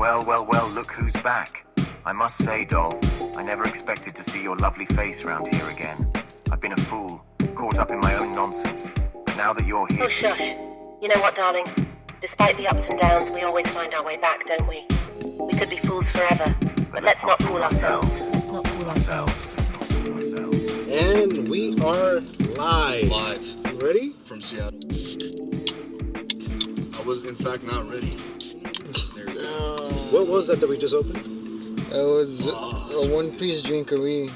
Well, look who's back. I must say, doll, I never expected to see your lovely face round here again. I've been a fool, caught up in my own nonsense. But now that you're here... Oh, shush. You know what, darling? Despite the ups and downs, we always find our way back, don't we? We could be fools forever, but let's not fool ourselves. And we are live. Live. Ready? From Seattle. I was, in fact, not ready. There we go. What was that we just opened? It was a one-piece drinkery.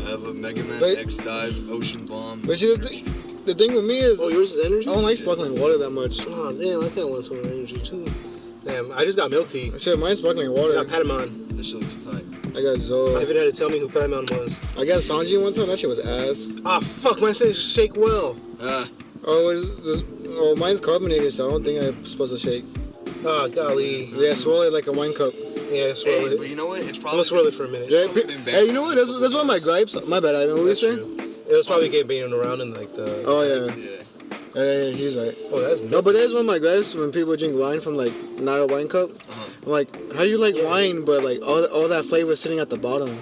I have a Mega Man But- X-Dive Ocean Bomb. But see, the thing with me is, Oh, yours is energy? I don't like sparkling water that much. Oh, damn, I kind of want some energy, too. Damn, I just got milk tea. Shit, mine's sparkling water. I got Patamon. That shit looks tight. I got I Zoe. even had to tell me who Patamon was. I got Sanji one time. That shit was ass. Ah, fuck, mine said shake well. Mine's carbonated, so I don't think I'm supposed to shake. Oh, golly. Yeah, swirl it like a wine cup. Yeah, swirl Hey, it. but you know what? It's I'm probably... gonna swirl it for a minute. Yeah, probably been hey, you know what? That's one of my gripes. My bad, Ivan. What were you That's saying? true. It was probably getting baited around in like the... Oh, yeah. Yeah. Yeah, he's right. Oh, that's No, milk. but that's one of my gripes when people drink wine from, like, not a wine cup. I'm like, how do you like wine, but, like, all that flavor is sitting at the bottom?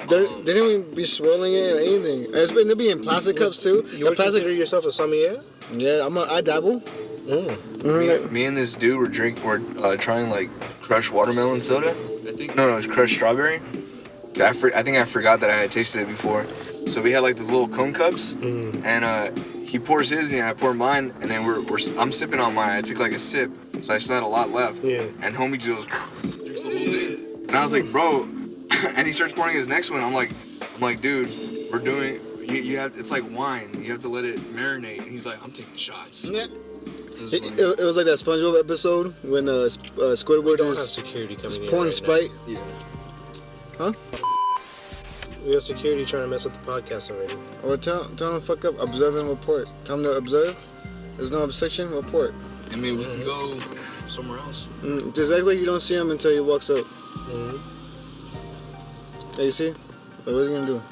They don't even be swirling it or anything. They'll be in plastic cups, too. You would consider yourself a sommelier? Yeah, I dabble. Me and this dude were trying, like, crushed watermelon soda. I think... No, it was crushed strawberry. I think I forgot that I had tasted it before. So we had, like, these little cone cups. And, he pours his and I pour mine, and then I'm sipping on mine. I took like a sip, so I still had a lot left. Yeah. And homie just goes, drinks the whole thing. And I was like, bro, and he starts pouring his next one. I'm like, dude, we're doing, you have, it's like wine. You have to let it marinate. And he's like, I'm taking shots. Yeah. It was funny. It was like that SpongeBob episode when Squidward Don't have is security coming in pouring right Sprite. Yeah. Huh? now. We have security trying to mess up the podcast already. Or tell them to fuck up. Observe and report. Tell them to observe. There's no obstruction. Report. I mean, we can go somewhere else. Just act like you don't see him until he walks up. Hey, you see? Wait, what's he gonna do?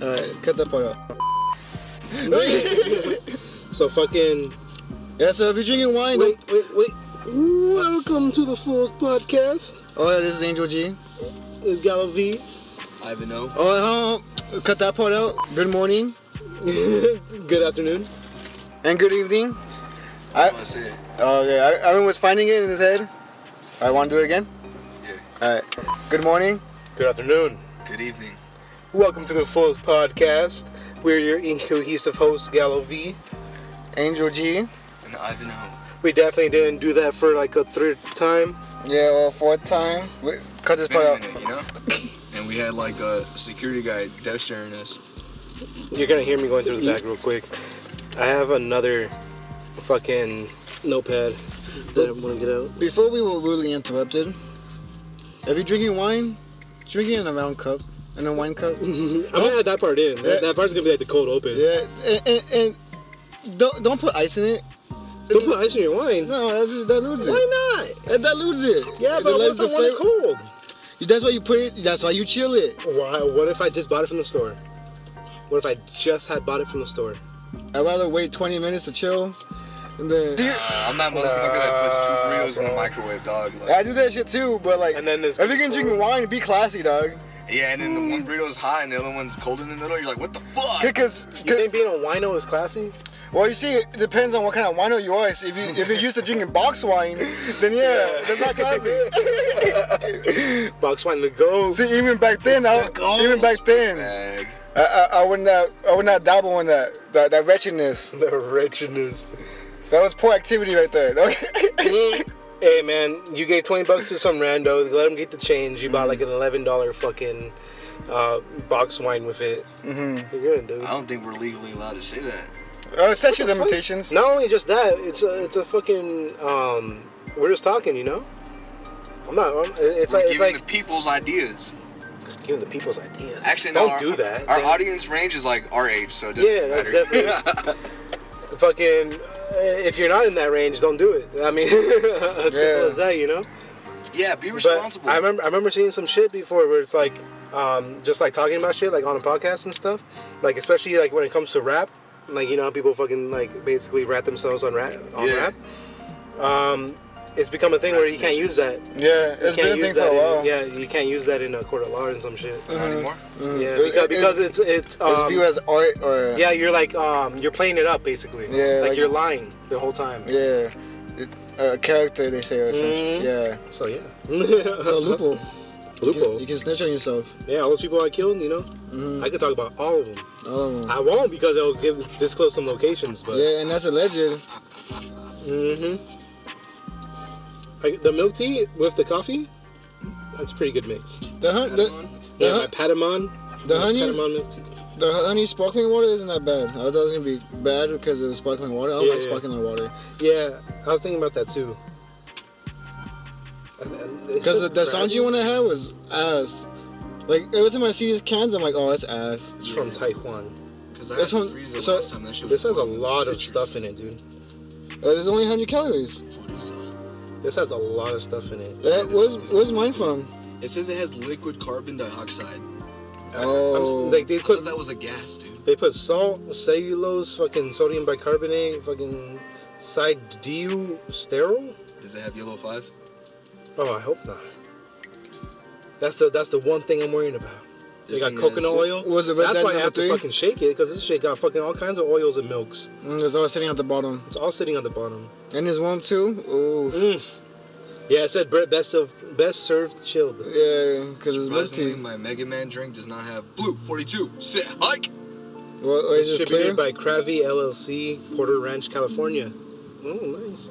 Alright, cut that part out. So fucking... Yeah, so if you're drinking wine, Wait. Welcome to the Fools Podcast. Oh yeah, this is Angel G. It's Gallo V. Ivanhoe. Oh, cut that part out. Good morning Good afternoon. and good evening. I want to say it. Okay, Ivan was finding it in his head. I want to do it again. Yeah. Alright. Good morning. Good afternoon. Good evening. Welcome to the Fools Podcast. We're your incohesive host, Gallo V. Angel G. And Ivanhoe. We definitely didn't do that for like a third time. Yeah, well, fourth time. Wait, cut this It's been part a out. minute, you know? And we had like a security guy death staring us. You're gonna hear me going through the back real quick. I have another fucking notepad that I want to get out. Before we were really interrupted, if you're drinking wine, drink it in a round cup, in a wine cup. I'm gonna add that part in. That part's gonna be like the cold open. Yeah, and don't put ice in it. Don't put ice in your wine. No, that just dilutes it. Why not? It dilutes it. Yeah, It but what dilutes if I want it cold? That's why you put it. That's why you chill it. Why? What if I just bought it from the store? What if I just had bought it from the store? I'd rather wait 20 minutes to chill, and then. I'm that motherfucker that puts 2 burritos in the microwave, dog. Like, I do that shit too, but like, And then this- if you're gonna drink wine, be classy, dog. yeah, and then the one burrito's hot and the other one's cold in the middle. You're like, what the fuck? Because, You think being a wino is classy? well, you see, it depends on what kind of wino you are. So if you're used to drinking box wine, then yeah, that's not classy. Box wine to go. See, even back then, Bag. I would not dabble in that wretchedness. The wretchedness. That was poor activity right there. Hey man, you gave $20 to some rando. Let him get the change. You bought like an $11 fucking box wine with it. You're good, dude. I don't think we're legally allowed to say that. Statute of limitations. Not only just that, it's a fucking. We're just talking, you know. It's We're like giving the people's ideas. giving the people's ideas. Actually, no, don't do that. Our audience range is like our age, so it doesn't Yeah, that's matter. definitely fucking. If you're not in that range, don't do it. I mean, as simple as that, you know. Yeah, be But responsible. I remember seeing some shit before where it's like, just like talking about shit like on a podcast and stuff, like especially like when it comes to rap, like you know how people fucking like basically rat themselves on rap. Yeah. it's become a thing where you can't use that. Yeah, it's been a thing for a while. Yeah, you can't use that in a court of law and some shit. Not anymore. Yeah, because it's It's viewed as art or yeah, you're like you're playing it up basically. Yeah, like like- you're lying the whole time. yeah, a character they say or something. Yeah, So yeah, so loophole. loophole. You can snitch on yourself. Yeah, all those people I killed, you know, I could talk about all of them. I won't because it'll disclose some locations, but Yeah, and that's alleged. like, the milk tea with the coffee, that's a pretty good mix. The Yeah, my Patamon, the honey, Patamon milk tea. the honey sparkling water isn't that bad. I thought it was gonna be bad because it was sparkling water. I don't Yeah, like yeah. sparkling water Yeah, I was thinking about that too. because the Sanji one I had was ass. Like every time I see these cans, I'm like, oh, it's ass. It's from Taiwan. Because I This had one- to freeze it so- last time. That shit This was has a lot of citrus. stuff in it, dude. There's only 100 calories. 40 This has a lot of stuff in it. Where's mine from? It says it has liquid carbon dioxide. Oh, Like they I thought put that was a gas, dude. they put salt, cellulose, fucking sodium bicarbonate, fucking sterol. Does it have yellow 5? Oh, I hope not. That's the one thing I'm worrying about. They This got thing coconut has- oil. Was it Red That's Dead why I number have to 3? fucking shake it because this shit got fucking all kinds of oils and milks. It's all sitting at the bottom. It's all sitting on the bottom. And there's one too. Oh, Yeah, it said best served chilled. yeah, because it's milk Surprisingly, tea. my Mega Man drink does not have blue 42. Sit hike. What is it clear? Distributed by Kravy LLC, Porter Ranch, California. Oh, nice.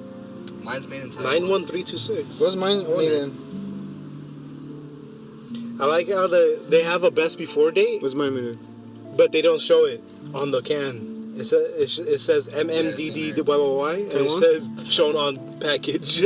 Mine's made in Taiwan. 91326. What's mine made in? I like how they have a best before date, What's mine made in? but they don't show it on the can. It says MMDD Yeah, YYY, and it Taiwan? says shown on package.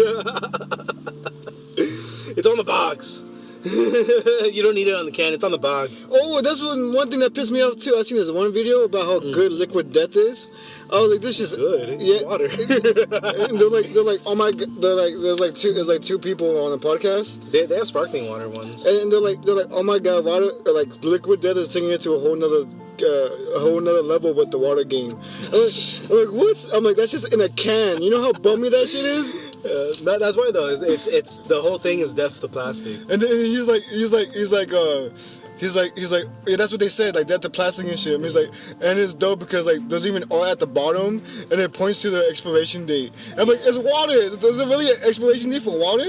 It's on the box. You don't need it on the can. It's on the box. Oh, that's one thing that pissed me off too. I seen this one video about how good liquid death is. I was like, this is Good. It's Yeah. water. And they're like, oh my, they're like, there's like two people on the podcast, they have sparkling water ones. and they're like, oh my god, water, like liquid death is taking it to a whole nother level with the water game. I'm like, what? I'm like, that's just in a can. You know how bummy that shit is? That's why though. It's the whole thing is death to plastic. And then he's like, yeah, that's what they said, like death to plastic and shit. And he's like, and it's dope because like there's even oil at the bottom, and it points to the expiration date. And I'm like, it's water. Is there really an expiration date for water?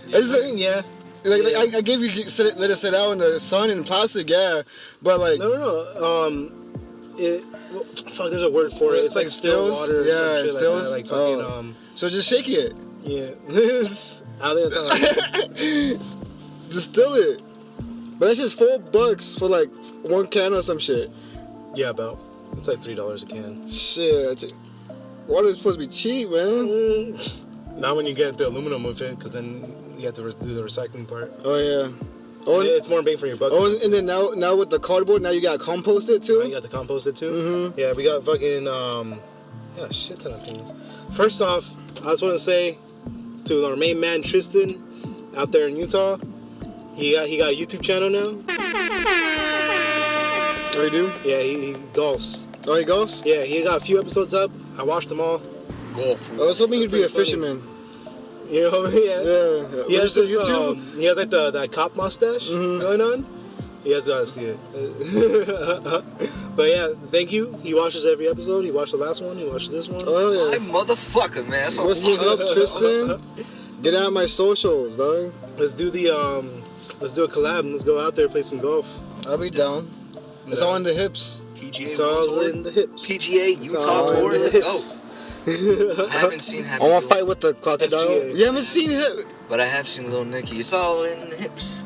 It's I like, mean, yeah. like I gave you let it sit out in the sun and plastic, yeah, but like No. Fuck. There's a word for it. It's like still stills? water. Or Yeah, some shit stills? Like that. Like fucking Oh. So just shake it, Yeah. I think it's distill it. But that's just $4 for like one can or some shit. yeah, about. It's like $3 a can. Shit, water is supposed to be cheap, man. Not when you get the aluminum with it, because then you have to do the recycling part. Oh yeah. Oh, It's more bang for your buck. oh, and then now with the cardboard, now you got to compost it You too. got the composted too. Yeah, we got fucking yeah, shit ton of things. First off, I just want to say to our main man Tristan out there in Utah, he got a YouTube channel now. Oh, you do? Yeah, he golfs. Oh, he goes. Yeah, he got a few episodes up. I watched them all. Golf. I was hoping he'd be a Pretty funny. fisherman. You know what I mean? Yeah. Yeah. He has What is this, it, YouTube? he has like that cop mustache going on. You guys gotta see it. But yeah, thank you. He watches every episode. He watched the last one. He watched this one. Oh My yeah. motherfucker, man. That's what What's up, Tristan? Get out my socials, dog. Let's do let's do a collab and let's go out there and play some golf. I'll be down. It's all in the hips. PGA It's World all Tour. in the hips. PGA It's Utah all in Tour. the Let's hips. go. I haven't seen Happy I want to Gilmore, fight with the crocodile. FGA. You haven't seen it? but I have seen Lil Nicky. It's all in the hips.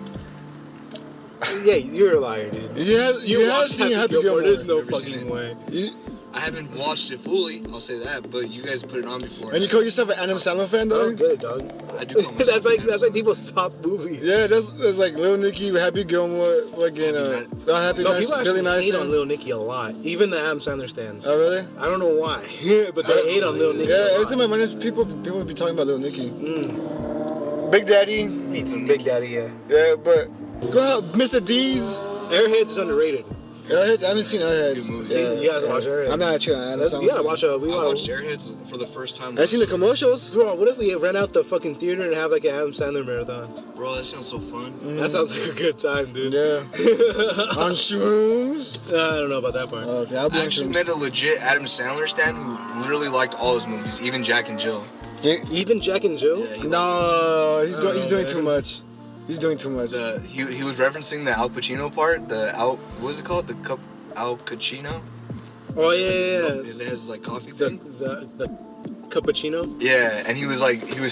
Yeah, you're a liar, dude. You have watched seen Happy Gilmore. There's no Never seen fucking it. way. You, I haven't watched it fully. I'll say that, but you guys put it on before. and you call yourself an Adam Sandler fan, I though? don't get it, dog. I do call myself that's like people's top movie. Yeah, that's like Lil Nicky, Happy Gilmore, fucking Happy No, people Madison, actually Billy hate Madison. on Lil Nicky a lot. Even the Adam Sandler stands. Oh really? I don't know why, but they hate on Lil Nicky. Yeah, a every lot. time I run into people be talking about Lil Nicky. Big Daddy. Big Daddy, yeah. Yeah, but go out, Mr. D's. Airheads is underrated. Airheads? I haven't seen Airheads. It's a good movie. See, you guys watch Airheads. I'm not sure. You gotta watch a. We I gotta watched Airheads for the first time. I seen the commercials. Bro, what if we rent out the fucking theater and have like an Adam Sandler marathon? Bro, that sounds so fun. That sounds like a good time, dude. Yeah. On shrooms. I don't know about that part. Okay, I'll be I on actually shrooms. met a legit Adam Sandler stan who literally liked all his movies, even Jack and Jill. Even Jack and Jill? Yeah, he No, he's I don't he's know, doing man. too much. He's doing too much. He was referencing the Al Pacino part, what is it called? Al Pacino? Oh yeah. It has like coffee The thing. the cappuccino. Yeah, and he was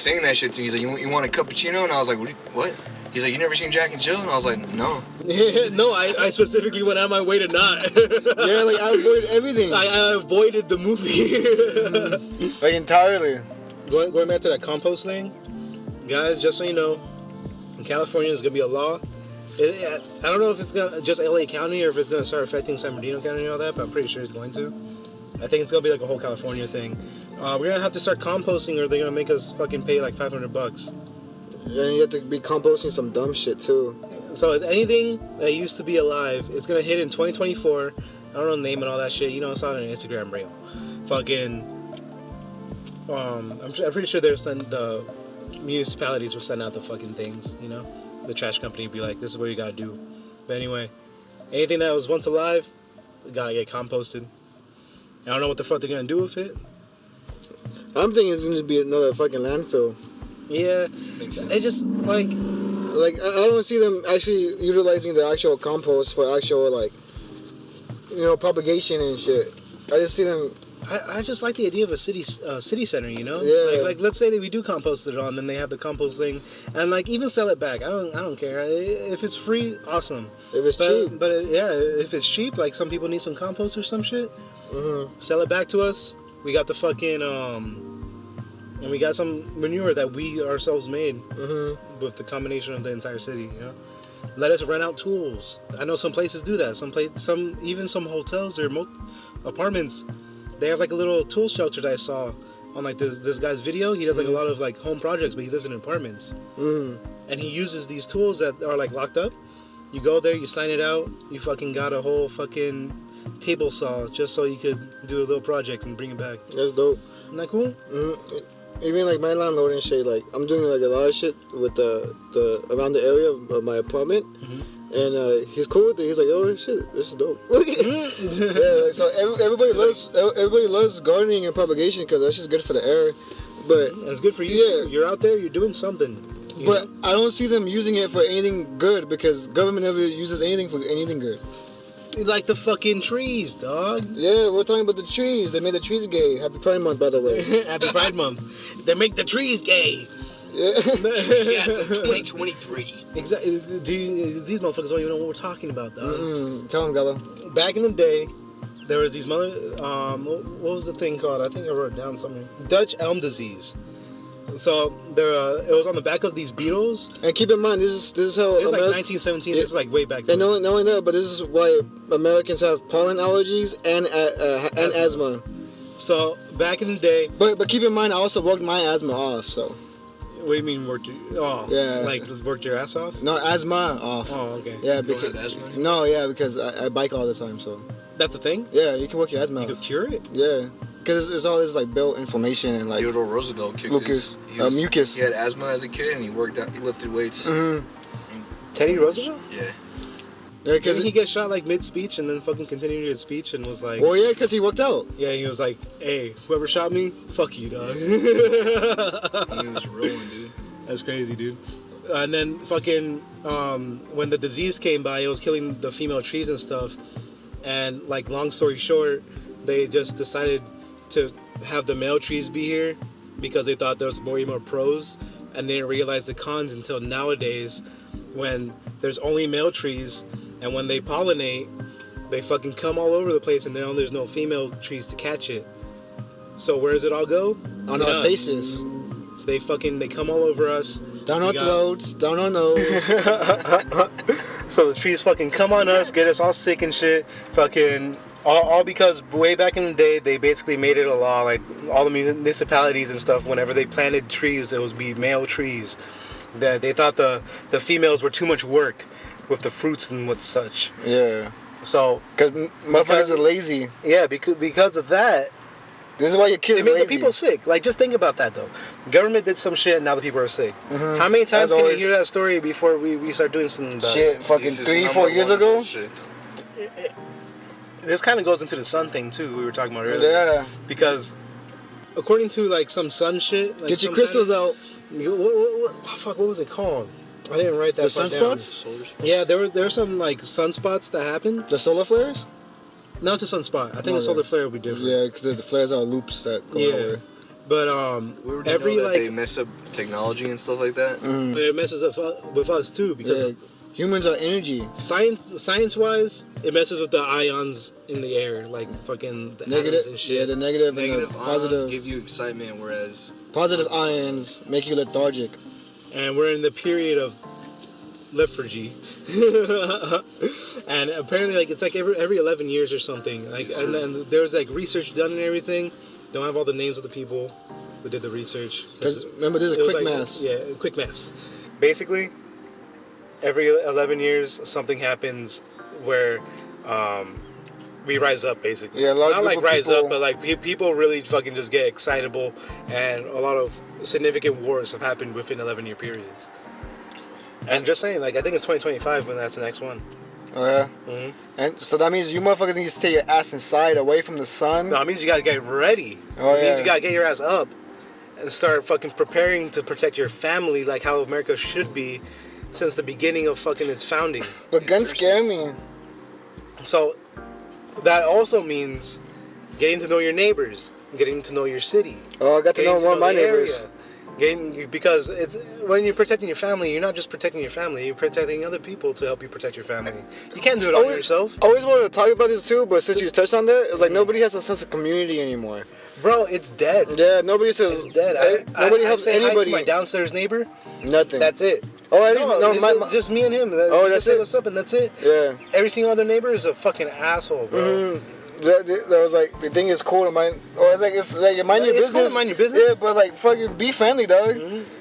saying that shit to me. He's like, you want a cappuccino? And I was like, what? He's like, you never seen Jack and Jill? And I was like, no. No, I specifically went out of my way to not. Yeah, like I avoided everything. I avoided the movie. Like entirely. Going back to that compost thing, guys. Just so you know, in California, there's gonna be a law. I don't know if it's gonna just LA County or if it's gonna start affecting San Bernardino County and all that, but I'm pretty sure it's going to. I think it's gonna be like a whole California thing. We're gonna have to start composting, or they're gonna make us fucking pay like $500. And you have to be composting some dumb shit too. So if anything that used to be alive, it's gonna hit in 2024. I don't know the name and all that shit. You know, it's on an Instagram reel. Fucking. I'm pretty sure the municipalities will send out the fucking things. You know, the trash company would be like, "This is what you gotta do." But anyway, anything that was once alive, gotta get composted. I don't know what the fuck they're gonna do with it. I'm thinking it's gonna be another fucking landfill. Yeah, Makes sense. it's just like. Like I don't see them actually utilizing the actual compost for actual like, propagation and shit. I just see them. I just like the idea of a city center, you know? Yeah. Like let's say that we do compost it on, then they have the compost thing, and like even sell it back. I don't care if it's free. Awesome. If it's cheap. But if it's cheap, like some people need some compost or some shit, sell it back to us. We got the fucking and we got some manure that we ourselves made with the combination of the entire city. You know, let us rent out tools. I know some places do that. Even some hotels or apartments. They have like a little tool shelter that I saw on like this guy's video. He does like a lot of like home projects, but he lives in apartments. And he uses these tools that are like locked up. You go there, you sign it out. You fucking got a whole fucking table saw just so you could do a little project and bring it back. That's dope. Isn't that cool? Even like my landlord and shit, like I'm doing like a lot of shit with the around the area of my apartment, and he's cool with it. He's like, oh shit, this is dope. Yeah, like, so everybody loves gardening and propagation because that's just good for the air. But That's good for you. Yeah. You're out there, you're doing something. you but know? I don't see them using it for anything good because government never uses anything for anything good. Like the fucking trees, dog. Yeah, we're talking about the trees. They made the trees gay. Happy Pride Month, by the way. Happy Pride Month. They make the trees gay. Yeah. Yes, 2023. Exactly. These motherfuckers don't even know what we're talking about, dog. Tell them, Gala. Back in the day, there was these what was the thing called? I think I wrote it down somewhere. Dutch elm disease. So it was on the back of these beetles. And keep in mind, this is how It was like 1917. This is like way back then. And not only that, but this is why Americans have pollen allergies and asthma. So back in the day, But keep in mind, I also worked my asthma off. So what do you mean worked your? Oh, Yeah. Like worked your ass off? no asthma off. Oh, okay. Yeah, You don't have because asthma anymore? no, yeah, because I bike all the time. So That's the thing. yeah, you can work your asthma You off. could cure it. Yeah, because it's all this like built inflammation and like Theodore Roosevelt kicked mucus. his... Mucus. He had asthma as a kid and he lifted weights. Teddy Roosevelt. Yeah. yeah, because Didn't he get shot like mid-speech and then fucking continued his speech and was like, well, yeah, because he worked out. yeah, he was like, hey, whoever shot me, fuck you, dog. And he was rolling, dude. That's crazy, dude. And then fucking when the disease came by, it was killing the female trees and stuff. And like long story short, they just decided to have the male trees be here because they thought there was way more pros, and they didn't realize the cons until nowadays when there's only male trees, and when they pollinate, they fucking come all over the place, and there's no female trees to catch it. So where does it all go? On In our us. faces, They come all over us. down our We got- throats, down our nose. So the trees fucking come on us, get us all sick and shit. Fucking all because way back in the day they basically made it a law, like all the municipalities and stuff. Whenever they planted trees, it would be male trees. That they thought the females were too much work with the fruits and what such. Yeah. So Because motherfuckers are lazy. yeah, because of that, This is why your kids it made lazy. the people sick. Like, just think about that though. Government did some shit, and now the people are sick. Mhm. How many times As can always. you hear that story before we start doing something about it? Shit, fucking This is 3-4 number years one ago. bullshit. This kind of goes into the sun thing too. We were talking about earlier. Yeah. Because according to like some sun shit, like Get your some crystals kind out. what was it called? I didn't write that. The part down. sunspots? Yeah, there were some like sunspots that happened. The solar flares? No, it's a sunspot. I think Oh, a solar yeah. flare would be different. Yeah, because the flares are loops that go Yeah. nowhere. But We already every know that like they mess up technology and stuff like that. Mm. but it messes up with us too because Yeah. Humans are energy. science wise, it messes with the ions in the air, like fucking the atoms Negative, and shit. yeah, the negative, Negative and the ions positive. give you excitement, whereas Positive ions make you lethargic. And we're in the period of lethargy. And apparently, like it's like every 11 years or something. Like, and then there was like research done and everything. Don't have all the names of the people who did the research. Because remember, this is It was quick like- maths. Yeah, quick maths. Basically, every 11 years, something happens where we rise up, basically. Yeah, a lot of Not like group of rise people- up, but like people really fucking just get excitable, and a lot of significant wars have happened within 11-year periods. And just saying, like, I think it's 2025 when that's the next one. Oh yeah. Mhm. And so that means you motherfuckers need to stay your ass inside, away from the sun. No, it means you gotta get ready. Oh, It means yeah. you gotta get your ass up and start fucking preparing to protect your family like how America should be since the beginning of fucking its founding. But guns scare me. So that also means getting to know your neighbors, getting to know your city, Oh, I got to know getting one of my the neighbors. Because it's when you're protecting your family, you're not just protecting your family, you're protecting other people to help you protect your family. You can't do it all Always- yourself. Always wanted to talk about this too, but since you touched on that, it's like nobody has a sense of community anymore. Bro, it's dead. Yeah, nobody says It's dead. nobody I helps say hi to anybody. my downstairs neighbor. Nothing. That's it. Oh, at least No, no, it's just me and him. Oh, You that's just say it? what's up, and that's it. yeah. Every single other neighbor is a fucking asshole, bro. Mm, that was like the thing is cool to mind. Or it's like you mind your It's cool business. to mind your business. Yeah, but like fucking be friendly, dog.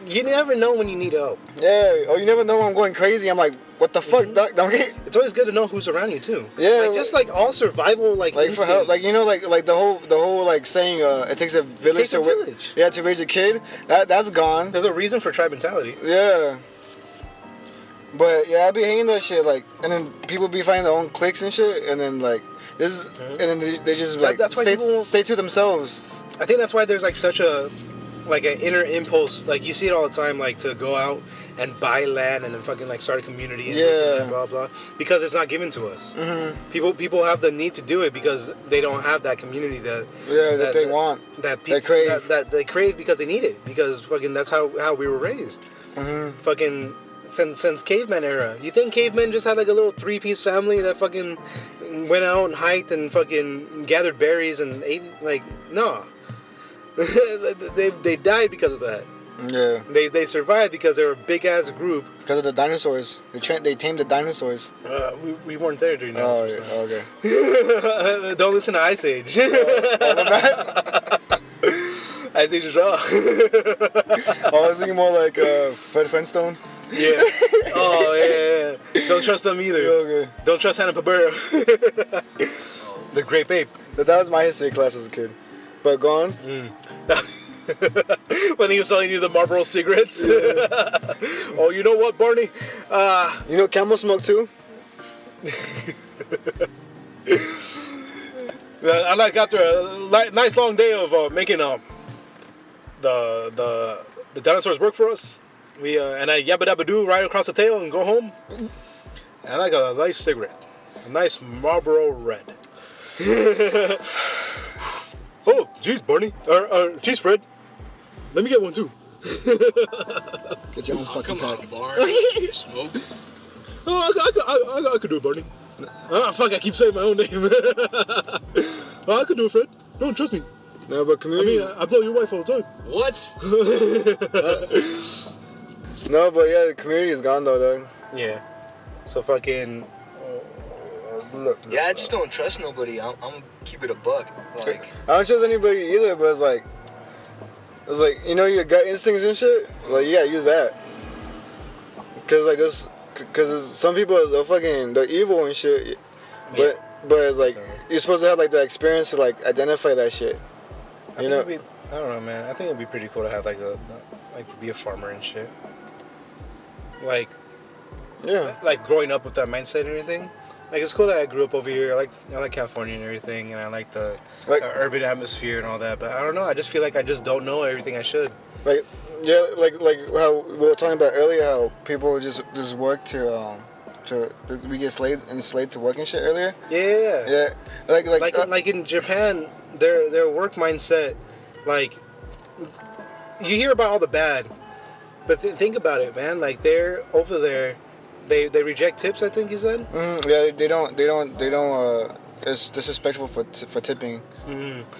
You never know when you need help. Yeah. Or you never know when I'm going crazy. I'm like, what the fuck, dog? Don't get It's always good to know who's around you too. Yeah, like, just like all survival, like like for help. Like instincts. you know, like the whole like saying it takes a village takes a to village. Yeah, to raise a kid. That's gone. There's a reason for tribe mentality. Yeah. But yeah, I be hating that shit. Like, and then people be finding their own cliques and shit, and then like this, and then they just like that's why people won't- stay to themselves. I think that's why there's like such a like an inner impulse. Like you see it all the time, like to go out and buy land and then fucking like start a community and this and Yeah. that, blah blah, because it's not given to us. Mm-hmm. People have the need to do it because they don't have that community that Yeah, that they want. that They people crave. that they crave because they need it, because fucking that's how we were raised. Mm-hmm. Fucking since caveman era. You think cavemen just had like a little 3-piece family that fucking went out and hiked and fucking gathered berries and ate? Like, no. they died because of that. Yeah, They survived because they were a big ass group. because of the dinosaurs. They tamed the dinosaurs. We weren't there during Oh, dinosaurs. yeah, okay. Don't listen to Ice Age. Ice Age is raw. I was thinking more like Fred Flintstone. Yeah. Oh yeah. Don't trust them either. Okay. Don't trust Hanna Barbera. The Grape Ape. That was my history class as a kid. But go on. When he was selling you the Marlboro cigarettes. Oh, you know what, Barney? You know camel smoke too? I like after a nice long day of making the dinosaurs work for us. We and I yabba dabba doo right across the tail and go home. And I like a nice cigarette, a nice Marlboro Red. Oh, jeez, Barney, jeez, Fred. Let me get one too. Get your own fucking Come on, pack. Barn. Smoke. Oh, I could do it, Barney. Fuck, I keep saying my own name. I could do it, Fred. Don't trust me. No, but I community. mean, I blow your wife all the time. What? No, but yeah, the community is gone though, dog. Yeah. So fucking. Look. Yeah, I just don't trust nobody. I'm gonna keep it a buck. Like, I don't trust anybody either, but it's like you know your gut instincts and shit. Like you gotta use that. Cause like this, cause some people they're evil and shit. but it's like Definitely. you're supposed to have like the experience to like identify that shit. I You think know? it'd be, I don't know, man. I think it'd be pretty cool to have like like to be a farmer and shit. Like Yeah. growing up with that mindset and everything. Like it's cool that I grew up over here. I like California and everything, and I like the Like- urban atmosphere and all that. But I don't know. I just feel like I just don't know everything I should. Like yeah, like how we were talking about earlier, how people just work to we get enslaved to work and shit earlier. Yeah. Yeah, Like in Japan, their work mindset, like you hear about all the bad, but think about it, man. Like they're over there, they reject tips. I think you said. yeah, they don't. It's disrespectful for tipping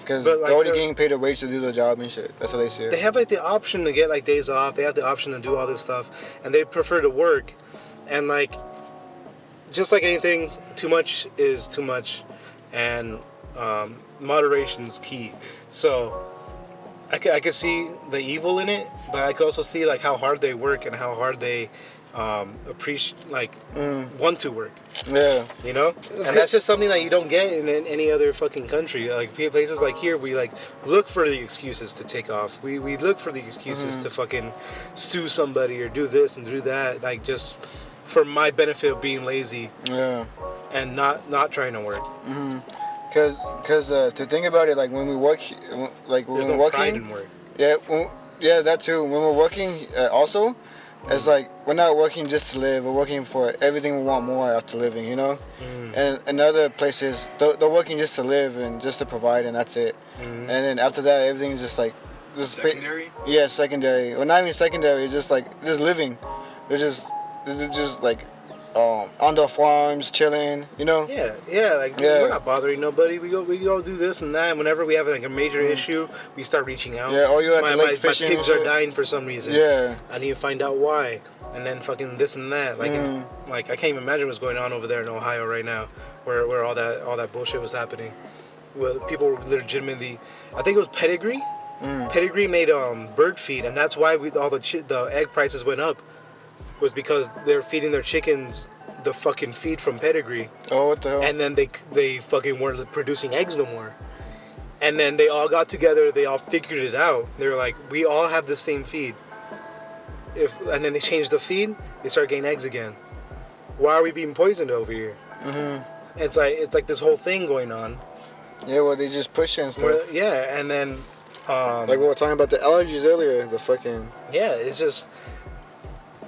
because But, like, they're already they're- getting paid a wage to do the job and shit. That's how they see it. They have like the option to get like days off. They have the option to do all this stuff, and they prefer to work. And like, just like anything, too much is too much, and moderation's key. So I could see the evil in it, but I could also see like how hard they work and how hard they appreciate, like want to work. Yeah, You know, and that's just something that you don't get in any other fucking country. Like places like here, we like look for the excuses to take off. We look for the excuses to fucking sue somebody or do this and do that. Like just for my benefit of being lazy yeah. and not trying to work. Cause to think about it, like when we work, like when There's we're no pride working, in work. yeah, that too. When we're working, also, it's like we're not working just to live. We're working for everything we want more after living, you know. And in other places, they're working just to live and just to provide, and that's it. And then after that, everything's just like Secondary? Yeah, secondary. Well, not even secondary. It's just like just living. They're just like on the farms, chilling, you know. Yeah, like Yeah. we're not bothering nobody. We go do this and that. Whenever we have like a major issue, we start reaching out. Yeah, or you're at the lake my fishing pigs and are shit. dying for some reason. Yeah. I need to find out why, and then fucking this and that. Like, like I can't even imagine what's going on over there in Ohio right now, where all that bullshit was happening. Well, people were legitimately, I think it was Pedigree. Pedigree made bird feed, and that's why all the egg prices went up. Was because they're feeding their chickens the fucking feed from Pedigree, Oh, what the hell? and then they fucking weren't producing eggs no more. And then they all got together, they all figured it out. They were like, we all have the same feed. And then they changed the feed, they started getting eggs again. Why are we being poisoned over here? It's like this whole thing going on. Yeah, well, they just push it and stuff. Where, yeah, and then Like we were talking about the allergies earlier. The fucking yeah, it's just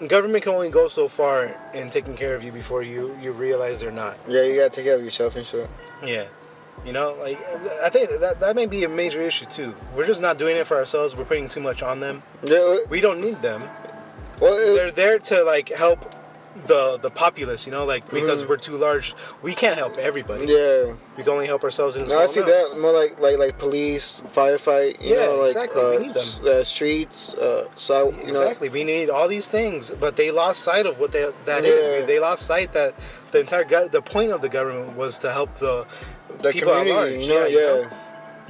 government can only go so far in taking care of you before you realize they're not. yeah, you gotta take care of yourself and shit. Yeah. You know, like I think that may be a major issue too. We're just not doing it for ourselves. We're putting too much on them. Yeah, We don't need them. well, They're there to like help the populace, you know, like because we're too large, we can't help everybody. yeah. We can only help ourselves in No, small I see amounts. that more like police, firefight. You Yeah, know, like exactly, we need them. Streets, so you Exactly. We need all these things, but they lost sight of what that Yeah. is. They lost sight that the entire the point of the government was to help the the people at community. large. You know, you yeah. know?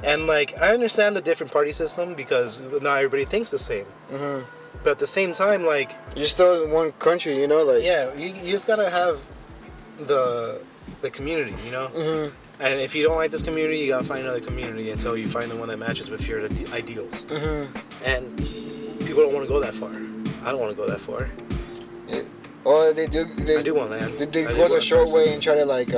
And like I understand the different party system because not everybody thinks the same. But at the same time, like You're still in one country. You know, like yeah, you just gotta have the community, you know. And if you don't like this community, you gotta find another community until you find the one that matches with your ideals. And people don't want to go that far. I don't want to go that far. or they do. I do want land. They I do go the want short something. way and try to like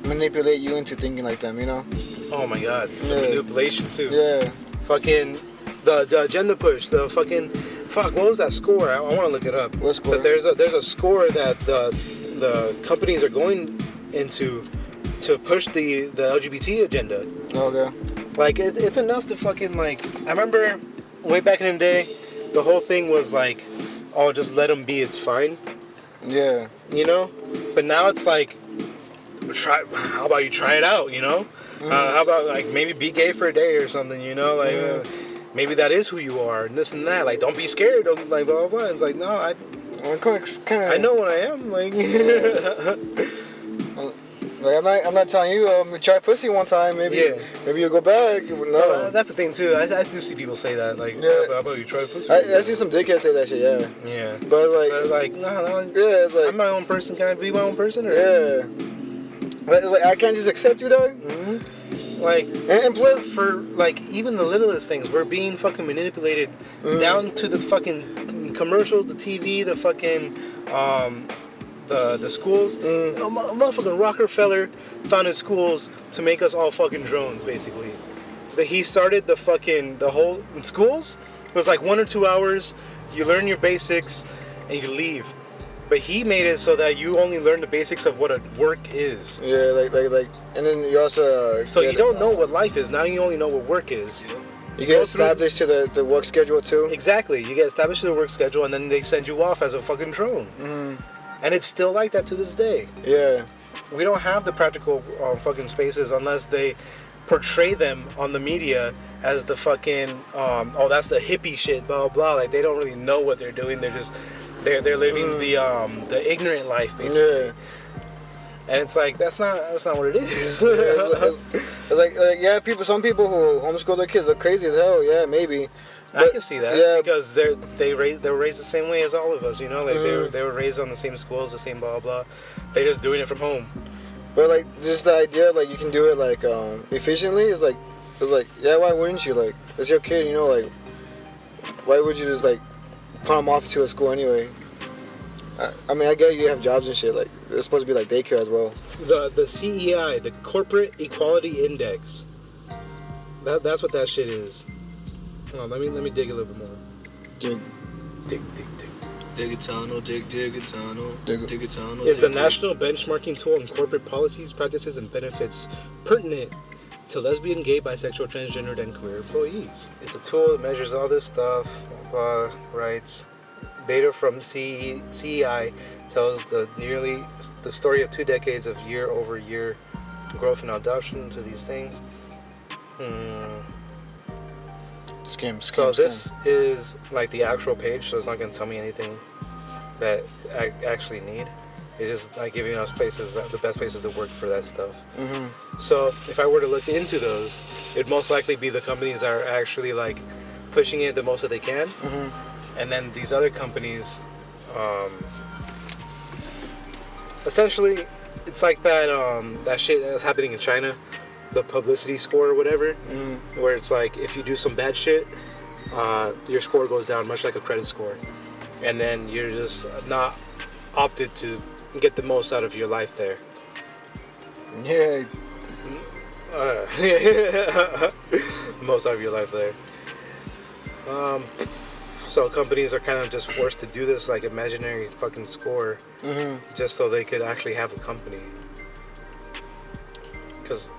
manipulate you into thinking like them. You know. Oh my god, the Yeah. manipulation too. Yeah. Fucking the agenda push. The fucking fuck. What was that score? I want to look it up. What score? But there's a score that the companies are going into to push the LGBT agenda. Okay. Like it's enough to fucking like. I remember way back in the day, the whole thing was like, oh, just let them be. It's fine. Yeah. You know. But now it's like, how about you try it out? You know. How about like maybe be gay for a day or something? You know, like. Maybe that is who you are, and this and that. Like, don't be scared. Don't, like, blah, blah, blah. It's like, no, I know what I am. Like, Like I'm not telling you. Try pussy one time. Maybe. Yeah. Maybe you'll go back. No. that's the thing, too. I do see people say that. Like, Yeah. how about you try pussy? I see some dickheads say that shit. Yeah. Yeah. But like. But, like, no. Yeah. It's like. I'm my own person. Can I be my own person? Or? Yeah. But it's like I can't just accept you, dog. Like, And plus, for like even the littlest things, we're being fucking manipulated down to the fucking commercials, the TV, the fucking the schools. Motherfucking Rockefeller founded schools to make us all fucking drones, basically. He started the whole schools. It was like 1 or 2 hours. You learn your basics and you leave. But he made it so that you only learn the basics of what a work is. yeah, like, and then you also. So you don't know what life is. Now you only know what work is. You get established to the work schedule too. Exactly. You get established to the work schedule, and then they send you off as a fucking drone. And it's still like that to this day. Yeah. We don't have the practical fucking spaces unless they portray them on the media as the fucking that's the hippie shit, blah blah. Like they don't really know what they're doing. They're just they're living the ignorant life, basically. Yeah. And it's like that's not what it is. It's like yeah, some people who homeschool their kids are crazy as hell. Yeah, maybe. I can see that, yeah, because they were raised the same way as all of us, you know, like they were raised on the same schools, the same blah blah. They're just doing it from home. But like just the idea like you can do it like efficiently is like yeah, why wouldn't you? Like it's your kid, you know, like why would you just like put them off to a school anyway? I mean, I get you have jobs and shit. Like it's supposed to be like daycare as well. The CEI, the Corporate Equality Index. That's what that shit is. Hold on, let me dig a little bit more. Dig. Dig a tunnel, dig a tunnel, dig a tunnel. Is the national benchmarking tool in corporate policies, practices, and benefits pertinent to lesbian, gay, bisexual, transgendered, and queer employees? It's a tool that measures all this stuff, blah, rights. Data from CEI tells the story of 2 decades of year-over-year growth and adoption to these things. So this is like the actual page, so it's not going to tell me anything that I actually need. It's just like giving us places, the best places to work for that stuff. So if I were to look into those, it'd most likely be the companies that are actually like pushing it the most that they can. And then these other companies, essentially, it's like that shit that's happening in China, the publicity score or whatever, where it's like if you do some bad shit, your score goes down, much like a credit score, and then you're just not opted to get the most out of your life there. Yeah. Most out of your life there. So companies are kind of just forced to do this like imaginary fucking score, just so they could actually have a company. Because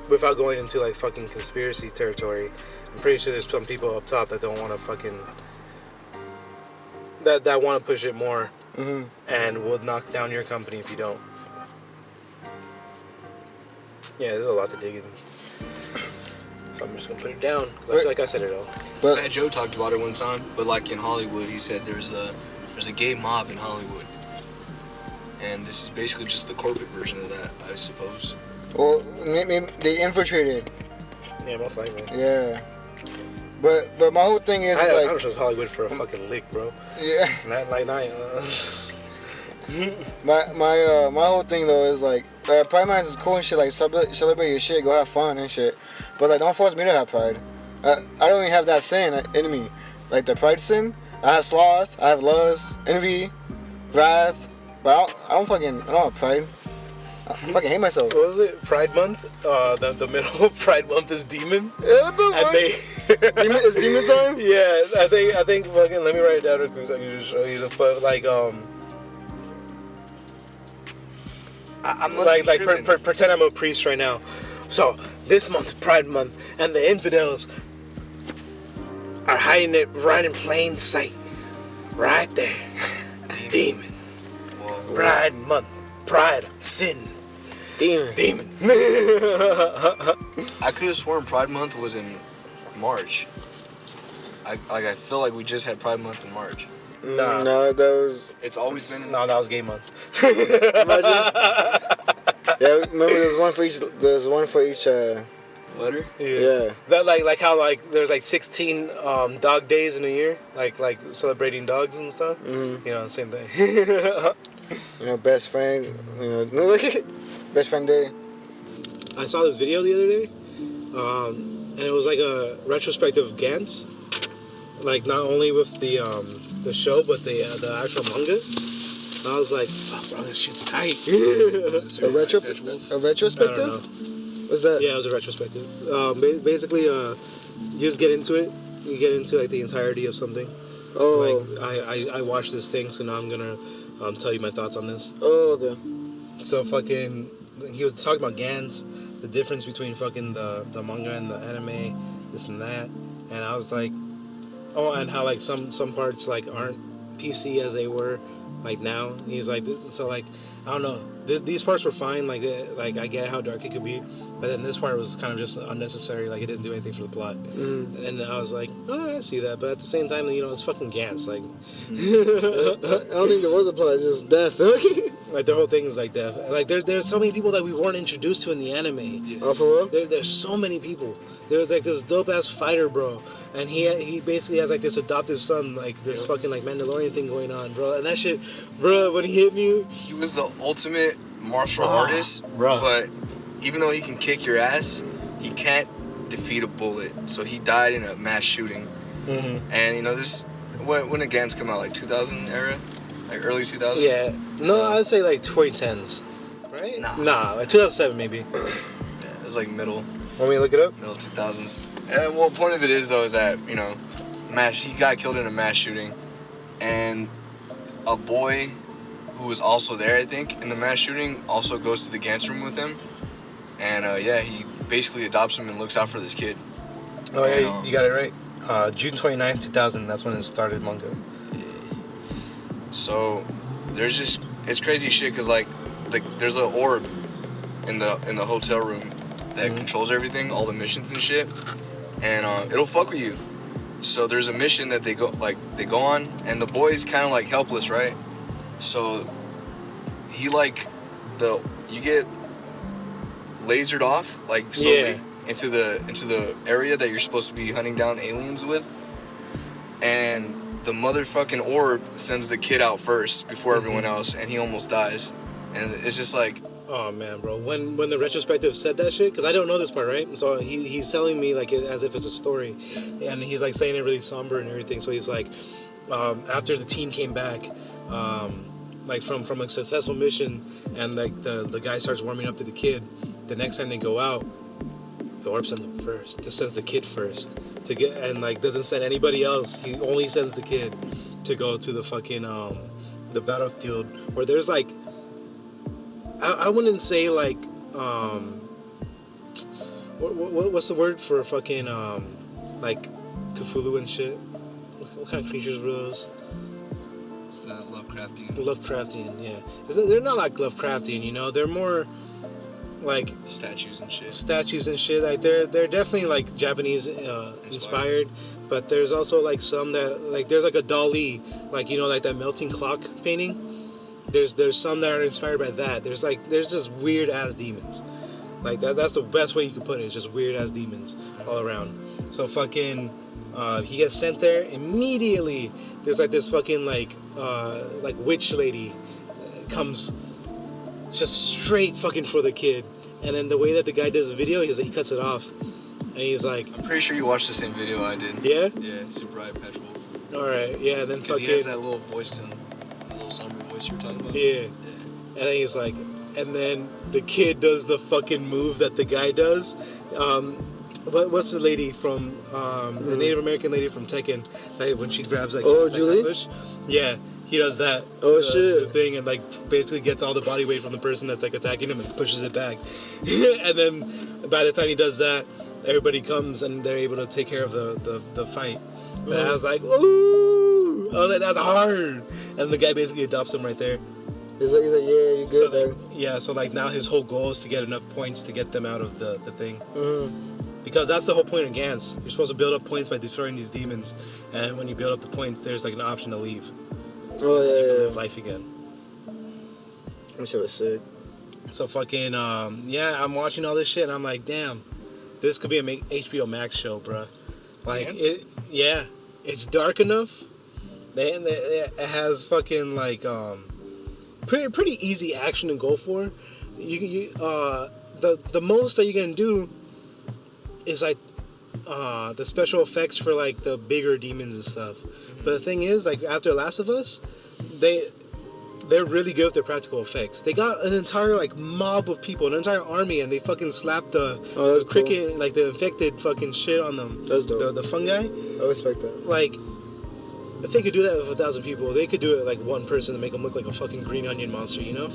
without going into like fucking conspiracy territory, I'm pretty sure there's some people up top that don't want to fucking that want to push it more, and will knock down your company if you don't. Yeah, there's a lot to dig in. So I'm just gonna put it down. Like I said it all. But Fat Joe talked about it one time, but like in Hollywood, he said there's a gay mob in Hollywood, and this is basically just the corporate version of that, I suppose. Well, maybe they infiltrated. Yeah, most likely. Yeah. But my whole thing is I like don't trust Hollywood for a fucking lick, bro. Yeah. My whole thing though is like Pride Month is cool and shit. Like celebrate your shit, go have fun and shit. But like don't force me to have pride. I don't even have that sin in me. Like the pride sin, I have sloth, I have lust, envy, wrath. But I don't have pride. I fucking hate myself. What was it? Pride Month? The middle of Pride Month is Demon. Yeah, what the fuck? It's demon time? Yeah, I think fucking, let me write it down real quick so I can just show you the fuck, like, pretend I'm a priest right now. So, this month's Pride Month, and the infidels are hiding it right in plain sight. Right there. Demon. Whoa. Pride Month. Pride. Sin. Demon. I could have sworn Pride Month was in March. I feel like we just had Pride Month in March. Nah. No, that was... It's always been... No, that was Gay Month. Yeah, remember there's one for each letter? Yeah. That like how like there's like 16 dog days in a year, like celebrating dogs and stuff. You know, same thing. You know, best friend, best friend day. I saw this video the other day, and it was like a retrospective of Gantz, like not only with the show but the actual manga. And I was like, oh, bro, this shit's tight. A retrospective? I don't know. What's that? Yeah, it was a retrospective. Basically, you just get into it. You get into like the entirety of something. Oh. Like I watched this thing, so now I'm gonna tell you my thoughts on this. Oh, okay. So fucking, he was talking about Gans, the difference between fucking the manga and the anime, this and that, and I was like, oh, and how like some parts like aren't PC as they were like now. And he's like, so like, I don't know, these parts were fine, like I get how dark it could be, but then this part was kind of just unnecessary, like it didn't do anything for the plot. And I was like, oh, I see that, but at the same time, you know, it's fucking Gans, like. I don't think there was a plot, it's just death. Like the whole thing is like death. Like there's so many people that we weren't introduced to in the anime. Yeah. Oh, for real? There's so many people. There's like this dope ass fighter, bro, and he basically has like this adoptive son, like this fucking like Mandalorian thing going on, bro. And that shit, bro, when he hit me, He was the ultimate martial artist, bro. but even though he can kick your ass, he can't defeat a bullet. So he died in a mass shooting. And you know this, when did Gans come out? Like 2000 era, like early 2000s. yeah, no, I'd say like 2010s, right? Nah, like 2007 maybe. Yeah, it was like middle Want me to look it up? 2000s. And well, point of it is though is that you know, he got killed in a mass shooting, and a boy who was also there, I think, in the mass shooting, also goes to the Gantz room with him, and yeah, he basically adopts him and looks out for this kid. Oh yeah, And, you got it right. June 29, 2000. That's when it started manga. So there's just it's crazy shit because like there's an orb in the hotel room that controls everything, all the missions and shit, and it'll fuck with you. So there's a mission that they go on, and the boy's kind of like helpless, right? So he you get lasered off like slowly into the area that you're supposed to be hunting down aliens with, and the motherfucking orb sends the kid out first before everyone else, and he almost dies. And it's just like, oh man, bro, when the retrospective said that shit, because I don't know this part, right? So he's telling me like as if it's a story, and he's like saying it really somber and everything. So he's like, after the team came back, like from a successful mission, and like the guy starts warming up to the kid, the next time they go out, the orb sends him first. Just sends the kid first to get, and like doesn't send anybody else. He only sends the kid to go to the fucking the battlefield where there's like, I wouldn't say like what's the word for fucking like Cthulhu and shit. What kind of creatures were those? it's that Lovecraftian. Lovecraftian, yeah. They're not like Lovecraftian, you know. They're more like Statues and shit. Like they're definitely like Japanese inspired, but there's also like some that like there's like a Dali, like you know, like that melting clock painting. There's some that are inspired by that. There's just weird ass demons. Like that's the best way you could put it. It's just weird ass demons all around. So fucking he gets sent there immediately. There's like this fucking like witch lady comes just straight fucking for the kid. And then the way that the guy does the video, he cuts it off. And he's like, I'm pretty sure you watched the same video I did. yeah? Yeah, Super Eye Patch Wolf. Alright, yeah, and then Because fucking... he has that little voice to him. That little somber voice you were talking about. Yeah. And then he's like, and then the kid does the fucking move that the guy does. What's the lady from, the Native American lady from Tekken, like when she grabs like... Oh, like, Julie? push? Yeah, he does that. Oh, to shit. the thing, and like basically gets all the body weight from the person that's like attacking him and pushes it back. And then by the time he does that, everybody comes and they're able to take care of the fight. And I was like, ooh! I was like, that's hard! And the guy basically adopts him right there. He's like, yeah, you good, So there. like, yeah, so like now his whole goal is to get enough points to get them out of the thing. Because that's the whole point of Gans. You're supposed to build up points by destroying these demons, and when you build up the points, there's like an option to leave. Oh, You can yeah, live life again. That shit was sick. So fucking I'm watching all this shit, and I'm like, damn, this could be a HBO Max show, bruh. Like Gans? it's dark enough. It has fucking like pretty easy action to go for. the most that you can do is like the special effects for like the bigger demons and stuff. But the thing is, like after Last of Us, they're really good with their practical effects. They got an entire like mob of people, an entire army, and they fucking slapped the cricket, cool. Like the infected fucking shit on them. That's dope. The fungi. I respect that. Like, if they could do that with 1,000 people, they could do it like one person to make them look like a fucking green onion monster, you know?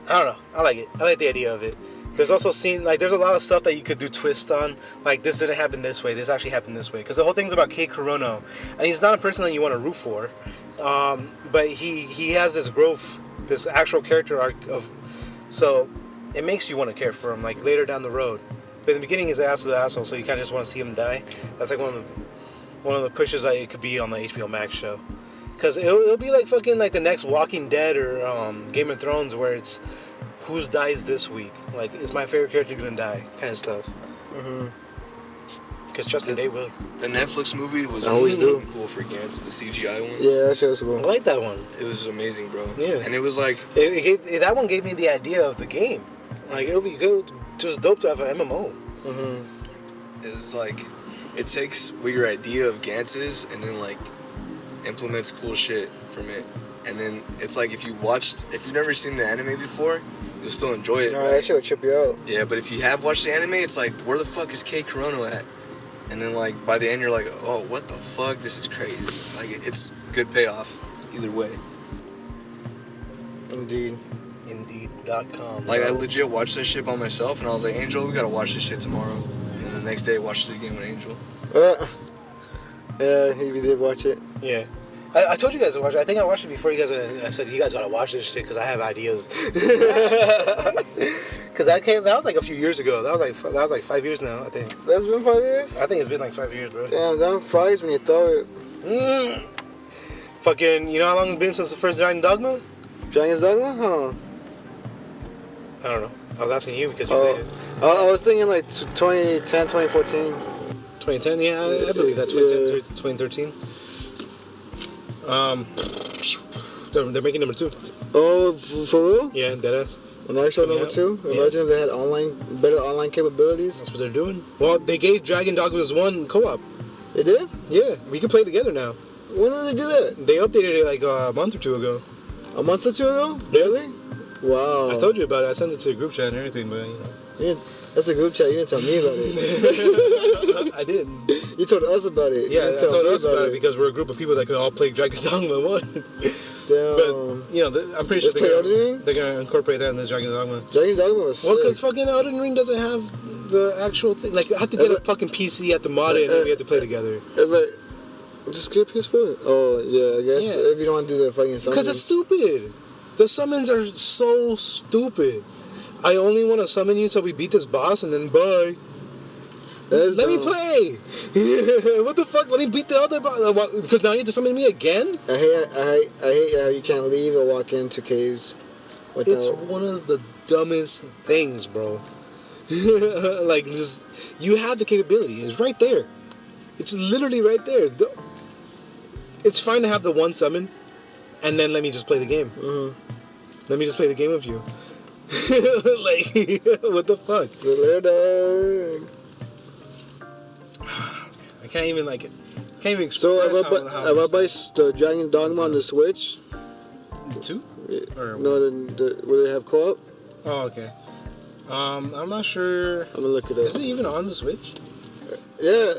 I don't know. I like it. I like the idea of it. There's also there's a lot of stuff that you could do twist on. Like, this didn't happen this way. This actually happened this way. Because the whole thing's about Kei Kurono. And he's not a person that you want to root for. But he has this growth, this actual character arc of... So, it makes you want to care for him, like, later down the road. But in the beginning, he's an absolute asshole, so you kind of just want to see him die. That's like one of the pushes that it could be on the HBO Max show. Because it'll be like fucking like the next Walking Dead or Game of Thrones, where it's whose dies this week. Like, is my favorite character gonna die? Kind of stuff. Because trust me, they will. The Netflix movie was really cool for Gantz, the CGI one. Yeah, that shit was cool. I like that one. It was amazing, bro. Yeah. And it was like... that one gave me the idea of the game. Like, it would be good, just dope to have an MMO. It's like... It takes what your idea of Gantz is and then, like, implements cool shit from it. And then it's like if you've never seen the anime before, you'll still enjoy it. No, that shit would trip you out. Yeah, but if you have watched the anime, it's like, where the fuck is Kei Kurono at? And then, like, by the end, you're like, oh, what the fuck? This is crazy. Like, it's good payoff either way. Indeed. Indeed.com. Like, I legit watched that shit by myself, and I was like, Angel, we gotta watch this shit tomorrow. And then the next day, I watched it again with Angel. Yeah, he did watch it. Yeah. I told you guys to watch it. I think I watched it before you guys. I said, you guys gotta watch this shit because I have ideas. Because that was like a few years ago. That was like 5 years now, I think. That's been 5 years? I think it's been like 5 years, bro. Damn, that flies when you throw it. Fucking, you know how long it's been since the first Dragon Dogma? Dragon's Dogma? Huh. I don't know. I was asking you because you played it. I was thinking like 2010, 2014. 2010? Yeah, I believe that. 2013. They're making number 2. Oh, for real? Yeah, deadass. An actual number 2? Imagine if they had better online capabilities. That's what they're doing. Well, they gave Dragon Dogmas 1 co-op. They did? Yeah, we can play together now. When did they do that? They updated it like a month or 2 ago. A month or 2 ago? Really? Wow. I told you about it. I sent it to the group chat and everything, but you know. Yeah, that's a group chat. You didn't tell me about it. I didn't. You told us about it. Yeah, I told us about it because we're a group of people that could all play Dragon's Dogma 1. Damn. But, you know, I'm pretty sure they're going to incorporate that in this Dragon's Dogma. Dragon's Dogma was sick. Well, because fucking Elden Ring doesn't have the actual thing. Like, you have to get a fucking PC, you have to mod it, and then we have to play together. But just get PS4. Oh, yeah, I guess. Yeah. If you don't want to do the fucking summons. Because it's stupid. The summons are so stupid. I only want to summon you till we beat this boss, and then bye. Let me play. What the fuck? Let me beat the other boss. Because now you have to summon me again? I hate how you can't leave or walk into caves. It's one of the dumbest things, bro. Like, just, you have the capability. It's right there. It's literally right there. It's fine to have the one summon, and then let me just play the game. Let me just play the game with you. Like, what the fuck? The little dog. I can't even express So if I buy the Dragon Dogma on the Switch, 2? Or no, will they have co-op? Oh, okay. I'm not sure. I'm gonna look it up. Is it even on the Switch? Yeah.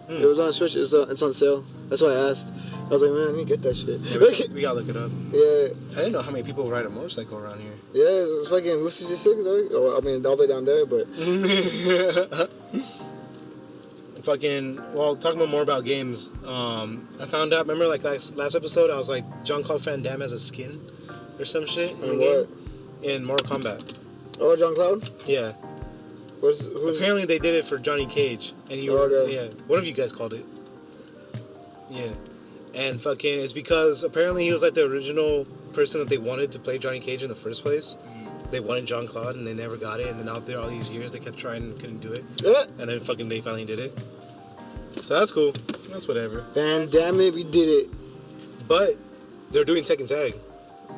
It was on Switch. It's on sale. That's why I asked. I was like, man, I need to get that shit. Yeah, we gotta look it up. Yeah. I didn't know how many people ride a motorcycle around here. Yeah, it's fucking Route 66, right? I mean, all the way down there, but... Well, talking more about games, I found out, remember, like, last episode, I was like, Jean-Claude Van Damme has a skin or some shit in the game? In Mortal Kombat. Oh, Jean-Claude? Yeah. Who's... Apparently, they did it for Johnny Cage. And yeah, one of you guys called it. Yeah. And fucking, it's because apparently he was like the original person that they wanted to play Johnny Cage in the first place. They wanted Jean-Claude and they never got it. And then out there all these years, they kept trying and couldn't do it. And then fucking they finally did it. So that's cool. That's whatever. Van Damme, we did it. But they're doing Tekken Tag.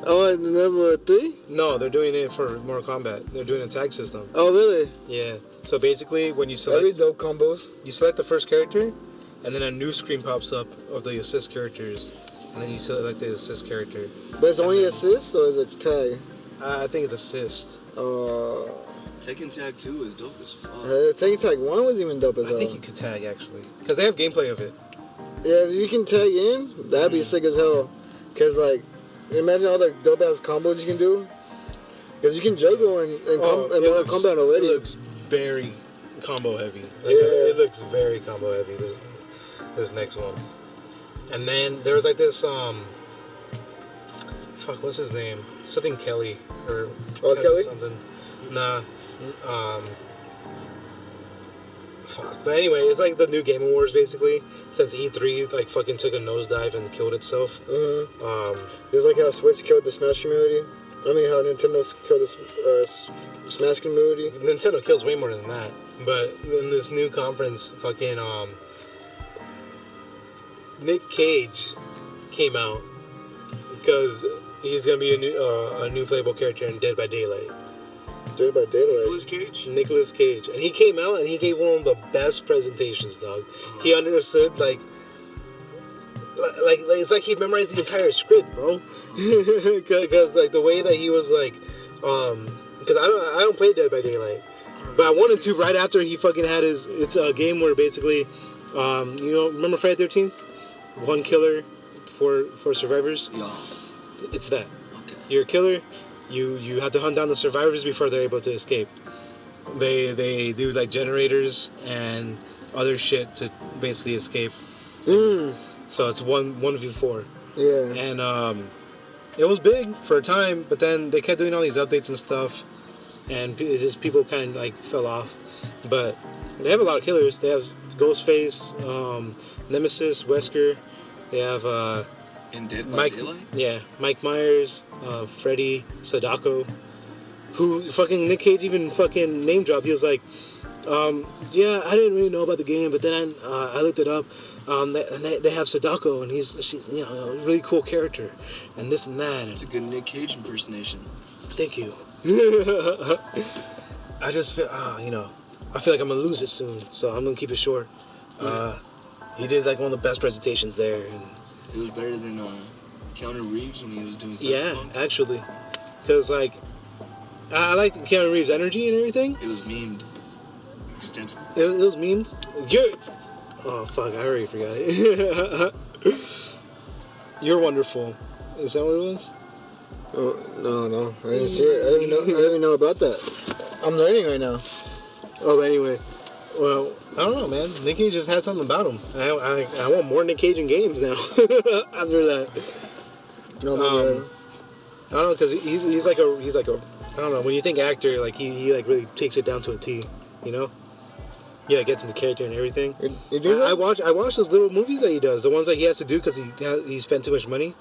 Oh, and number 3? No, they're doing it for Mortal Kombat. They're doing a tag system. Oh, really? Yeah. So basically, when you Every select dope combos. you select the first character, and then a new screen pops up of the assist characters, and then you select the assist character. But it's only assist or is it tag? I think it's assist. Tekken Tag 2 is dope as fuck. Tekken Tag 1 was even dope as I hell. think you could tag actually, because they have gameplay of it. Yeah, if you can tag in, that'd be sick as hell. Cause like, imagine all the dope ass combos you can do. Cause you can juggle and Mortal Kombat already. It looks very combo heavy. Like, Yeah. It looks very combo heavy. This next one, and then there was like this fuck, what's his name? Something Kelly or Kelly? something. Nah. Fuck. But anyway, it's like the new Game Awards basically. Since E3 like fucking took a nosedive and killed itself. It's like how Switch killed the Smash community. I mean, how Nintendo killed the Smash community. Nintendo kills way more than that. But in this new conference, fucking Nick Cage came out because he's gonna be a new playable character in Dead by Daylight. Dead by Daylight. Nicolas Cage, and he came out and he gave one of the best presentations, dog. He understood like it's like he memorized the entire script, bro. Because like the way that he was like, because I don't play Dead by Daylight, but I wanted to right after he fucking had his. It's a game where basically, remember Friday 13th, one killer, for survivors. Yeah. It's that. Okay. You're a killer. You have to hunt down the survivors before they're able to escape. They do like generators and other shit to basically escape. So it's 1v4. Yeah. And it was big for a time, but then they kept doing all these updates and stuff, and it's just people kind of like fell off. But they have a lot of killers. They have Ghostface, Nemesis, Wesker. They have In Dead by Daylight? Yeah, Mike Myers, Freddy, Sadako, who fucking Nick Cage even fucking name dropped. He was like, yeah, I didn't really know about the game, but then I looked it up. They have Sadako, and she's a really cool character, and this and that. It's a good Nick Cage impersonation. Thank you. I just feel, I feel like I'm gonna lose it soon, so I'm gonna keep it short. He did like one of the best presentations there, and it was better than Keanu Reeves when he was doing Cyberpunk. Yeah, actually, because like I like Keanu Reeves' energy and everything. It was memed extensively. It was memed. Oh fuck! I already forgot it. You're wonderful. Is that what it was? Oh no! I didn't see it. I didn't even know about that. I'm learning right now. Oh, but anyway, well, I don't know, man. Nick Cage just had something about him. I want more Nick Cage in games now. After that, No, I don't know, because he's like a I don't know. When you think actor, like he like really takes it down to a T, you know. Yeah, gets into character and everything. You think so? I watch those little movies that he does, the ones that he has to do because he spent too much money.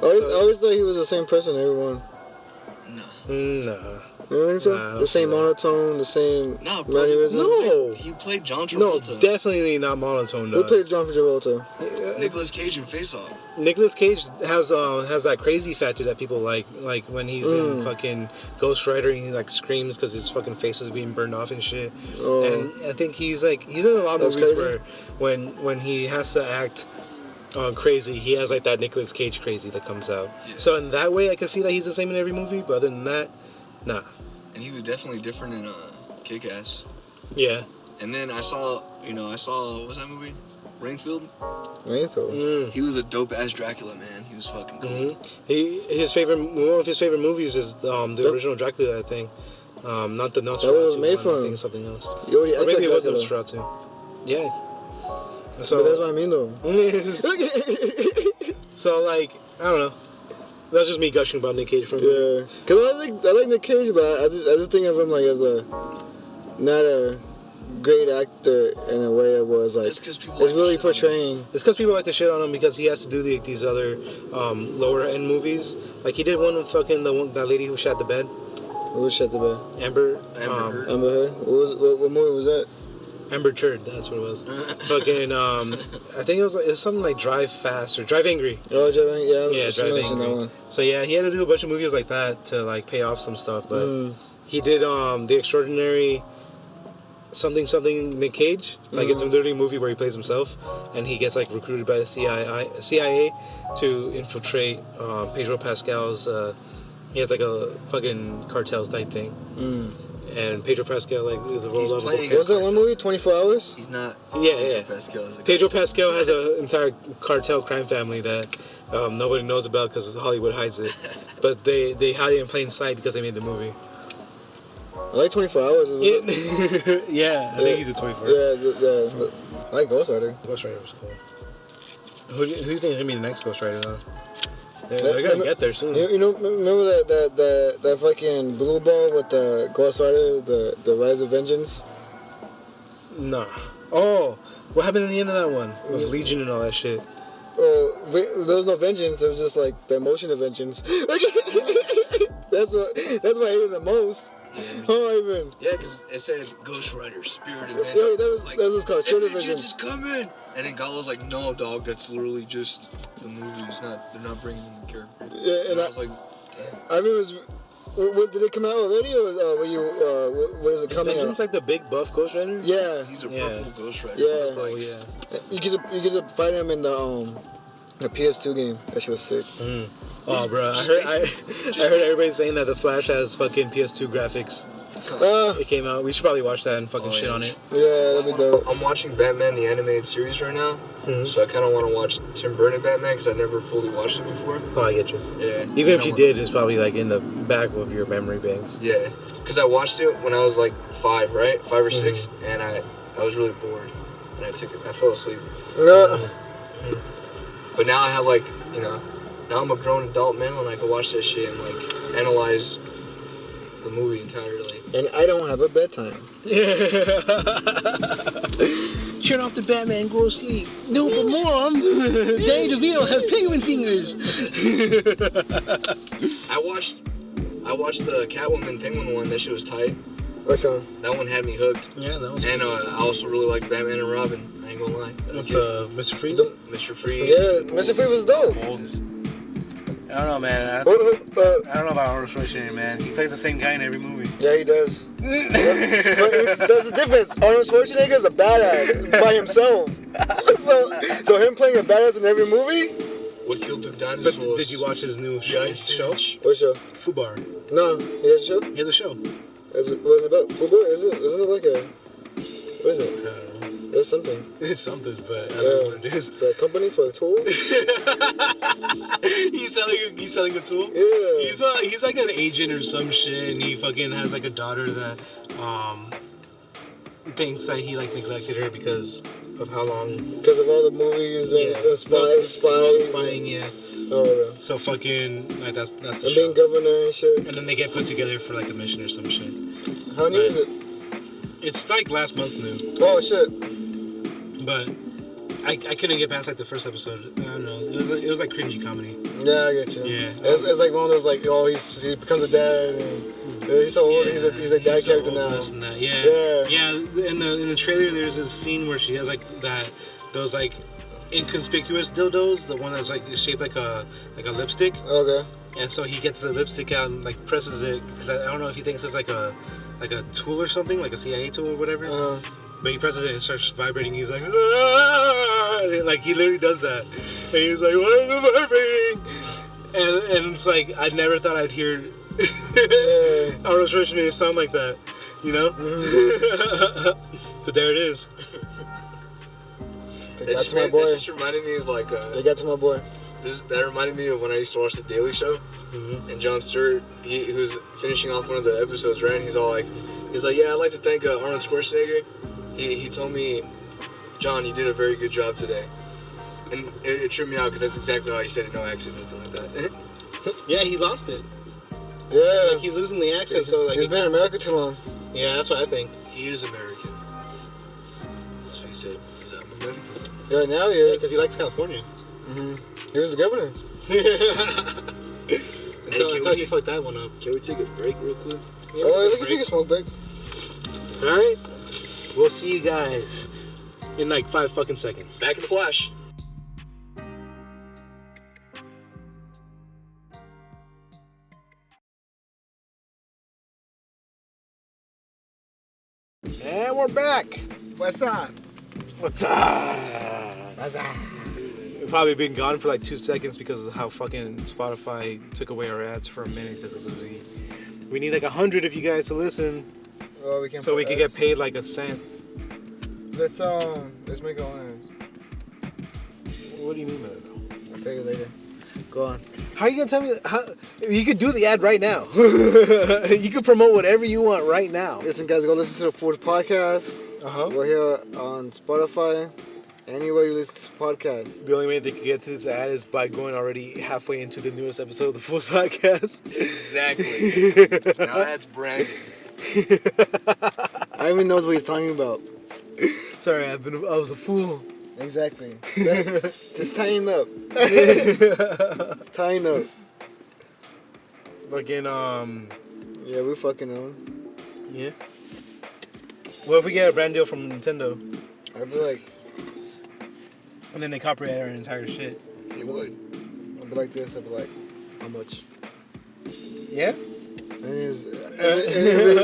I always thought he was the same person, everyone. Nah. You don't think so? Nah, I don't the same see that. monotone, the same mannerism? No. He played John No, Travolta. definitely not monotone. Who played John Travolta? Nicolas Cage in Face Off. Nicolas Cage has that crazy factor that people like when he's in fucking Ghost Rider and he like screams because his fucking face is being burned off and shit. Oh. And I think he's in a lot of That's movies crazy. where when he has to act crazy, he has like that Nicolas Cage crazy that comes out. Yeah. So in that way, I can see that he's the same in every movie. But other than that, nah. And he was definitely different in Kick-Ass. Yeah. And then I saw, what was that movie? Rainfield? Rainfield. He was a dope-ass Dracula, man. He was fucking cool. One of his favorite movies is the original Dracula, I think. Not the Nosferatu. That was made one, from- I think it's something else. You already Or maybe it was Dracula. Nosferatu. Yeah. So But that's what I mean, though. so like I don't know. That's just me gushing about Nick Cage for a minute. Yeah, cause I like Nick Cage, but I just think of him like as not a great actor in a way it was like. That's 'cause people it's like to really shit on him. portraying. It's because people like to shit on him because he has to do these other lower end movies. Like he did one with fucking that lady who shot the bed, Who shut the bed? Amber. Amber Heard. Amber Heard. What movie was that? Amber Turd, that's what it was. Fucking, I think it was something like Drive Fast or Drive Angry. Oh, yeah. Yeah, Drive Angry. That one. So yeah, he had to do a bunch of movies like that to like pay off some stuff. But he did The Extraordinary something Nick Cage. Like it's literally a movie where he plays himself, and he gets like recruited by the CIA to infiltrate Pedro Pascal's. He has like a fucking cartels type thing. And Pedro Pascal like is a role level. What was that one movie? 24 Hours. He's not. Yeah. Pedro Pascal has an entire cartel crime family that nobody knows about because Hollywood hides it. But they hide it in plain sight because they made the movie. I like 24 Hours. Yeah, I think he's a 24. Yeah. I like Ghost Rider. Ghost Rider was cool. Who do you think is gonna be the next Ghost Rider though? They're gonna get there soon. You know, remember that fucking blue ball with the Ghost Rider, the Rise of Vengeance? Nah. Oh, what happened in the end of that one with Legion and all that shit? There was no vengeance. It was just like the emotion of vengeance. That's what I hated the most. Oh, even. Yeah, because it said Ghost Rider, Spirit of Vengeance. Yeah, that was called Spirit of Vengeance is Vengeance. coming! And then God was like, no, dog, that's literally just the movie. They're not bringing in the character. Yeah, and I was like, damn. I mean, did it come out already, or what is it coming out? Vengeance like the big buff Ghost Rider? Yeah. He's a purple Ghost Rider. Yeah. With spikes. You get to fight him in the PS2 game. That shit was sick. Oh, bro, I heard everybody saying that the Flash has fucking PS2 graphics. It came out. We should probably watch that and fucking shit on it. Yeah, that'd be dope. I'm watching Batman the animated series right now, so I kind of want to watch Tim Burton Batman because I never fully watched it before. Oh, I get you. Yeah. Even if you did, it's probably like in the back of your memory banks. Yeah, because I watched it when I was like 5, right? 5 or 6, and I was really bored, and I fell asleep. But now I have like, now I'm a grown adult man and I can watch that shit and like analyze the movie entirely. And I don't have a bedtime. Turn off the Batman, go to sleep. No, but Mom, Danny DeVito has penguin fingers. I watched the Catwoman Penguin one. That shit was tight. Which one? That one had me hooked. Yeah, that was. And I also really liked Batman and Robin. I ain't gonna lie. With Mr. Freeze? Mr. Freeze. Yeah, Mr. Freeze was dope. I don't know, man. I don't know about Arnold Schwarzenegger, man. He plays the same guy in every movie. Yeah, he does. But there's a difference. Arnold Schwarzenegger is a badass by himself. so him playing a badass in every movie? What killed the dinosaurs? But did you watch his new show? What show? Fubar. No, he has a show? He has a show. What is it about? Football? Isn't it like a... What is it? I don't know. It's something. It's something, but I don't know what it is. It's a company for a tool? He's selling a tool? Yeah. He's like an agent or some shit, and he fucking has like a daughter that thinks that he like neglected her because of how long... Because of all the movies and spies. Spying, yeah. Oh, yeah. So fucking, like, that's the and show. being governor and shit. And then they get put together for like a mission or some shit. How new is it? It's like last month new. Oh, shit. But I couldn't get past like the first episode. I don't know. It was like cringy comedy. Yeah, I get you. Yeah. It's like one of those like, he becomes a dad and he's so old. He's a dad character now. Yeah. In the trailer, there's a scene where she has like those like inconspicuous dildos. The one that's like shaped like a lipstick. Okay. And so he gets the lipstick out and like presses it because I don't know if he thinks it's like a tool or something, like a CIA tool or whatever. But he presses it and it starts vibrating. He's like, ah! And like he literally does that, and he's like, why is it vibrating? And it's like I never thought I'd hear Arnold Schwarzenegger sound like that, you know? But there it is. They got to my boy. That just reminded me of like. They got to my boy. That reminded me of when I used to watch The Daily Show, and Jon Stewart, he was finishing off one of the episodes, right? And he's like, yeah, I'd like to thank Arnold Schwarzenegger. He told me, John, you did a very good job today. And it tripped me out because that's exactly how he said it, no accent, nothing like that. Yeah, he lost it. Yeah. Like he's losing the accent, so like... He's been in America too long. Yeah, that's what I think. He is American. That's what he said. He's American. Yeah, now he is. Because he likes California. He was the governor. Until he fucked that one up. Can we take a break real quick? Yeah, we can take a smoke break. Alright. We'll see you guys in like 5 fucking seconds. Back in the flash. And we're back. What's up? What's up? We've probably been gone for like 2 seconds because of how fucking Spotify took away our ads for a minute. We need like 100 of you guys to listen, Well, so we can get paid like a cent. Let's make our own. What do you mean by that? I'll tell you later. Go on. How are you gonna tell me? How you could do the ad right now? You could promote whatever you want right now. Listen, guys, go listen to the Fools podcast. We're here on Spotify. Anywhere you listen to podcasts. The only way they could get to this ad is by going already halfway into the newest episode of the Fools podcast. Exactly. Now that's branding. I even knows what he's talking about. Sorry, I was a fool. Exactly. Just tying up. Tying up. Fucking Yeah, we fucking on. Yeah. What if we get a brand deal from Nintendo I'd be like, and then they copyright our entire shit? They would. I'd be like this. I'd be like, how much? Yeah. And it's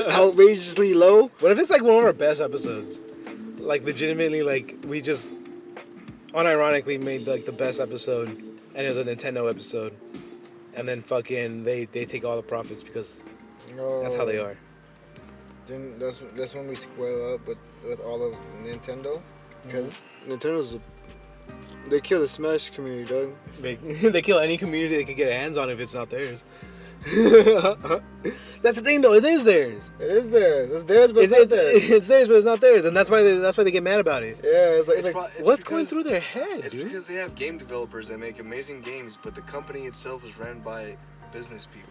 outrageously low. What if it's like one of our best episodes? Like legitimately, like we just unironically made like the best episode, and it was a Nintendo episode, and then fucking they take all the profits because that's how they are. Then that's when we square up with all of Nintendo, because Nintendo's they kill the Smash community, dog. They kill any community they could get hands on if it's not theirs. That's the thing, though. It is theirs. It is theirs. It's theirs, but it's not theirs. It's theirs, but it's not theirs, and that's why they get mad about it. Yeah, it's like what's going through their head, It's dude? because they have game developers that make amazing games, but the company itself is run by business people.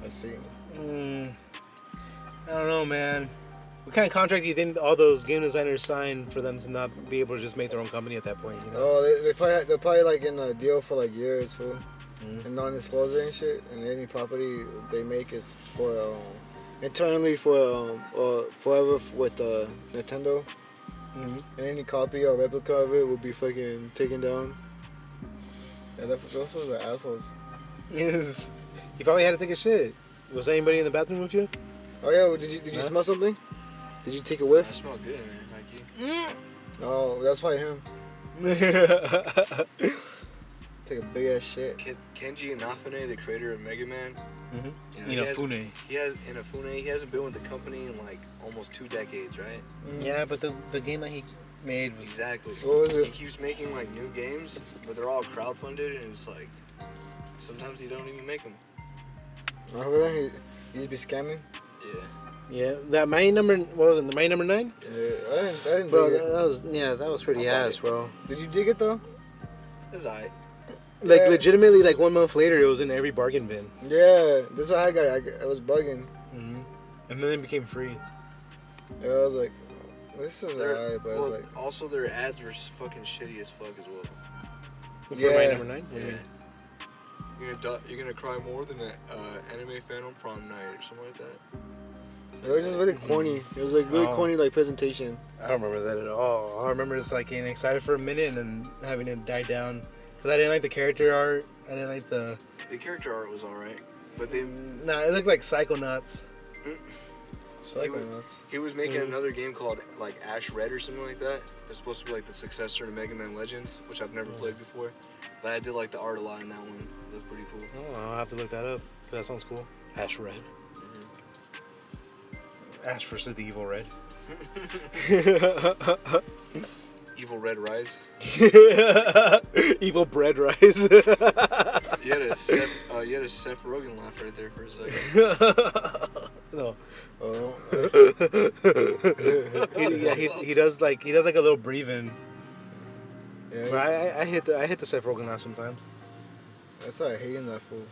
I see. I don't know, man. What kind of contract do you think all those game designers sign for them to not be able to just make their own company at that point? You know? Oh, they're probably like in a deal for like years, fool. And non-disclosure and shit. And any property they make is for internally for forever with Nintendo. And any copy or replica of it will be fucking taken down. Yeah, those are the assholes. Yes. You probably had to take a shit. Was anybody in the bathroom with you? Oh yeah, did you smell something? Did you take a I whiff? smell good in there, Mikey. Oh, that's probably him. Take a big ass shit. Kenji Inafune, the creator of Mega Man. Inafune. He hasn't been with the company in like almost 2 decades, right? Yeah, but the game that he made was... Exactly. What was it? He keeps making like new games, but they're all crowdfunded, and it's like sometimes he don't even make them. Oh, really? He just be scamming? Yeah. Yeah, that Mighty number... What was it? The Mighty number 9? Yeah, I didn't Bro, dig it. that was pretty ass, bro. Did you dig it though? That's alright. Like, Yeah. legitimately, like 1 month later, it was in every bargain bin. Yeah, this is how I got it. I was bugging. And then it became free. Yeah, I was like, this is alright, but I was like, also their ads were fucking shitty as fuck as well. For Yeah. Mighty number 9? Yeah. You're gonna cry more than an anime fan on prom night or something like that. it was just really corny. It was like really corny, like presentation. I don't remember that at all. I remember just like getting excited for a minute and then having it die down. Because I didn't like the character art. I didn't like the... The character art was alright, but they... Nah, it looked like Psychonauts. He was making another game called like Ash Red or something like that. It's supposed to be like the successor to Mega Man Legends, which I've never played before. But I did like the art a lot in that one. It looked pretty cool. Oh, I'll have to look that up. That sounds cool. Ash Red. Ash versus the Evil Red. Evil Red Rise. Evil Bread Rise. You had a Seth Rogen laugh right there for a second. No. Oh. he does like a little breathing. Yeah, But I hit the Seth Rogen laugh sometimes. that's why I hate that fool.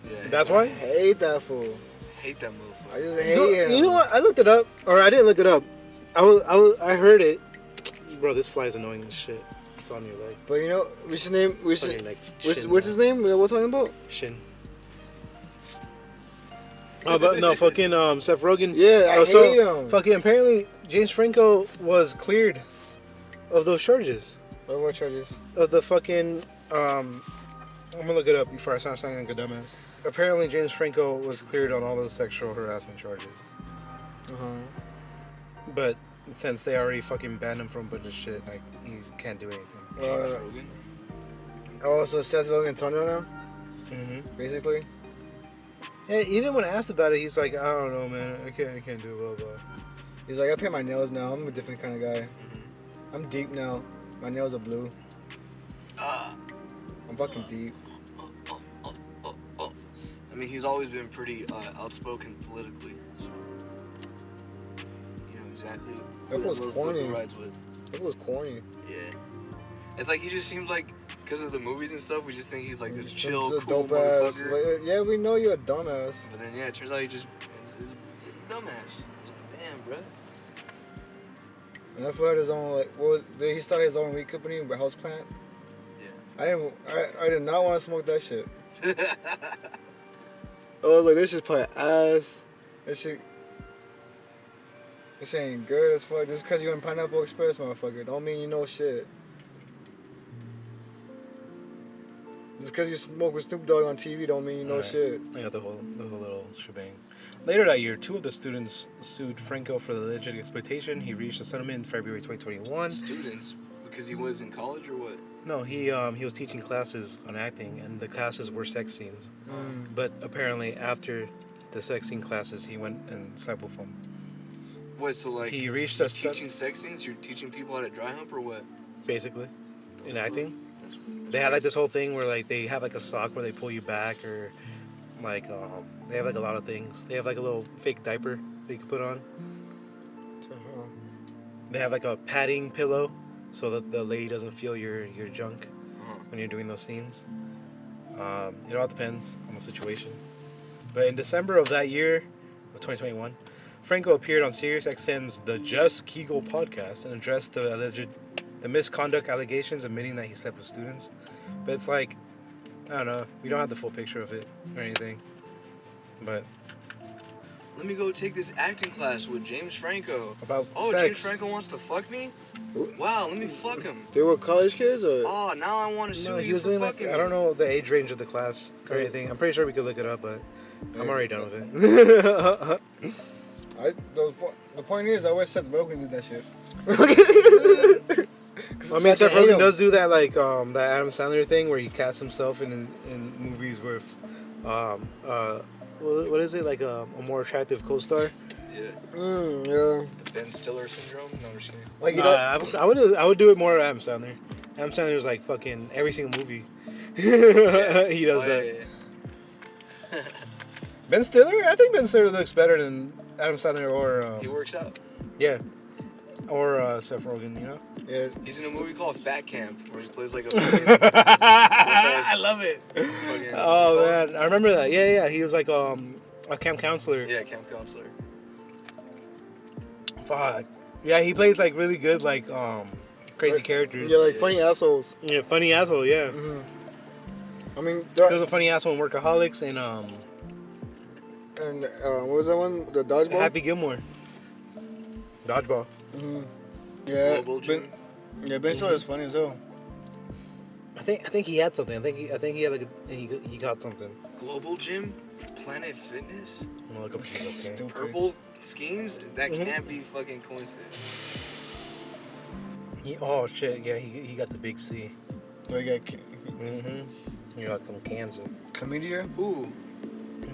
Yeah. That's I why. hate that fool. Hate that motherfucker. I just hate him. You know what? I looked it up, or I didn't look it up. I heard it. Bro, this fly is annoying as shit. It's on your leg. But you know, we should name. We It's on should. your neck. What's Shin, his name? What we're talking about? Shin. Oh, but no, fucking Seth Rogen. Yeah, I hate him. Fucking apparently James Franco was cleared of those charges. What charges? Of the fucking I'm gonna look it up before I start sounding like a dumbass. Apparently James Franco was cleared on all those sexual harassment charges. But since they already fucking banned him from a bunch of shit, like he can't do anything. Oh, so Seth Rogen turned on him? Basically. Yeah, even when asked about it, he's like, I don't know, man. I can't do it, blah blah. He's like, I paint my nails now. I'm a different kind of guy. I'm deep now. My nails are blue. I'm fucking deep. I mean, he's always been pretty outspoken politically. So, you know exactly That who was motherfucker corny. rides with. That was corny. Yeah. It's like he just seems like, because of the movies and stuff, we just think he's like this chill, Just cool dope ass. motherfucker. Like, yeah, we know you're a dumbass. But then, yeah, it turns out he's a dumbass. I was like, damn, bro. And I had his own, like, did he start his own weed company with Houseplant? Yeah. I did not want to smoke that shit. I was like, this shit's probably ass. This ain't good as fuck. Just because you're in Pineapple Express, motherfucker, don't mean you know shit. Just because you smoke with Snoop Dogg on TV don't mean you know shit. I got the whole little shebang. Later that year, 2 of the students sued Franco for the alleged exploitation. He reached a settlement in February 2021. Students? Because he was in college or what? No, he was teaching classes on acting, and the classes were sex scenes. But apparently, after the sex scene classes, he went and slept with them. What, so like, He reached you're a teaching sex scenes? You're teaching people how to dry hump or what? Basically, in acting. They have like this whole thing where like they have like a sock where they pull you back, or like they have like a lot of things. They have like a little fake diaper that you can put on. They have like a padding pillow so that the lady doesn't feel your junk when you're doing those scenes. It all depends on the situation. But in December of that year, of 2021, Franco appeared on SiriusXM's The Just Kegel podcast and addressed the misconduct allegations, admitting that he slept with students. But it's like, I don't know, we don't have the full picture of it or anything. But let me go take this acting class with James Franco. About James sex. Franco wants to fuck me? Wow, let me fuck him. They were college kids, or? Oh, now I want to sue No, he you was for doing fucking like, me. I don't know the age range of the class or anything. I'm pretty sure we could look it up, but I'm already done with it. The point is, I wish Seth Rogen did that shit. I mean, Seth Rogen does do that, like that Adam Sandler thing where he casts himself in movies with, what is it, like a more attractive co-star? Yeah. Yeah. The Ben Stiller syndrome? No, I'm just kidding. Like, you I would do it more Adam Sandler. Adam Sandler's like fucking every single movie. He does that. Yeah. Ben Stiller? I think Ben Stiller looks better than Adam Sandler or He works out. yeah, or Seth Rogen. You know. Yeah. He's in a movie called Fat Camp where he plays like a I love it. fucking, Oh man, I remember that. Yeah. He was like a camp counselor. Yeah, camp counselor. Fuck. Yeah, he plays like really good, like crazy characters. Yeah, like funny assholes. Yeah, funny asshole. Yeah. I mean, He was a funny asshole in Workaholics and what was that one? The dodgeball. Happy Gilmore. Dodgeball. Yeah. Global Gym. Ben Stiller is funny as hell. I think he had something. I think he had like he got something. Global Gym? Planet Fitness? I'm gonna look up his okay. Purple Schemes? That can't be fucking coincidence. Oh shit! Yeah, he got the big C. Like a He got some cancer. chlamydia. Ooh.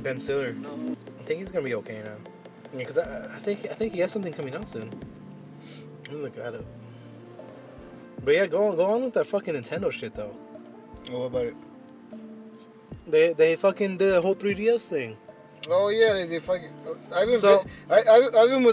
Ben Stiller. No. I think he's gonna be okay now. Yeah, cause I think he has something coming out soon. Let me look at it. But yeah, go on with that fucking Nintendo shit though. Oh, what about it? They fucking did a whole 3DS thing. Oh yeah, they fucking. Ivan was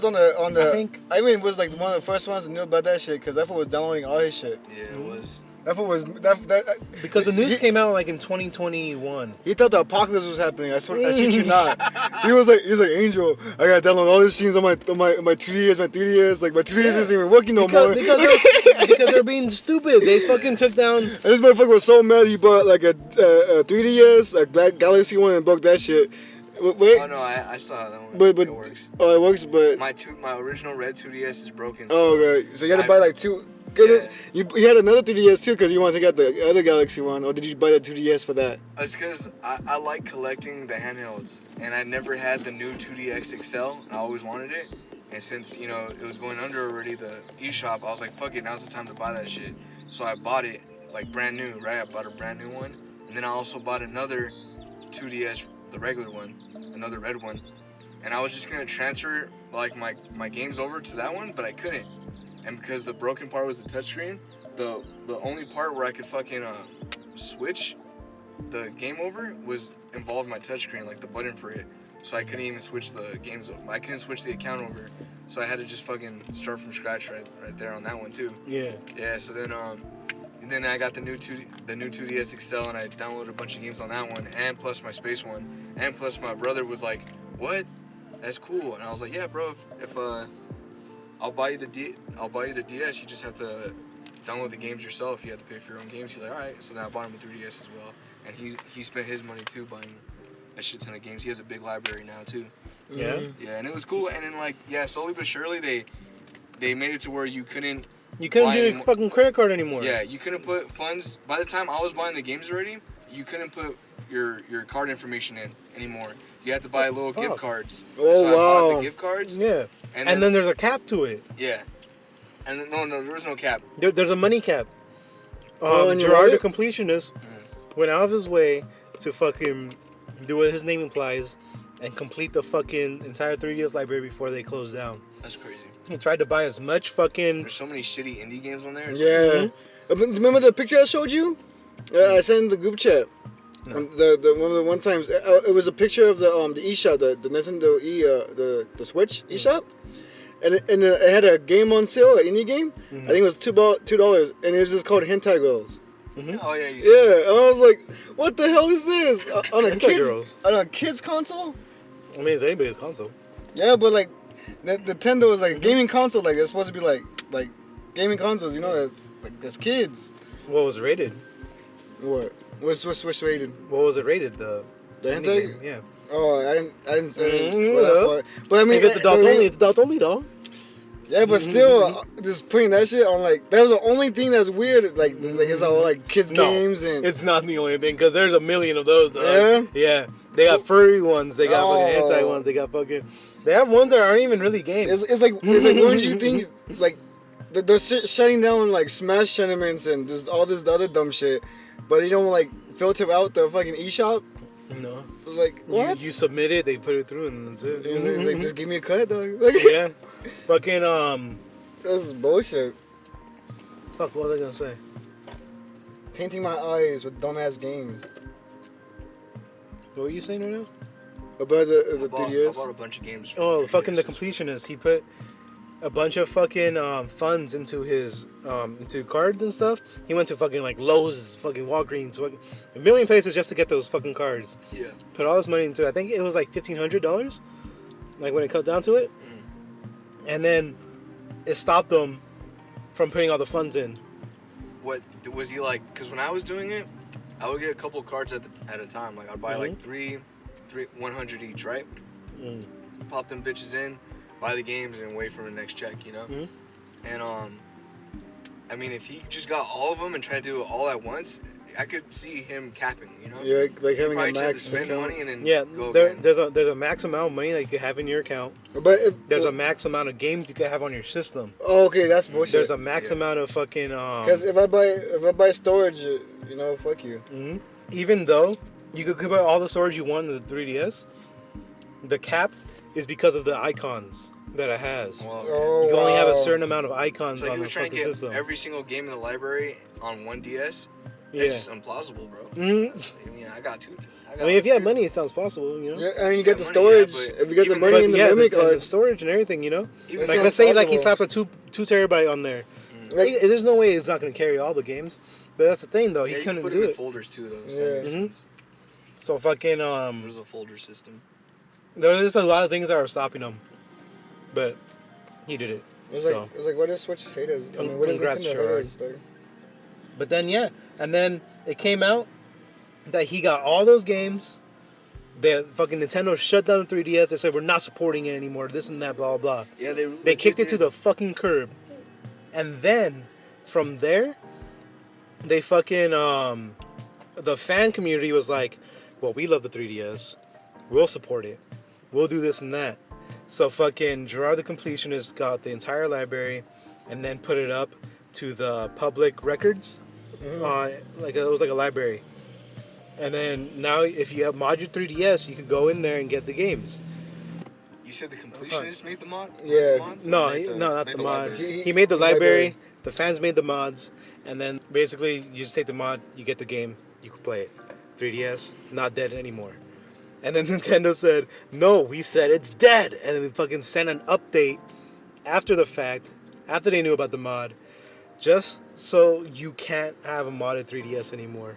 on I the. think- Ivan was like one of the first ones to know about that shit because that fool was downloading all his shit. Yeah, it was. That fool was that. Because the news came out like in 2021. He thought the apocalypse was happening. I swear, I shit you not. He was like Angel. I gotta download all these scenes on my 2DS, my 3DS. Like my 3DS isn't even working no more. Because they're being stupid. They fucking took down. And this motherfucker was so mad he bought like a 3DS, a Black Galaxy one, and broke that shit. wait. Oh no, I saw that one. But it works. Oh, it works, but My original red 2DS is broken. oh, okay. So you had to buy like two. Cause you had another 3DS too, because you wanted to get the other Galaxy one, or did you buy the 2DS for that? It's because I like collecting the handhelds, and I never had the new 2DX XL. I always wanted it, and since it was going under already, the eShop, I was like, fuck it, now's the time to buy that shit. So I bought it like brand new, right? I bought a brand new one, and then I also bought another 2DS, the regular one, another red one, and I was just gonna transfer like my games over to that one, but I couldn't. And because the broken part was the touchscreen, the only part where I could fucking switch the game over involved my touchscreen, like the button for it. So I couldn't even switch the games over. I couldn't switch the account over. So I had to just fucking start from scratch right there on that one too. Yeah. Yeah. So then and then I got the new 2DS XL, and I downloaded a bunch of games on that one, and plus my space one, and plus my brother was like, "What? That's cool." And I was like, "Yeah, bro. If I'll buy you the DS. You just have to download the games yourself. You have to pay for your own games." He's like, "All right." So then I bought him a 3DS as well, and he spent his money too buying a shit ton of games. He has a big library now too. Yeah. Yeah, and it was cool. And then slowly but surely they made it to where you couldn't do buy a fucking credit card anymore. Yeah, you couldn't put funds. By the time I was buying the games already, you couldn't put your card information in anymore. You had to buy little gift cards. Oh, so I bought wow. the gift cards. Yeah. And then there's a cap to it. Yeah. And then, no, there was no cap. There's a money cap. And you Gerard read the it? Completionist went out of his way to fucking do what his name implies and complete the fucking entire 3DS library before they closed down. That's crazy. He tried to buy as much fucking... There's so many shitty indie games on there. It's Yeah. Remember the picture I showed you? I sent in the group chat. No. The one of the one times it was a picture of the eShop, the Nintendo the Switch eShop, and it had a game on sale, an indie game. I think it was $2, and it was just called Hentai Girls. Oh yeah. Yeah, and I was like, what the hell is this on a Hentai Girls. kid's console? I mean, it's anybody's console. Yeah, but like Nintendo is like a gaming console. Like it's supposed to be like gaming consoles. That's kids. What was it rated? What? What's rated? What was it rated? The The indie Hentai? game, yeah. Oh, I didn't go that far. But I mean, If it's adult only, it's adult only, though. yeah, but still, just putting that shit on that was the only thing that's weird. Like it's all like kids games and. It's not the only thing, because there's a million of those, though. Yeah? They got furry ones, they got fucking hentai ones, they got fucking... They have ones that aren't even really games. It's like wouldn't you think like they're shutting down like Smash tournaments and just all this other dumb shit, but they don't like filter out the fucking eShop. No. It's like what? You submit it, they put it through, and that's it. It's like just give me a cut, dog. Like, Yeah. Fucking, this is bullshit. Fuck, what was I gonna say? Tainting my eyes with dumbass games. What were you saying right now? About the I bought 3DS. a bunch of games. Oh, fucking the Completionist. He put a bunch of fucking funds into his into cards and stuff. He went to fucking like Lowe's, fucking Walgreens, fucking a million places just to get those fucking cards. Yeah. Put all this money into it. I think it was like $1,500, like when it cut down to it. And then it stopped them from putting all the funds in. What was he like? Because when I was doing it, I would get a couple cards at a time. Like I'd buy like three 100 each, right? Pop them bitches in, buy the games, and wait for the next check, And I mean, if he just got all of them and tried to do it all at once, I could see him capping, Yeah, like having a Probably tried to max spend account. money and then go there's again. a max amount of money that you can have in your account. But There's a max amount of games you can have on your system. oh, okay, that's bullshit. There's a max amount of fucking Because if I buy storage, fuck you. even though you could put all the storage you want in the 3DS, the cap is because of the icons that it has. Well, Oh, You can only have a wow. certain amount of icons so on he the was trying to fucking get system. every single game in the library on one DS. Yeah. That's just implausible, bro. Mhm. I mean, I got two. I mean, if you have money, it sounds possible, Yeah, I mean, you get the Yeah, money, yeah, storage. but If you get the even money But in the yeah, memory and the cards, storage and everything, Even Like, sounds let's say like he possible. slaps a 2 terabyte on there. like, There's no way it's not going to carry all the games. But that's the thing, though. Yeah, He you can couldn't put do them in it. folders too, though. So Yeah. that makes sense. So fucking There's a folder system. there's just a lot of things that are stopping him. But he did it. it's So. like what does Switch hate us? I mean, what does Congrats, Nintendo Gerard. hate us? Dog? But then yeah, and then it came out that he got all those games The fucking Nintendo shut down the 3DS. They said we're not supporting it anymore. This and that, blah blah. Yeah, They kicked it to the fucking curb, and then from there, they fucking the fan community was like, well, we love the 3DS, we'll support it, we'll do this and that. So fucking Gerard the Completionist got the entire library, and then put it up to the public records, like it was like a library. And then now, if you have mod your 3DS, you can go in there and get the games. You said the completionist made the mod? Yeah. Mods? No, Made the- not made the mod. library? He made the library. library. The fans made the mods, and then basically you just take the mod, you get the game, you can play it. 3DS not dead anymore. And then Nintendo said, "No, we said it's dead," and then they fucking sent an update after the fact, after they knew about the mod, just so you can't have a modded 3DS anymore.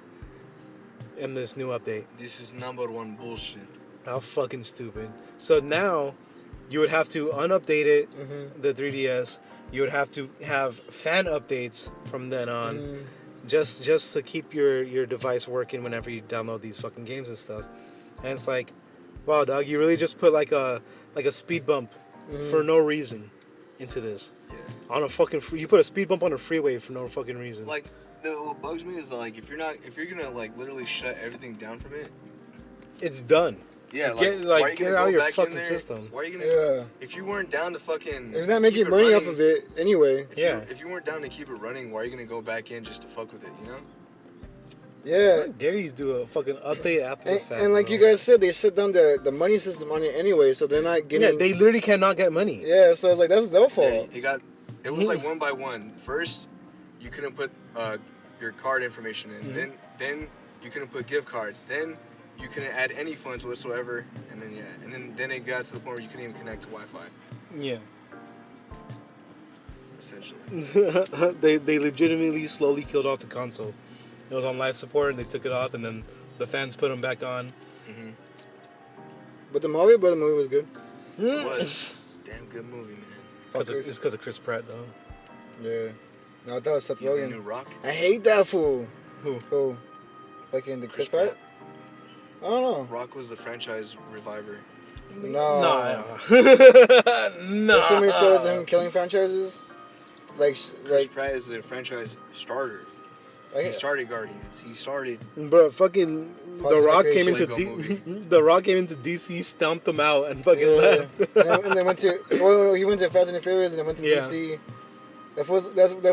In this new update. This is number one bullshit. How fucking stupid. So now, you would have to unupdate it, the 3DS. You would have to have fan updates from then on, just to keep your device working whenever you download these fucking games and stuff. And it's like, wow, dog, you really just put like a speed bump for no reason into this. Yeah. On a fucking you put a speed bump on a freeway for no fucking reason. Like, what bugs me is like if you're gonna like literally shut everything down from it. It's done. Yeah, Get- why are like, you get gonna out go your back fucking in there? system. Why are you gonna? Yeah. If you weren't down to fucking. If not keep making it money off running- of it anyway. Yeah. If you weren't down to keep it running, why are you gonna go back in just to fuck with it? You know? Yeah. How dare you do a fucking update after the fact? And like bro. you guys said, they sit down the money system on it anyway, so they're not getting. Yeah, they literally cannot get money. Yeah, so it's like that's their fault. Yeah, it was like one by one. First, you couldn't put your card information in. Then you couldn't put gift cards. Then you couldn't add any funds whatsoever. And then it got to the point where you couldn't even connect to Wi-Fi. Yeah. Essentially. they legitimately slowly killed off the console. It was on life support, and they took it off, and then the fans put them back on. But the Mario Brother movie was good. It was a damn good movie, man. It's because of Chris Pratt, though. Yeah. No, I thought it was Seth He's the Rogen. new Rock. I hate that fool. Who? Oh, like in the Chris Chris Pratt? I don't know. Rock was the franchise reviver. No. Nah. There's so many stories of him killing franchises. Chris Pratt is the franchise starter. He started Guardians. He started. Bro, fucking Parts The Rock of came the into Lego movie. The Rock came into DC, stomped them out, and fucking left. and then went to he went to Fast and the Furious and then went to Yeah. DC. That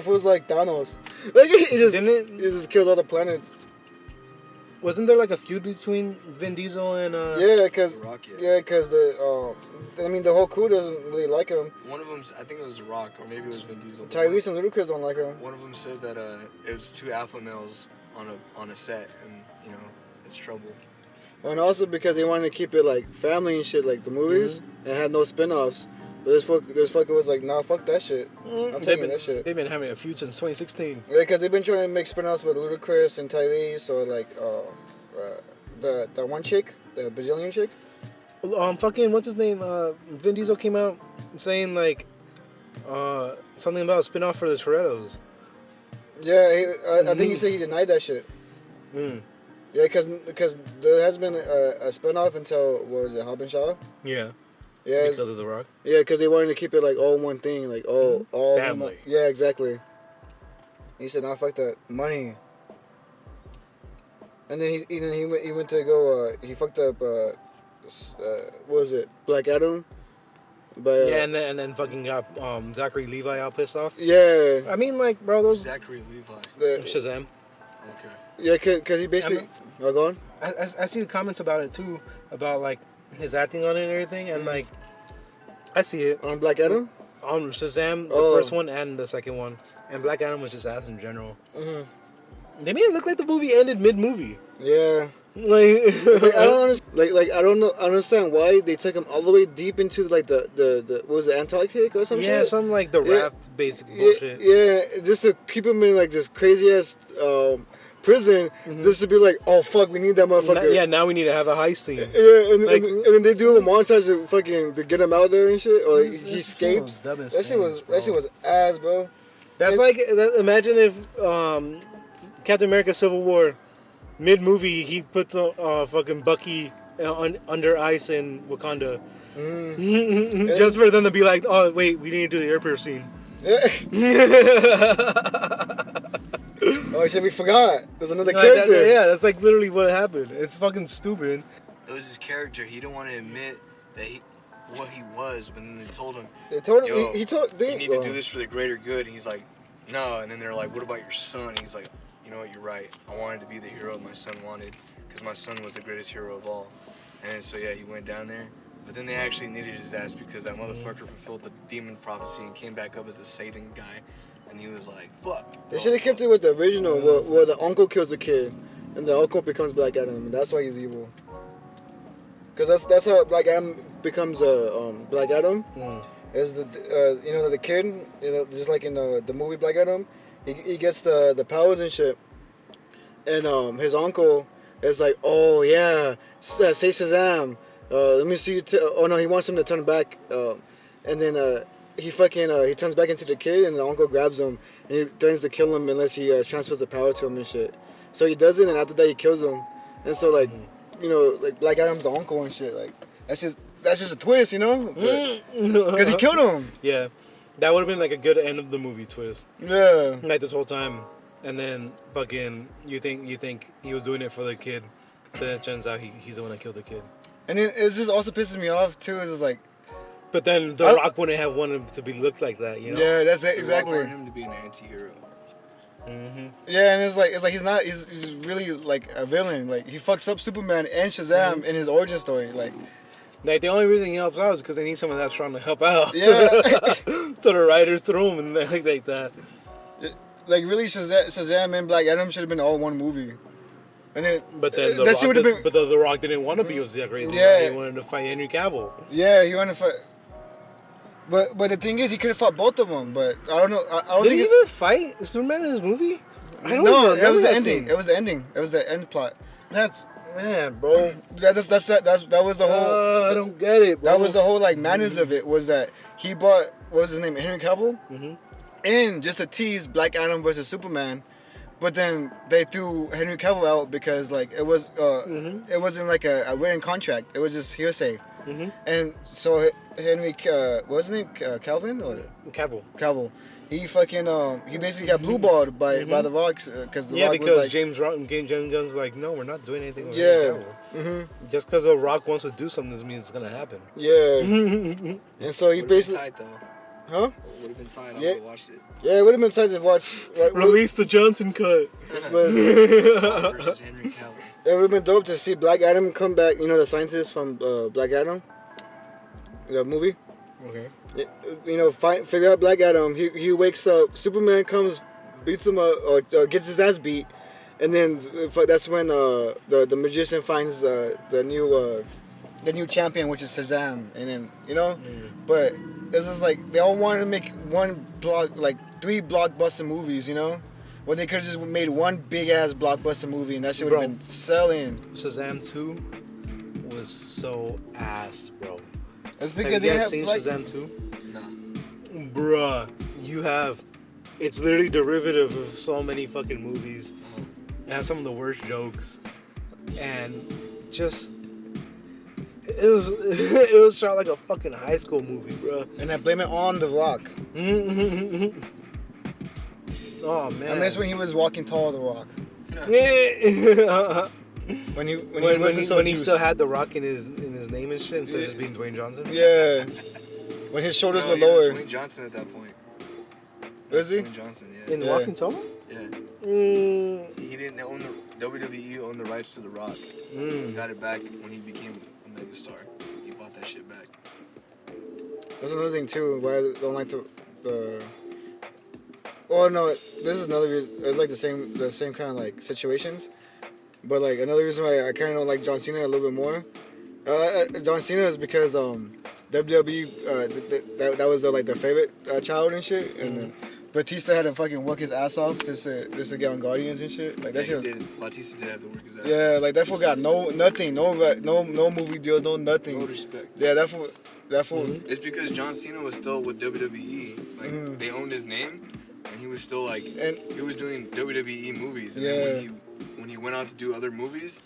feels like Thanos. Like he just kills all the planets. Wasn't there like a feud between Vin Diesel and Yeah, because The Rock, yeah. the whole crew doesn't really like him. One of them, I think it was Rock, or maybe it was Vin Diesel. Tyrese and Ludacris don't like him. One of them said that it was two alpha males on a set, and it's trouble. And also because they wanted to keep it like family and shit, like the movies, and had no spin-offs. But this fucker was like, nah, fuck that shit. I'm taking that shit. They've been having a feud since 2016. Yeah, because they've been trying to make spin-offs with Ludacris and Tyrese, or like the one chick, the Brazilian chick. Fucking what's his name? Vin Diesel came out saying like something about a spin-off for the Torettos. Yeah, I think he said he denied that shit. Mm. Yeah, because there has been a spin-off until, what was it, Hobbs & Shaw? Yeah. Yeah, Because of The Rock. yeah, because they wanted to keep it like all one thing, like all Family. Yeah, exactly. He said, "Nah, fuck that money." And then he went to go. He fucked up. What was it? Black Adam. But Yeah, and then fucking got Zachary Levi all pissed off. yeah, I mean, like, bro, those Zachary Levi. the, Shazam. Okay. yeah, because he basically. Oh, go on. I see the comments about it too, about like his acting on it and everything, and like I see it On Black Adam. on Shazam, the Oh. first one and the second one, and Black Adam was just ass in general. Mhm. They made it look like the movie ended mid-movie. Yeah. Like, Like, I don't understand. Like I don't know. I understand why they took him all the way deep into like the what was it, Antarctic or some yeah, shit. something like the Yeah. raft basic bullshit. Yeah, just to keep him in like this crazy ass prison, just to be like, oh fuck, we need that motherfucker. Yeah, now we need to have a heist scene. Yeah, and, Like- and then they do a montage to fucking to get him out there and shit, or This- he this escapes. film is That shit was bro. ass, bro. That's like imagine if Captain America: Civil War, mid movie he puts fucking Bucky under ice in Wakanda. Just for them to be like, oh wait, we need to do the airport scene. Oh shit, we forgot. There's another Like, character. that's like literally what happened. It's fucking stupid. It was his character. He didn't want to admit that what he was, but then they told him, They told him. Yo, He told. you need to do this for the greater good. And he's like, no. And then they're like, what about your son? And he's like, you know what, you're right. I wanted to be the hero my son wanted, because my son was the greatest hero of all. And so yeah, he went down there. But then they actually needed his ass because that motherfucker fulfilled the demon prophecy and came back up as a Satan guy. And he was like, fuck. They should have kept it with the original, where the uncle kills the kid, and the uncle becomes Black Adam. And that's why he's evil. Because that's how Black Adam becomes Black Adam. Is the the kid, just like in the movie Black Adam, he gets the powers and shit, and his uncle is like, oh yeah, say Shazam, let me see you. Oh no, he wants him to turn back, and then he turns back into the kid, and the uncle grabs him and he threatens to kill him unless he transfers the power to him and shit. So he does it, and after that he kills him, and so like like Black Adam's the uncle and shit. Like that's just a twist, because he killed him. Yeah, that would have been like a good end of the movie twist. Yeah. Like this whole time, and then fucking you think he was doing it for the kid, then it turns out he's the one that killed the kid. And then it just also pisses me off too. It's just like, But then The Rock wouldn't have wanted to be looked like that, you know? yeah, that's it, They exactly. wanted him to be an anti-hero. Yeah, and it's like he's really like a villain. Like he fucks up Superman and Shazam in his origin story. Like, Like the only reason he helps out is because they need someone that's trying to help out. yeah, So the writers threw him and like that. like really Shazam and Black Adam should have been all one movie. And then, But then that shit would have been. But the Rock didn't want to be that great. Yeah. He wanted to fight Henry Cavill. Yeah, he wanted to fight. But the thing is, he could have fought both of them. But I don't know. I don't Did he think. even fight Superman in his movie? I don't No, even that was the remember ending. scene. It was the ending. It was the end plot. That's man, bro. That was the whole. I don't get it, bro. That was the whole like madness of it, was that he brought, what was his name, Henry Cavill, in just to tease Black Adam versus Superman, but then they threw Henry Cavill out because like it wasn't like a written contract, it was just hearsay, and so Henry what was his name, Calvin or Cavill, he fucking he basically got blueballed by the Rock, because the Rock because was like, James Gunn's like, no, we're not doing anything with Yeah. Henry Cavill. Just because The Rock wants to do something doesn't mean it's gonna happen. yeah, and so he Would have been basically, tight though. huh? Would have been tight. I Yeah. would have watched it. Yeah, it would have been time to watch. Like, Release the Johnson cut. but, Versus Henry Cavill. it would have been dope to see Black Adam come back. You know, the scientist from Black Adam, the movie. Okay. You know, figure out Black Adam. He wakes up. Superman comes, beats him up, or gets his ass beat, and then that's when the magician finds the new champion, which is Shazam. And then but it's just like they all wanted to make three blockbuster movies. You know, when they could have just made one big ass blockbuster movie, and that shit would have Bro. been selling. Shazam 2 was so ass, bro. It's Have because you they guys have seen like, Shazam 2? No. Bruh, you have. It's literally derivative of so many fucking movies. It has some of the worst jokes, and just it was shot like a fucking high school movie, bruh. and I blame it on The Rock. Oh man. I miss when he was walking tall, The Rock. When he when he still had The Rock in his name and shit instead of just being Dwayne Johnson. Yeah. When his shoulders No, were he was lower. Dwayne Johnson at that point. Was he? Dwayne Johnson, yeah. In Yeah. Walking Tall? Yeah. Mm. He didn't own the WWE owned the rights to The Rock. He got it back when he became a megastar. He bought that shit back. That's another thing too. Why I don't like the. Oh no, this is another reason. It's like the same kind of like situations, but like another reason why I kind of don't like John Cena a little bit more. John Cena is because WWE that was like their favorite child and shit, and then Batista had to fucking work his ass off just to get on Guardians and shit. Like that Yeah, shit. he did. Batista did have to work his ass Yeah, like that fool got nothing, no movie deals, no off. nothing. No respect. Yeah, that fool. It's because John Cena was still with WWE. Like they owned his name, and he was still like And- he was doing WWE movies. And Yeah. then when when he went out to do other movies,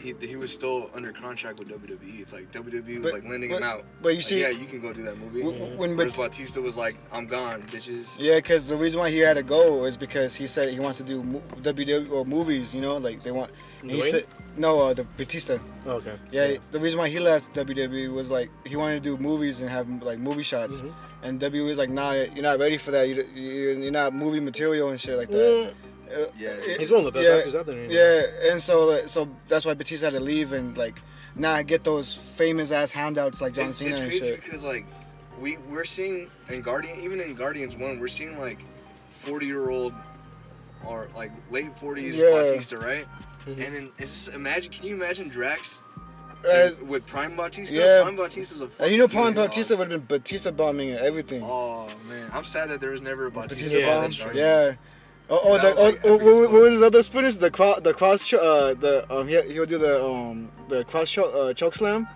he was still under contract with WWE. It's like WWE was like lending him out. But you like, see, yeah, you can go do that movie. when Whereas Batista was like, I'm gone, bitches. yeah, because the reason why he had to go is because he said he wants to do WWE or movies. You know, like they want. And he said no, the Batista. Oh, okay. Yeah, the reason why he left WWE was like he wanted to do movies and have like movie shots, and WWE was like, nah, you're not ready for that. You're not movie material and shit like that. Yeah, He's one of the best actors out there. Yeah, and so that's why Batista had to leave and like not get those famous ass handouts like John Cena it's and crazy shit. because like we're seeing in Guardians 1, we're seeing like 40-year-old or like late 40s Batista, right? And then it's just imagine. Can you imagine Drax with Prime Batista? Yeah. Prime Batista's a. And you know, Prime Batista would have been Batista bombing and everything. Oh man, I'm sad that there was never a Batista Yeah, bomb. that's true. Yeah. What was his other finish? The cross he'll do the cross choke slam.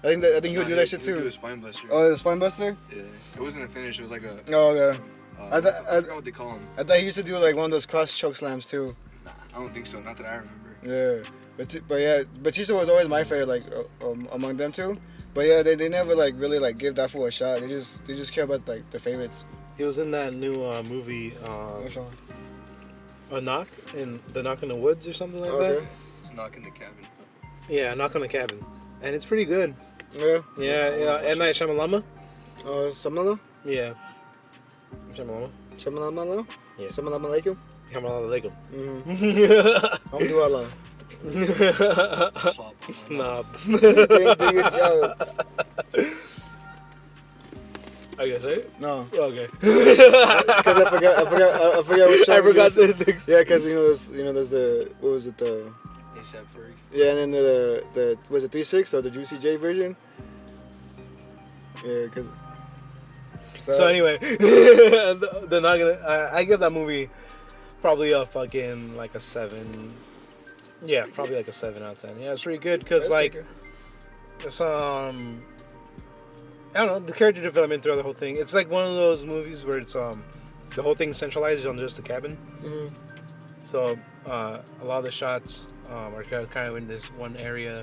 I think he would do that shit He would do too. a spine buster. Oh, the spine buster. Yeah, it wasn't a finish. It was like a. Oh, okay. I forgot what they call him. I thought he used to do like one of those cross choke slams too. Nah, I don't think so. Not that I remember. Yeah, but yeah, Batista was always my favorite, like among them two. But yeah, they never like really like give that fool a shot. They just care about like their favorites. He was in that new movie, Which one? The Knock in the Woods or something like Okay. Knock in the cabin. that. Yeah, Knock on the Cabin, and it's pretty good. Yeah. Yeah. M. Night Shyamalan. Samala? Yeah. Shyamalan. Samala? Yeah. Samala alaikum. Shyamalan. Mm-hmm. Alhamdulillah. Swap. Nah. Do your job. I guess right? No. Okay. Because I forgot which I song you forgot used. the next. Yeah, because there's the what was it the ASAP Ferg. yeah, and then the was it 3-6 or the Juicy J version? Yeah, because. So anyway, the Knock. I give that movie probably a fucking like a 7. Yeah, probably like a 7 out of 10. Yeah, it's pretty good because like it's I don't know, the character development throughout the whole thing. It's like one of those movies where it's the whole thing centralizes on just the cabin. Mhm. So a lot of the shots are kind of in this one area,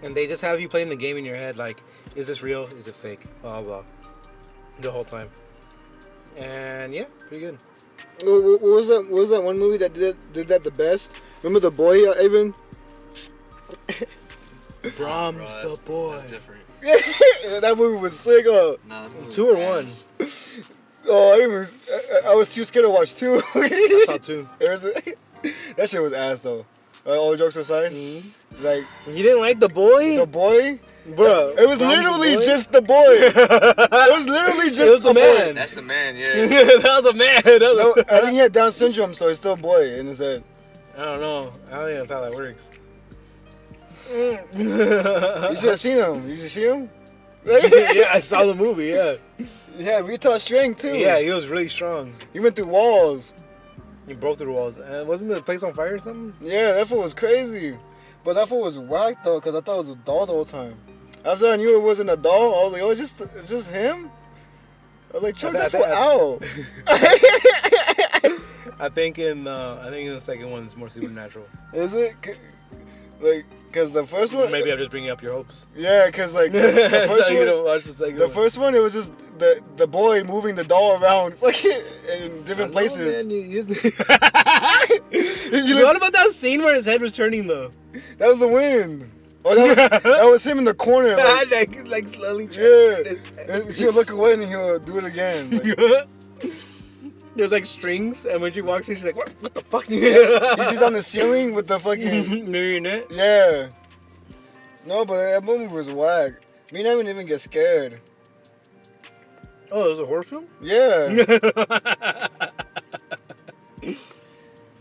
and they just have you playing the game in your head. Like, is this real? Is it fake? Blah blah. The whole time. And yeah, pretty good. What was that? What was that one movie that did that the best? Remember The Boy, Evan? Brahms the boy. That's different. That movie was sick. Nah, that movie 2 or was 1? ass. Oh, I was too scared to watch 2. I saw 2. That shit was ass though. All jokes aside, like You didn't like the boy? The Boy, Bro, it was Brahms literally the boy? just The Boy. It was literally just It was the boy. man. That's the man, yeah. That was a man. No, I think he had Down syndrome, so he's still boy in his head. I don't know. I don't think that's how that works. You should have seen him. You should see him. Yeah, I saw the movie, yeah. Yeah, retard strength too. Yeah, he was really strong. He went through walls. He broke through the walls. And wasn't the place on fire or something? Yeah, that fool was crazy. But that fool was whack though, because I thought it was a doll the whole time. After I knew it wasn't a doll, I was like, oh, it's just him? I was like, check that fool out. I think in the second one it's more supernatural. Is it? Like, because the first one... Maybe I'm just bringing up your hopes. Yeah, because like, the That's first how you one... don't watch the second The one. first one, it was just the boy moving the doll around like in different places. Man, what about that scene where his head was turning though? That was the wind. Oh, that was him in the corner. Like, like slowly. yeah. And she'll look away and then he'll do it again. Like, There's like strings, and when she walks in, she's like, "What the fuck?" he's on the ceiling with the fucking marionette. yeah. No, but that movie was whack. Me and I didn't even get scared. Oh, it was a horror film. Yeah.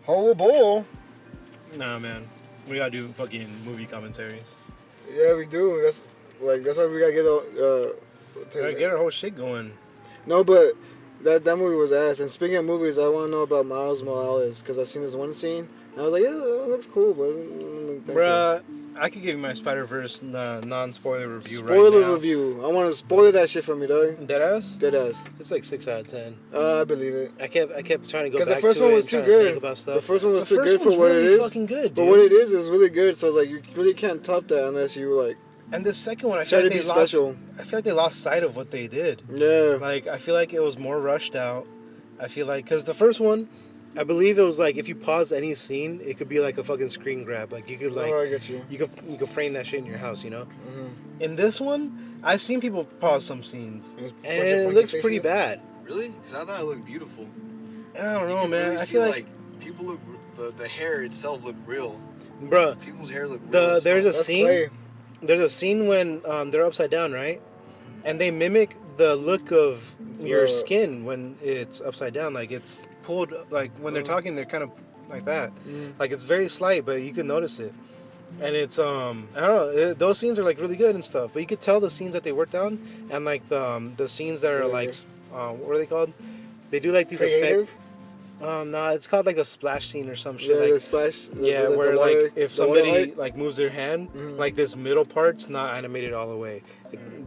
Whole bowl. Nah, man, we gotta do fucking movie commentaries. Yeah, we do. That's why we gotta Get our whole shit going. No, but that movie was ass. And speaking of movies, I want to know about Miles Morales because I seen this one scene and I was like, yeah, that looks cool, but Bruh, I could give you my Spider-Verse non-spoiler review Spoiler right now. review. I want to spoil that shit for me, dog. Deadass? Deadass. It's like 6 out of 10. I believe it. I kept trying to go Because back the first to one it was and too trying to think good. about stuff. The first one was The too first good for one's what really it is. fucking good, But dude. what it is really good. So like you really can't top that unless you like And the second one, I try feel to like be they lost. special. I feel like they lost sight of what they did. Yeah. Like I feel like it was more rushed out. I feel like because the first one, I believe it was like if you pause any scene, it could be like a fucking screen grab. Like you could like Oh, I get you. you could frame that shit in your house, you know. Mm-hmm. In this one, I've seen people pause some scenes, There's a bunch and of it funky looks pretty faces. bad. Really? Because I thought it looked beautiful. I don't You know, could man. really I see, feel like, people look. The hair itself looked real. bruh, People's hair looked real. as there's a fuck. That's scene. clay. There's a scene when they're upside down, right? And they mimic the look of your Yeah. skin when it's upside down. Like it's pulled, like when they're talking, they're kind of like that. Like it's very slight, but you can notice it. And it's I don't know. Those scenes are like really good and stuff. But you could tell the scenes that they worked on, and like the scenes that are like what are they called? They do like these Creative. effects. No, it's called like a splash scene or some shit. Yeah, like, the splash. yeah, the where water- like if the water somebody height. like moves their hand, like this middle part's not animated all the way.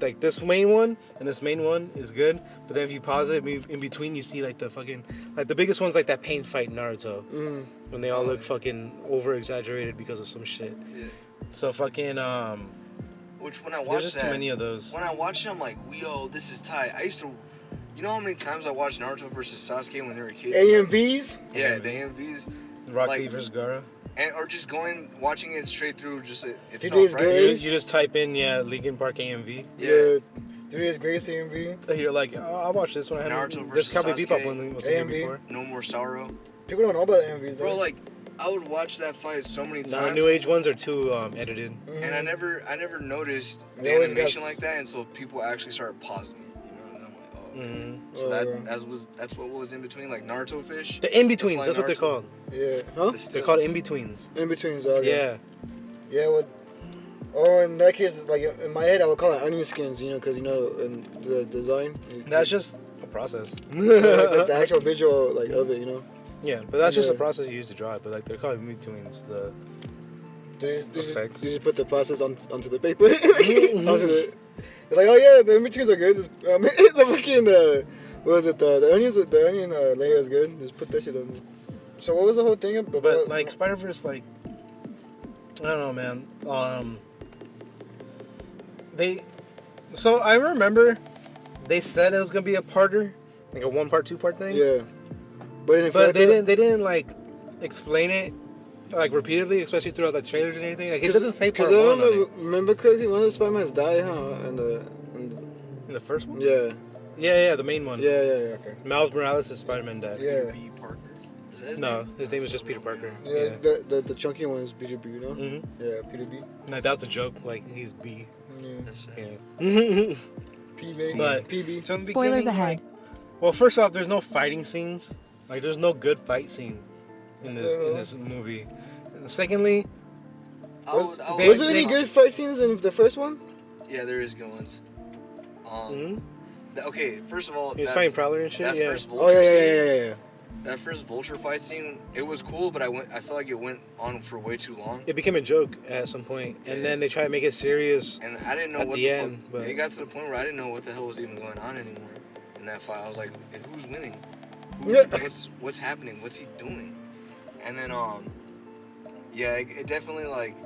Like this main one and this main one is good, but then if you pause it in between, you see like the fucking like the biggest one's like that pain fight in Naruto when they all look fucking over exaggerated because of some shit. Yeah. So fucking Which when I there's watched just that, too many of those. when I watched it, I'm like, yo, this is tight. I used to, you know how many times I watched Naruto versus Sasuke when they were kids? AMVs. Yeah, the AMVs, Rock like- Lee versus Gaara. and or just watching it straight through, just DJ's itself, right? great. You just type in Linkin Park AMV. Yeah. 3 is great AMV. And you're like, oh, I'll watch this one. I haven't- Naruto This versus Cowboy Bebop Sasuke. one was here AMV. before. No More Sorrow, People don't know about AMVs, though. bro. Like, I would watch that fight so many No, times, New Age ones are too edited. and I never noticed They the always animation got- like that until people actually started pausing it. You know, and I'm like, oh. Okay. Mm-hmm. So Oh, that yeah. that's what was in between, like Naruto fish. The in-betweens, flying that's what they're Naruto. called. Yeah. Huh? The They're called stills. in-betweens. In between, so Yeah. Yeah, well, oh, in that case, like in my head, I would call it onion skins, you know, because you know, in the design. That's just a process. the actual visual, like of it, you know. Yeah, but that's just a Yeah. process you use to draw it. But like they're called in-betweens. They just Effects. put the process onto the paper. Onto the, they're like, oh yeah, the in betweens are good. Just, the fucking what was it? The onion layer is good. Just put that shit on. So what was the whole thing about? But like Spider-Verse, like I don't know, man. So I remember they said it was gonna be a parter, like a 1-part, 2-part thing. Yeah, but in But fact, they didn't like explain it like repeatedly, especially throughout the trailers and anything. Like it doesn't say part Because I 1 on it. remember correctly, one of the Spider-Mans died, huh? In the first one? Yeah, Yeah, the main one. yeah, okay. Miles Morales' Spider-Man died. Yeah. Peter B. Parker. Is that his No, name? his name is just Peter Parker. Yeah, the chunky one is Peter B, you know? Mhm. Yeah, Peter B. No, that was a joke. Like he's B. Yeah. That's sad. Yeah. PB. But- PB. So in the Spoilers beginning, ahead. like- well, first off, there's no fighting scenes. Like, there's no good fight scene in this movie. And secondly, Was They- there any they- good fight scenes in the first one? Yeah, there is good ones. mhm, Okay, first of all, he was that- fighting Prowler and shit. That Yeah. first Oh vulture scene, yeah. that first vulture fight scene, it was cool, but I felt like it went on for way too long, It became a joke at some point, and then they tried to make it serious. and I didn't know At what the the end, fuck. but- It got to the point where I didn't know what the hell was even going on anymore in that fight. I was like, who's winning? What's happening? What's he doing? And then yeah, it definitely like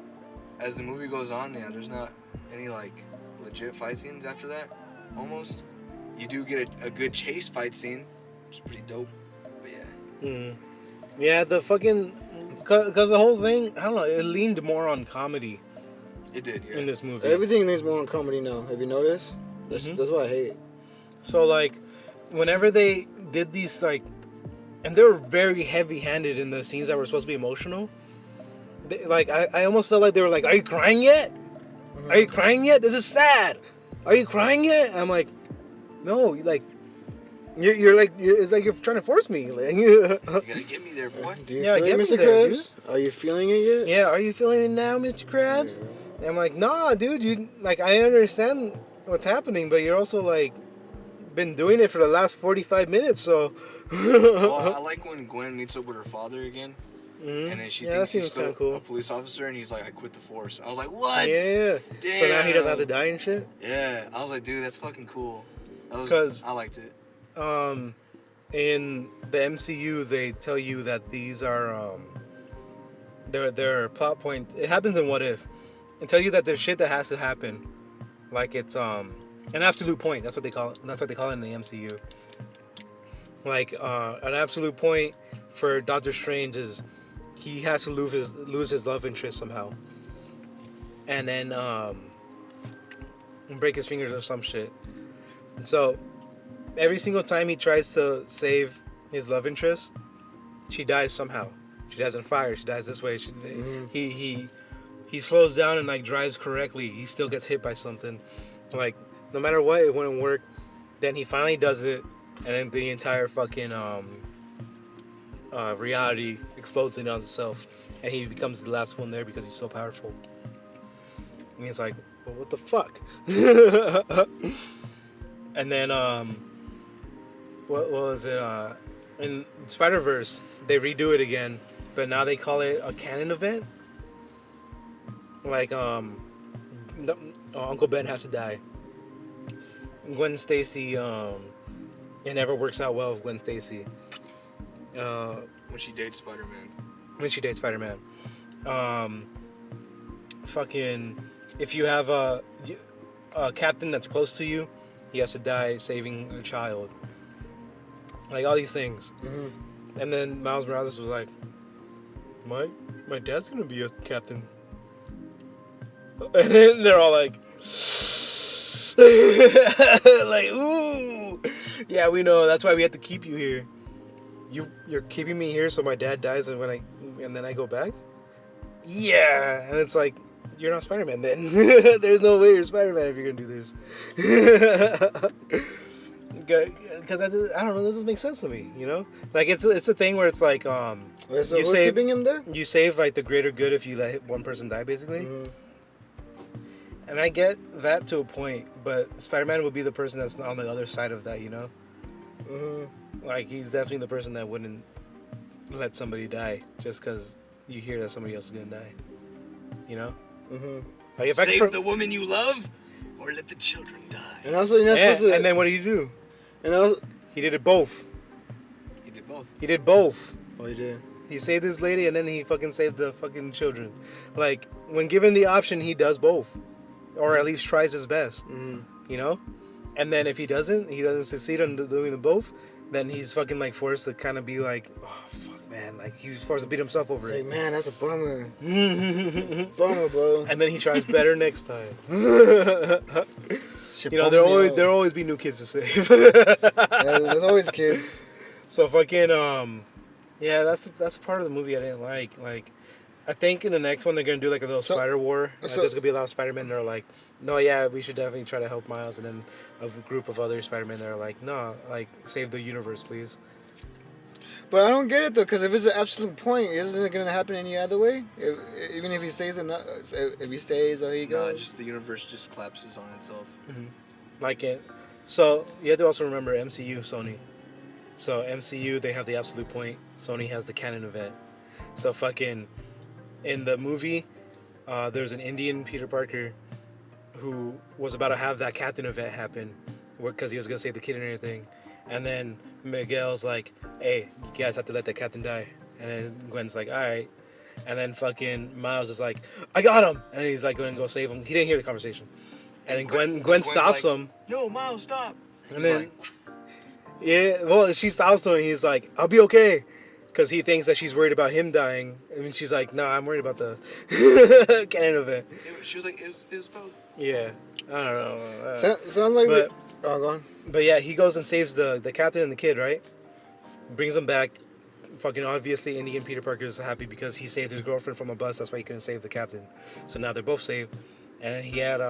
as the movie goes on, yeah, there's not any like legit fight scenes after that. Almost, you do get a good chase fight scene, which is pretty dope. But yeah. Mhm. Yeah, the fucking because the whole thing, I don't know, it leaned more on comedy It did, yeah. in this movie. Everything needs more on comedy now. Have you noticed? That's what I hate. So like, whenever they did these like, and they were very heavy-handed in the scenes that were supposed to be emotional. Like I almost felt like they were like, "Are you crying yet? Are you crying yet? This is sad. Are you crying yet?" And I'm like, "No, like, you're like, it's like you're trying to force me." Like, You gotta get me there, boy. Do you Yeah, feel get it, me Mr. there, Krabs? Are you feeling it yet? yeah, are you feeling it now, Mr. Krabs? And I'm like, "Nah, dude. You like, I understand what's happening, but you're also like." Been doing it for the last 45 minutes, so Well, I like when Gwen meets up with her father again. and then she Yeah, thinks that he's seems kinda still cool. a police officer, and he's like, I quit the force. I was like, what? Yeah. Damn. So now he doesn't have to die and shit. Yeah, I was like, dude, that's fucking cool. I liked it. In the MCU, they tell you that these are they're plot points. It happens in What If. They tell you that there's shit that has to happen, like it's an absolute point. That's what they call it. That's what they call it in the MCU. Like an absolute point for Doctor Strange is he has to lose his love interest somehow, and then break his fingers or some shit. So every single time he tries to save his love interest, she dies somehow. She dies on fire. She dies this way. He slows down and like drives correctly. He still gets hit by something. Like no matter what, it wouldn't work. Then he finally does it, and then the entire fucking reality explodes in on itself, and he becomes the last one there because he's so powerful. And he's like, well, what the fuck? And then what was it? In Spider-Verse, they redo it again, but now they call it a canon event. Like Uncle Ben has to die. Gwen Stacy, it never works out well with Gwen Stacy. When she dates Spider-Man. Fucking, if you have a captain that's close to you, he has to die saving a child. Like all these things. Mm-hmm. And then Miles Morales was like, my dad's gonna be a captain. And then they're all like, like, ooh, yeah, we know. That's why we have to keep you here. You're keeping me here so my dad dies and then I go back. Yeah, and it's like, you're not Spider-Man then. There's no way you're Spider-Man if you're gonna do this. Because I don't know, that doesn't make sense to me. You know, like it's a thing where it's like so who's keeping him there? You save like the greater good if you let one person die, basically. Mm-hmm. And I get that to a point, but Spider-Man would be the person that's on the other side of that, you know? Mm-hmm. Like, he's definitely the person that wouldn't let somebody die just because you hear that somebody else is going to die. You know? Mm-hmm. Like if Save the woman you love, or let the children die. And also, you're not supposed to... And then what did he do? And also... He did it both. He did both. Oh, he did? He saved this lady, and then he fucking saved the fucking children. Like, when given the option, he does both. Or at least tries his best, you know? And then if he doesn't succeed on doing them both, then he's fucking like forced to kind of be like, oh, fuck, man. Like, he's forced to beat himself over it. Like, man, that's a bummer. Bummer, bro. And then he tries better next time. You know, there'll always be new kids to save. There's always kids. So fucking, yeah, that's part of the movie I didn't like. Like, I think in the next one they're gonna do like a little spider war. There's gonna be a lot of Spider-Men that are like, no, yeah, we should definitely try to help Miles, and then a group of other Spider-Men that are like, no, like save the universe, please. But I don't get it though, because if it's an absolute point, isn't it gonna happen any other way? Even if he stays or not, if he stays or he goes. No, just the universe just collapses on itself. Mm-hmm. Like it. So you have to also remember MCU, Sony. So MCU, they have the absolute point. Sony has the canon event. So fucking. In the movie, there's an Indian Peter Parker who was about to have that captain event happen because he was going to save the kid and everything. And then Miguel's like, hey, you guys have to let that captain die. And then Gwen's like, all right. And then fucking Miles is like, I got him. And he's like going to go save him. He didn't hear the conversation. And then Gwen stops him. No, Miles, stop. And then, yeah, well, she stops him and he's like, I'll be okay. Because he thinks that she's worried about him dying. I mean, she's like, no, I'm worried about the canon event. She was like, it was both. Yeah. I don't know. Sounds like it. Oh, go on. But yeah, he goes and saves the captain and the kid, right? Brings them back. Fucking obviously, Indian Peter Parker is happy because he saved his girlfriend from a bus. That's why he couldn't save the captain. So now they're both saved. And he had,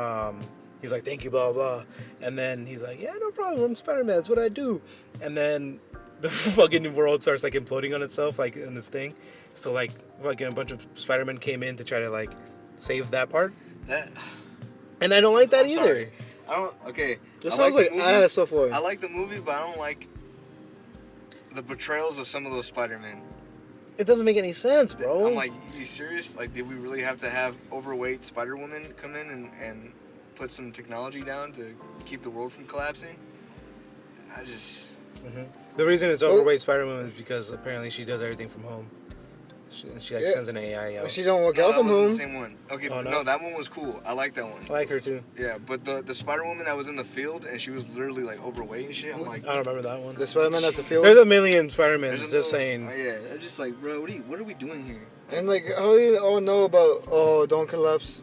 he's like, thank you, blah, blah. And then he's like, yeah, no problem. I'm Spider-Man. That's what I do. And then the fucking world starts like imploding on itself, like in this thing. So like fucking a bunch of Spider-Men came in to try to like save that part. And I don't like that either. Sorry. I don't. Okay. This sounds like ass so far. I like the movie, but I don't like the portrayals of some of those Spider-Men. it doesn't make any sense, bro. I'm like, you serious? Like, did we really have to have overweight Spider-Woman come in and put some technology down to keep the world from collapsing? I just... The reason it's overweight Spider-Woman is because apparently she does everything from home. She like sends an AI out. She don't work No, out that from wasn't home. the same one. Okay, Oh, no? no, that one was cool. I like that one. I like her too. Yeah, but the Spider-Woman that was in the field and she was literally like overweight and shit, I'm like... I don't remember that one. The Spider-Man that's the field. There's a million Spider-Mans, there's a just little- saying. yeah, I'm just like, bro, what are we doing here? And like, how do you all know about, don't collapse?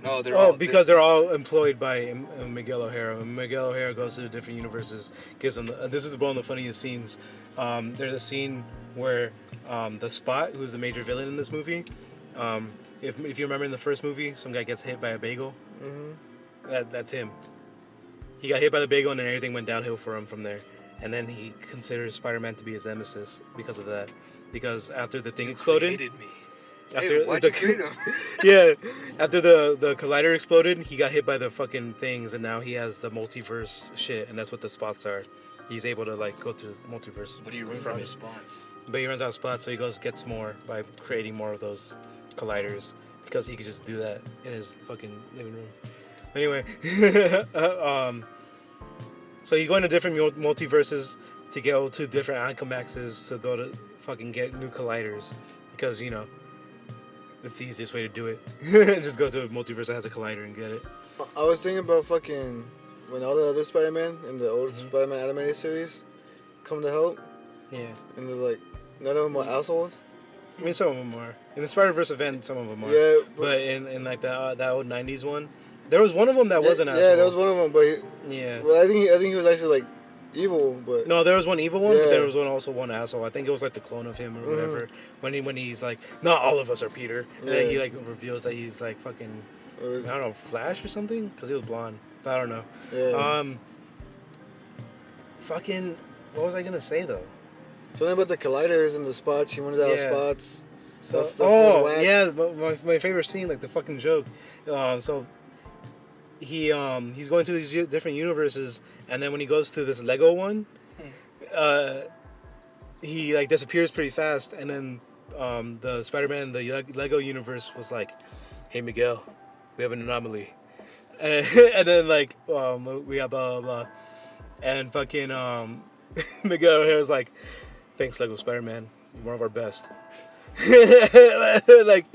No, they're Oh, all... because they're all employed by Miguel O'Hara. When Miguel O'Hara goes to the different universes, gives them. This is one of the funniest scenes. There's a scene where the Spot, who's the major villain in this movie, if you remember in the first movie, some guy gets hit by a bagel. That's him. He got hit by the bagel, and then everything went downhill for him from there. And then he considers Spider-Man to be his nemesis because of that. Because after the thing exploded. Created me. After Hey, why'd the- you create him? Yeah, after the collider exploded, he got hit by the fucking things, and now he has the multiverse shit, and that's what the spots are. He's able to like go to the multiverse. But he runs from out it. of spots. But he runs out of spots, so he gets more by creating more of those colliders because he could just do that in his fucking living room. Anyway, so you go into different multiverses to go to different Alchemaxes to go to fucking get new colliders because it's the easiest way to do it. Just go to a multiverse that has a collider and get it. I was thinking about fucking when all the other Spider-Man in the old Spider-Man animated series come to help, Yeah, and they're like, none of them are assholes. I mean some of them are in the Spider-Verse event. Some of them are. Yeah, but in like that old '90s one, there was one of them that was an asshole. Yeah, that was one of them, but Yeah. well, I think he was actually like evil, but No, there was one evil one, but Yeah. there was one asshole. I think it was like the clone of him or whatever. When he's like, not all of us are Peter, and then he Yeah. like reveals that he's like fucking, it was- I don't know, Flash or something, because he was blonde. But I don't know. yeah. Fucking, what was I gonna say though? Something about the colliders and the spots. He wanted out of Yeah. spots. So, The was oh whack. yeah, my favorite scene, like the fucking joke. So he's going to these different universes, and then when he goes to this Lego one, he like disappears pretty fast, and then the Spider-Man, the Lego universe was like, "Hey Miguel, we have an anomaly," and then like we got blah blah blah, and fucking Miguel O'Hara's like, "Thanks Lego Spider-Man, you're one of our best." Like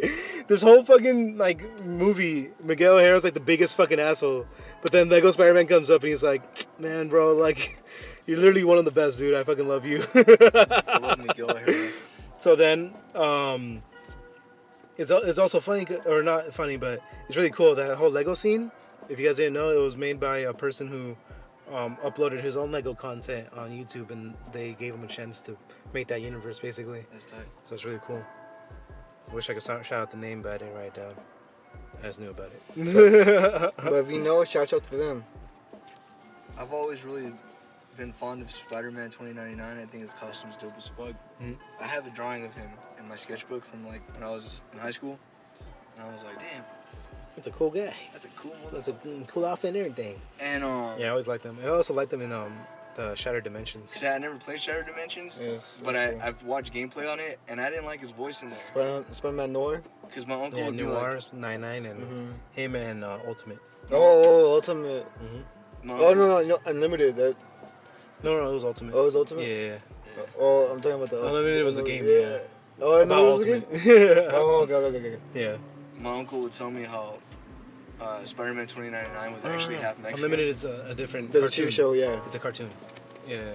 this whole fucking like movie, Miguel O'Hara's like the biggest fucking asshole, but then Lego Spider-Man comes up and he's like, "Man, bro, like you're literally one of the best, dude. I fucking love you." I love Miguel O'Hara. So then, it's also funny, or not funny, but it's really cool, that whole Lego scene. If you guys didn't know, it was made by a person who uploaded his own Lego content on YouTube, and they gave him a chance to make that universe basically. That's tight. So it's really cool. I wish I could shout out the name, but I didn't write it down. I just knew about it. But if you know, shout out to them. I've always really been fond of Spider-Man 2099. I think his costume's dope as fuck. Mhm. I have a drawing of him in my sketchbook from like when I was in high school, and I was like, damn, It's a cool guy. that's a cool That's a motherfucker. cool outfit and everything. And Yeah, I always liked them. I also liked them in the Shattered Dimensions. see, I never played Shattered Dimensions, Yes, but that's cool. I've watched gameplay on it, and I didn't like his voice in there Spider-Man Noir. because my uncle Yeah, would be Noir, like, 99, and him and Ultimate. Oh, Ultimate. my Oh uncle- no, Unlimited. That No, it was Ultimate. it was Ultimate. Yeah. Oh, I'm talking about the Unlimited was the game, yeah. Oh, I About know it was the game. Ultimate. Oh, okay. Yeah. my uncle would tell me how Spider-Man 2099 was actually half Mexican. Unlimited is a different There's a cartoon. TV show, yeah. It's a cartoon. Yeah. Well,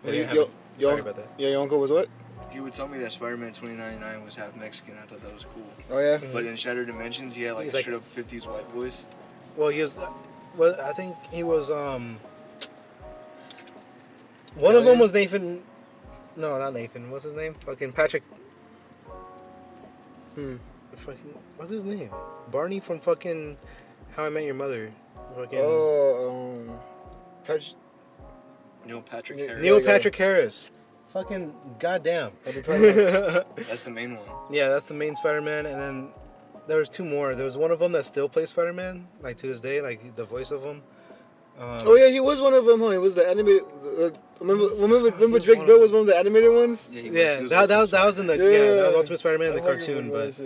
They you- haven't- your- Sorry about that. Yeah, your uncle was what? He would tell me that Spider-Man 2099 was half Mexican. I thought that was cool. Oh yeah. But in Shattered Dimensions, he had like He's a like- straight up 50s white voice. Well, he was. Well, I think he was. One of them was Nathan. No, not Nathan. What's his name? Fucking Patrick. Fucking. What's his name? Barney from fucking How I Met Your Mother. Fucking Oh, Neil Patrick Neil- Harris. Neil yeah. Patrick Harris. Fucking goddamn. That's the main one. Yeah, that's the main Spider-Man, and then there was two more. There was one of them that still plays Spider-Man, like to this day, like the voice of him. Oh yeah, he was one of them. Huh? He was the animated. Remember Drake Bell was one of the animated ones. Yeah, Yeah, that was in the that was Ultimate Spider-Man in the cartoon, but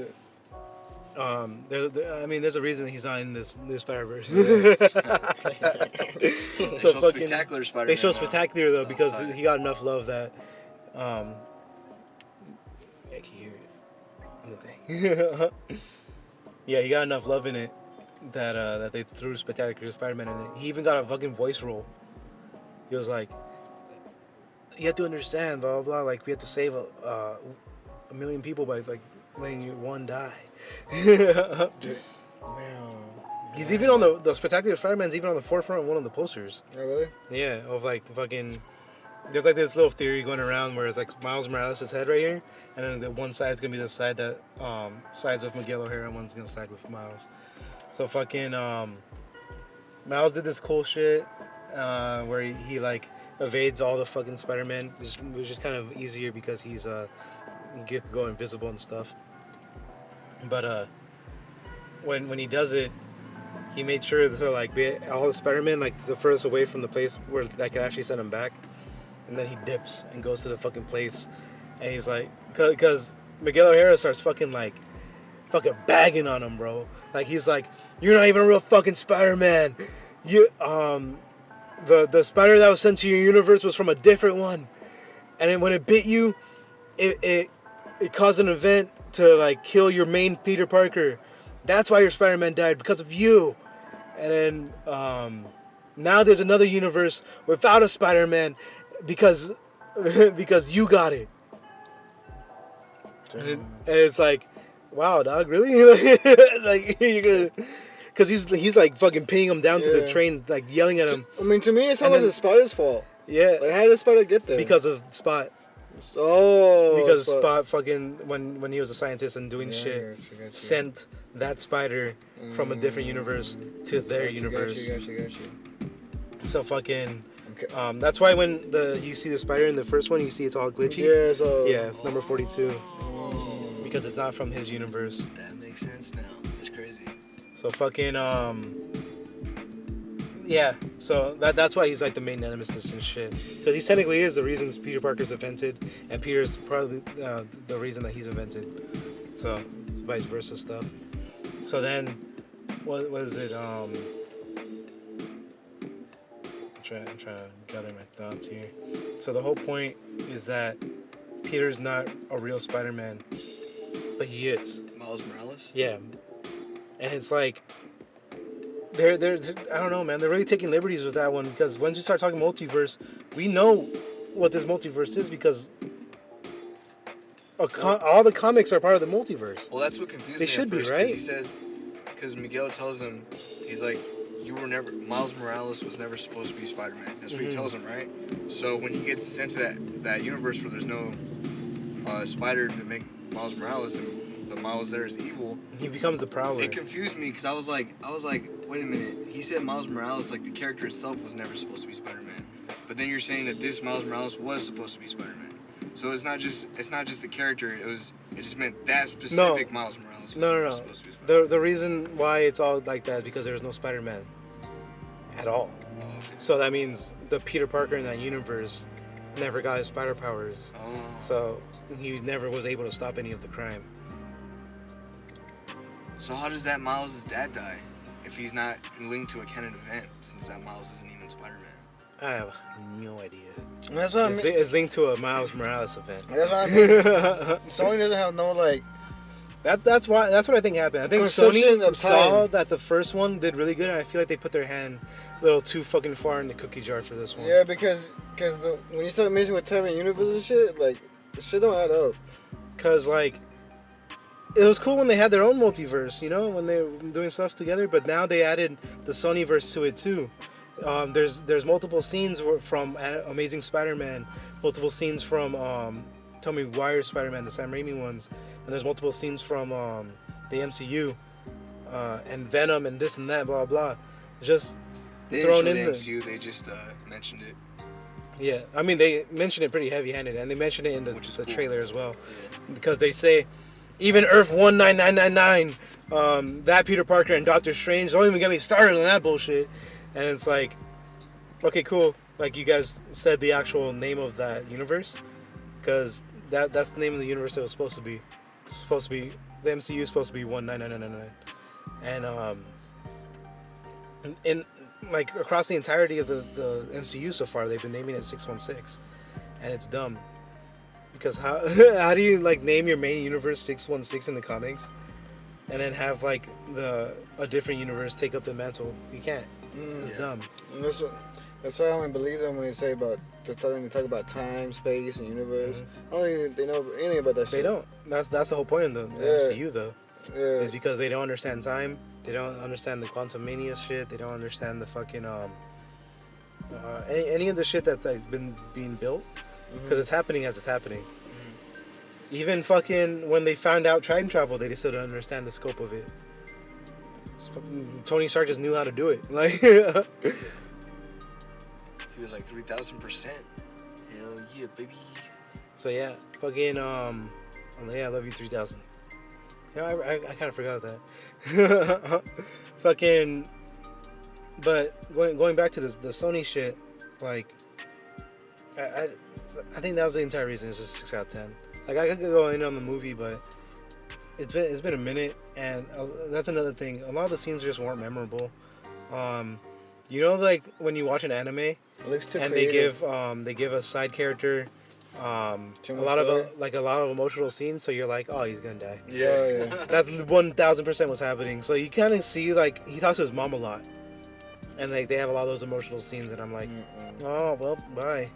there's a reason he's not in this new Spider-Verse. So Spectacular Spider-Man. They show Spectacular though because outside. he got enough love that I can hear it in the thing. Yeah, he got enough love in it that they threw Spectacular Spider-Man in it. He even got a fucking voice role. He was like, you have to understand, blah blah blah. Like we have to save a million people by like letting one die. He's even on the Spectacular Spider-Man's even on the forefront of one of the posters. Oh really? Yeah, of like the fucking. There's like this little theory going around where it's like Miles Morales' head right here, and then the one side's gonna be the side that sides with Miguel O'Hara, and one's gonna side with Miles. So fucking Miles did this cool shit where he like evades all the fucking Spider-Man, which was just kind of easier because he could go invisible and stuff. But when he does it, he made sure to like be all the Spider-Man like the furthest away from the place where that could actually send him back. And then he dips and goes to the fucking place, and he's like, because Miguel O'Hara starts fucking bagging on him, bro. Like he's like, you're not even a real fucking Spider-Man. You the spider that was sent to your universe was from a different one, and then when it bit you, it caused an event to like kill your main Peter Parker. That's why your Spider-Man died, because of you. And then now there's another universe without a Spider-Man. Because you got it. And it's like, wow, dog, really? Like you're gonna, because he's like fucking pinning him down to the train, like yelling at him. I mean, to me, it's not like the spider's fault. Yeah. Like, how did the spider get there? Because of Spot. Oh. Because Spot fucking when he was a scientist and doing shit, sent that spider from a different universe to their universe. Got you. So fucking. That's why when you see the spider in the first one, you see it's all glitchy. Yeah, so... Yeah, it's number 42. Because it's not from his universe. That makes sense now. That's crazy. So fucking, yeah. So that's why he's like the main nemesis and shit. Because he technically is the reason Peter Parker's invented, and Peter's probably the reason that he's invented. So it's vice versa stuff. So then, what was it? I'm trying to gather my thoughts here. So the whole point is that Peter's not a real Spider-Man, but he is. Miles Morales? Yeah. And it's like, they're I don't know, man. They're really taking liberties with that one, because once you start talking multiverse, we know what this multiverse is because all the comics are part of the multiverse. Well, that's what confused me. They should be, right? He says, because Miguel tells him, he's like, Miles Morales was never supposed to be Spider-Man. That's what he tells him, right? So when he gets sent to that universe where there's no spider to make Miles Morales, and the Miles there is evil, he becomes the Prowler. It confused me because I was like, wait a minute. He said Miles Morales, like the character itself, was never supposed to be Spider-Man. But then you're saying that this Miles Morales was supposed to be Spider-Man. So it's not just the character. It just meant that specific Miles Morales was supposed to be Spider-Man. The reason why it's all like that is because there's no Spider-Man at all. Oh, okay. So that means the Peter Parker in that universe never got his spider powers. Oh. So he never was able to stop any of the crime. So how does that Miles' dad die if he's not linked to a canon event, since that Miles isn't even Spider-Man? I have no idea. That's what I mean. It's linked to a Miles Morales event. That's what I mean. Sony doesn't have no like. That's what I think happened. I think Sony saw that the first one did really good, and I feel like they put their hand a little too fucking far in the cookie jar for this one. Yeah, because when you start mixing with time and universe and shit, like the shit don't add up. Cause like, it was cool when they had their own multiverse, you know, when they were doing stuff together. But now they added the Sonyverse to it too. There's multiple scenes from Amazing Spider-Man, multiple scenes from Tobey Maguire's Spider-Man, the Sam Raimi ones, and there's multiple scenes from the MCU and Venom and this and that, blah blah. Just they thrown didn't in show the MCU. They just mentioned it. Yeah, I mean they mentioned it pretty heavy-handed, and they mentioned it in the cool. trailer as well, because they say even Earth 19999, that Peter Parker and Doctor Strange, don't even get me started on that bullshit. And it's like, Okay, cool. Like you guys said the actual name of that universe, because that's the name of the universe that was supposed to be. It's supposed to be the MCU is supposed to be 19999, and in like across the entirety of the MCU so far, they've been naming it 616, and it's dumb. Because how how do you like name your main universe 616 in the comics, and then have like a different universe take up the mantle? You can't. It's dumb. And that's why I don't believe them when they say about they talk about time, space, and universe. I don't think they know anything about that shit. They don't. That's the whole point of the MCU though. Yeah. Is because they don't understand time. They don't understand the quantum mania shit. They don't understand the fucking any of the shit that's like been being built. Because it's happening as it's happening. Even fucking when they found out time travel, they just still don't understand the scope of it. Tony Stark just knew how to do it. Like He was like 3,000%. Hell yeah, baby. so yeah, fucking yeah, I love you 3000. You know, I kind of forgot that. Fucking, but going back to the Sony shit, like I think that was the entire reason. It's just 6 out of 10. Like I could go in on the movie, but it's been a minute, and that's another thing. A lot of the scenes just weren't memorable. You know, like when you watch an anime, It looks too and creative. they give a side character a Too lot much story. of a lot of emotional scenes, so you're like, oh, he's gonna die. Yeah. That's 1000% what's happening. So you kind of see like he talks to his mom a lot, and like they have a lot of those emotional scenes, and I'm like, oh well, bye.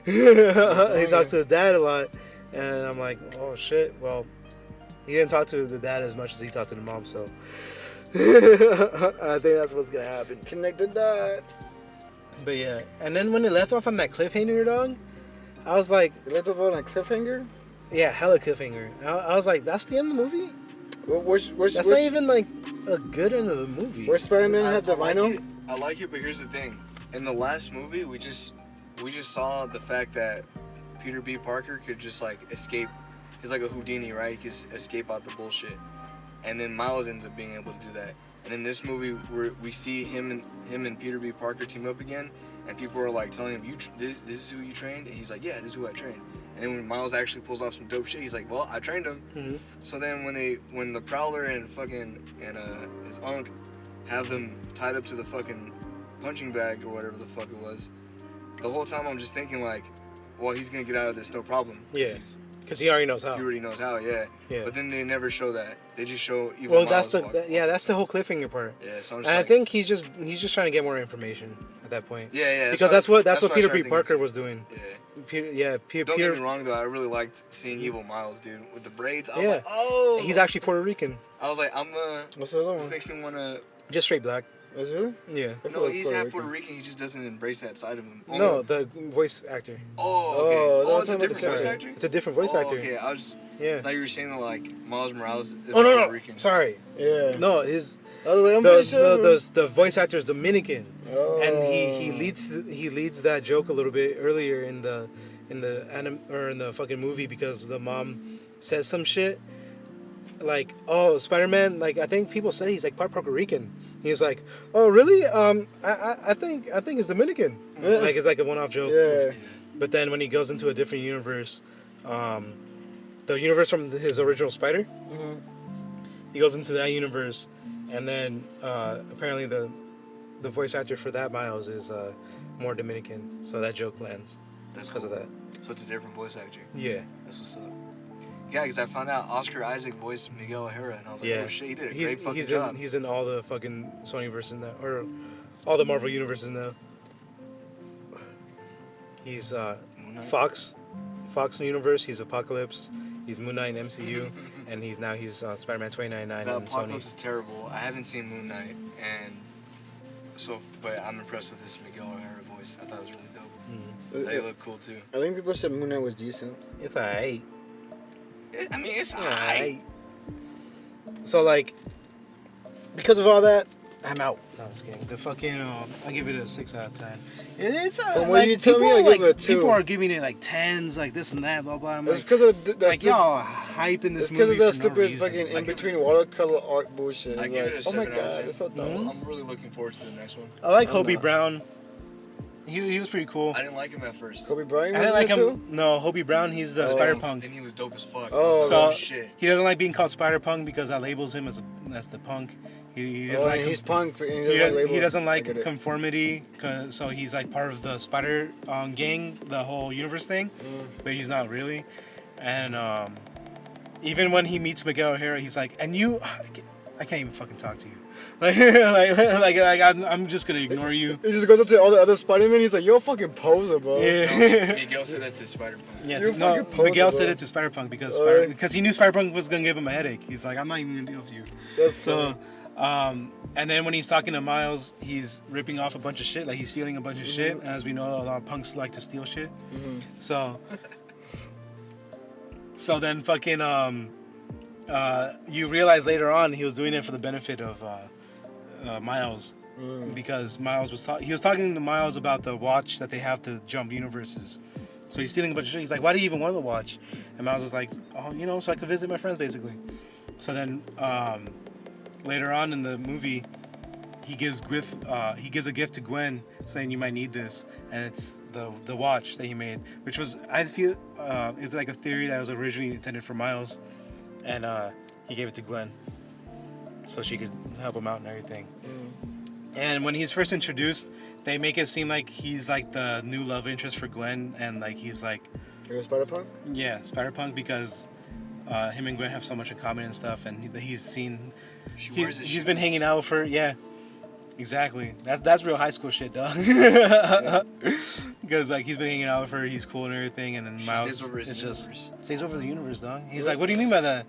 He talks to his dad a lot, and I'm like, oh shit. Well, he didn't talk to the dad as much as he talked to the mom, so I think that's what's gonna happen. Connect the dots. But yeah, and then when they left off on that cliffhanger, dog, I was like, You left off on a cliffhanger? yeah, hella cliffhanger. I was like, that's the end of the movie? That's not even like a good end of the movie. Where Spider-Man had the like rhino? it. I like it, but here's the thing. In the last movie, we just saw the fact that Peter B. Parker could just like escape. He's like a Houdini, right? He can escape out the bullshit. And then Miles ends up being able to do that. And in this movie, we see him and Peter B. Parker team up again, and people are like telling him, this is who you trained? And he's like, yeah, this is who I trained. And then when Miles actually pulls off some dope shit, he's like, well, I trained him. Mm-hmm. So then when the Prowler and his unc have them tied up to the fucking punching bag or whatever the fuck it was, the whole time I'm just thinking like, well, he's gonna get out of this no problem. Yeah, because he already knows how. He already knows how, yeah. Yeah. But then they never show that. They just show evil Well, Miles that's that's the whole cliffhanger part. Yeah, so I'm And just I like, think he's just trying to get more information at that point. yeah. Because that's what I Peter tried B. thinking Parker too. was doing. Yeah. Peter. Don't get me wrong though, I really liked seeing evil Miles, dude, with the braids. I was Yeah. like, oh. He's actually Puerto Rican, I was like, What's the other This one? makes me wanna. just straight black. Is it? Yeah. I feel No, like he's Puerto half Rican. Puerto Rican. He just doesn't embrace that side of him. No, the voice actor. Oh, okay. Oh, Oh, no, it's a I'm talking about different the voice guy. actor. It's a different voice actor. Okay, I Yeah. thought you were saying that like Miles Morales is Oh Puerto no, Rican. sorry. Yeah. No, his I was like, I'm pretty sure. the voice actor is Dominican, Oh. and he leads that joke a little bit earlier in the fucking movie, because the mom says some shit like, oh, Spider-Man, like I think people said he's like part Puerto Rican. He's like, oh really? I think it's Dominican. Like it's like a one-off joke. Yeah. But then when he goes into a different universe, the universe from his original Spider, he goes into that universe, and then apparently the voice actor for that Miles is more Dominican, so that joke lands That's because cool. of that. So it's a different voice actor. Yeah, That's what's up. Yeah, because I found out Oscar Isaac voiced Miguel O'Hara, and I was like, yeah. oh shit, he did a great fucking he's job. he's in all the fucking Sony verses now, or all the Marvel universes now. He's Moon Knight? Fox universe. He's Apocalypse. He's Moon Knight in MCU, and he's Spider-Man 2099 The in Apocalypse Sony. is terrible. I haven't seen Moon Knight, and so, but I'm impressed with this Miguel O'Hara voice. I thought it was really dope. They look cool too. I think people said Moon Knight was decent. It's alright. I mean, it's Alright. alright. So like, because of all that, I'm out. No, I'm just kidding. The fucking I give it a 6 out of 10. It's From what you tell me, I give it a 2. People are giving it like 10s, like this and that, blah blah. I'm It's like, because of like y'all hyping this It's because movie of that for no stupid reason. fucking in Like, between watercolor art bullshit. I It's give like, it a oh my 7 out of god, 10. it's so dumb. Mhm. I'm really looking forward to the next one. I like I'm Hobie not. Brown. He was pretty cool. I didn't like him at first. Kobe Bryant. I didn't like him. No, Hobie Brown. He's the Spider-Punk. And he was dope as fuck. Oh, So shit. he doesn't like being called Spider-Punk because that labels him as the punk. He doesn't like he's punk. And he doesn't I get like it. conformity, so he's like part of the Spider gang, the whole universe thing, but he's not really. And even when he meets Miguel O'Hara, he's like, "And you, I can't even fucking talk to you. Like I'm just gonna ignore you." He just goes up to all the other Spider-Man. He's like, "You're a fucking poser, bro." Yeah. Miguel said that to Spider-Punk. Yes. You're No, fucking poser, Miguel bro. said it to Spider-Punk because because he knew Spider-Punk was gonna give him a headache. He's like, "I'm not even gonna deal with you." That's So, funny. and then when he's talking to Miles, he's ripping off a bunch of shit. Like he's stealing a bunch of shit. And as we know, a lot of punks like to steal shit. So then fucking you realize later on he was doing it for the benefit of Miles. Because Miles was he was talking to Miles about the watch that they have to jump universes. So he's stealing a bunch of shit. He's like, "Why do you even want the watch?" And Miles is like, "Oh, you know, so I could visit my friends, basically." So then later on in the movie, he gives a gift to Gwen, saying, "You might need this," and it's the watch that he made, which was, I feel, is like a theory that was originally intended for Miles, and he gave it to Gwen so she could help him out and everything. And when he's first introduced, they make it seem like he's like the new love interest for Gwen, and like he's like, You're a Spider-Punk? yeah, Spider-Punk, because him and Gwen have so much in common and stuff, and he's seen, he's been hanging out with her, yeah, exactly. That's real high school shit, dog. Because like he's been hanging out with her, he's cool and everything, and then Miles stays over the universe, dog. He's like, "What do you mean by that?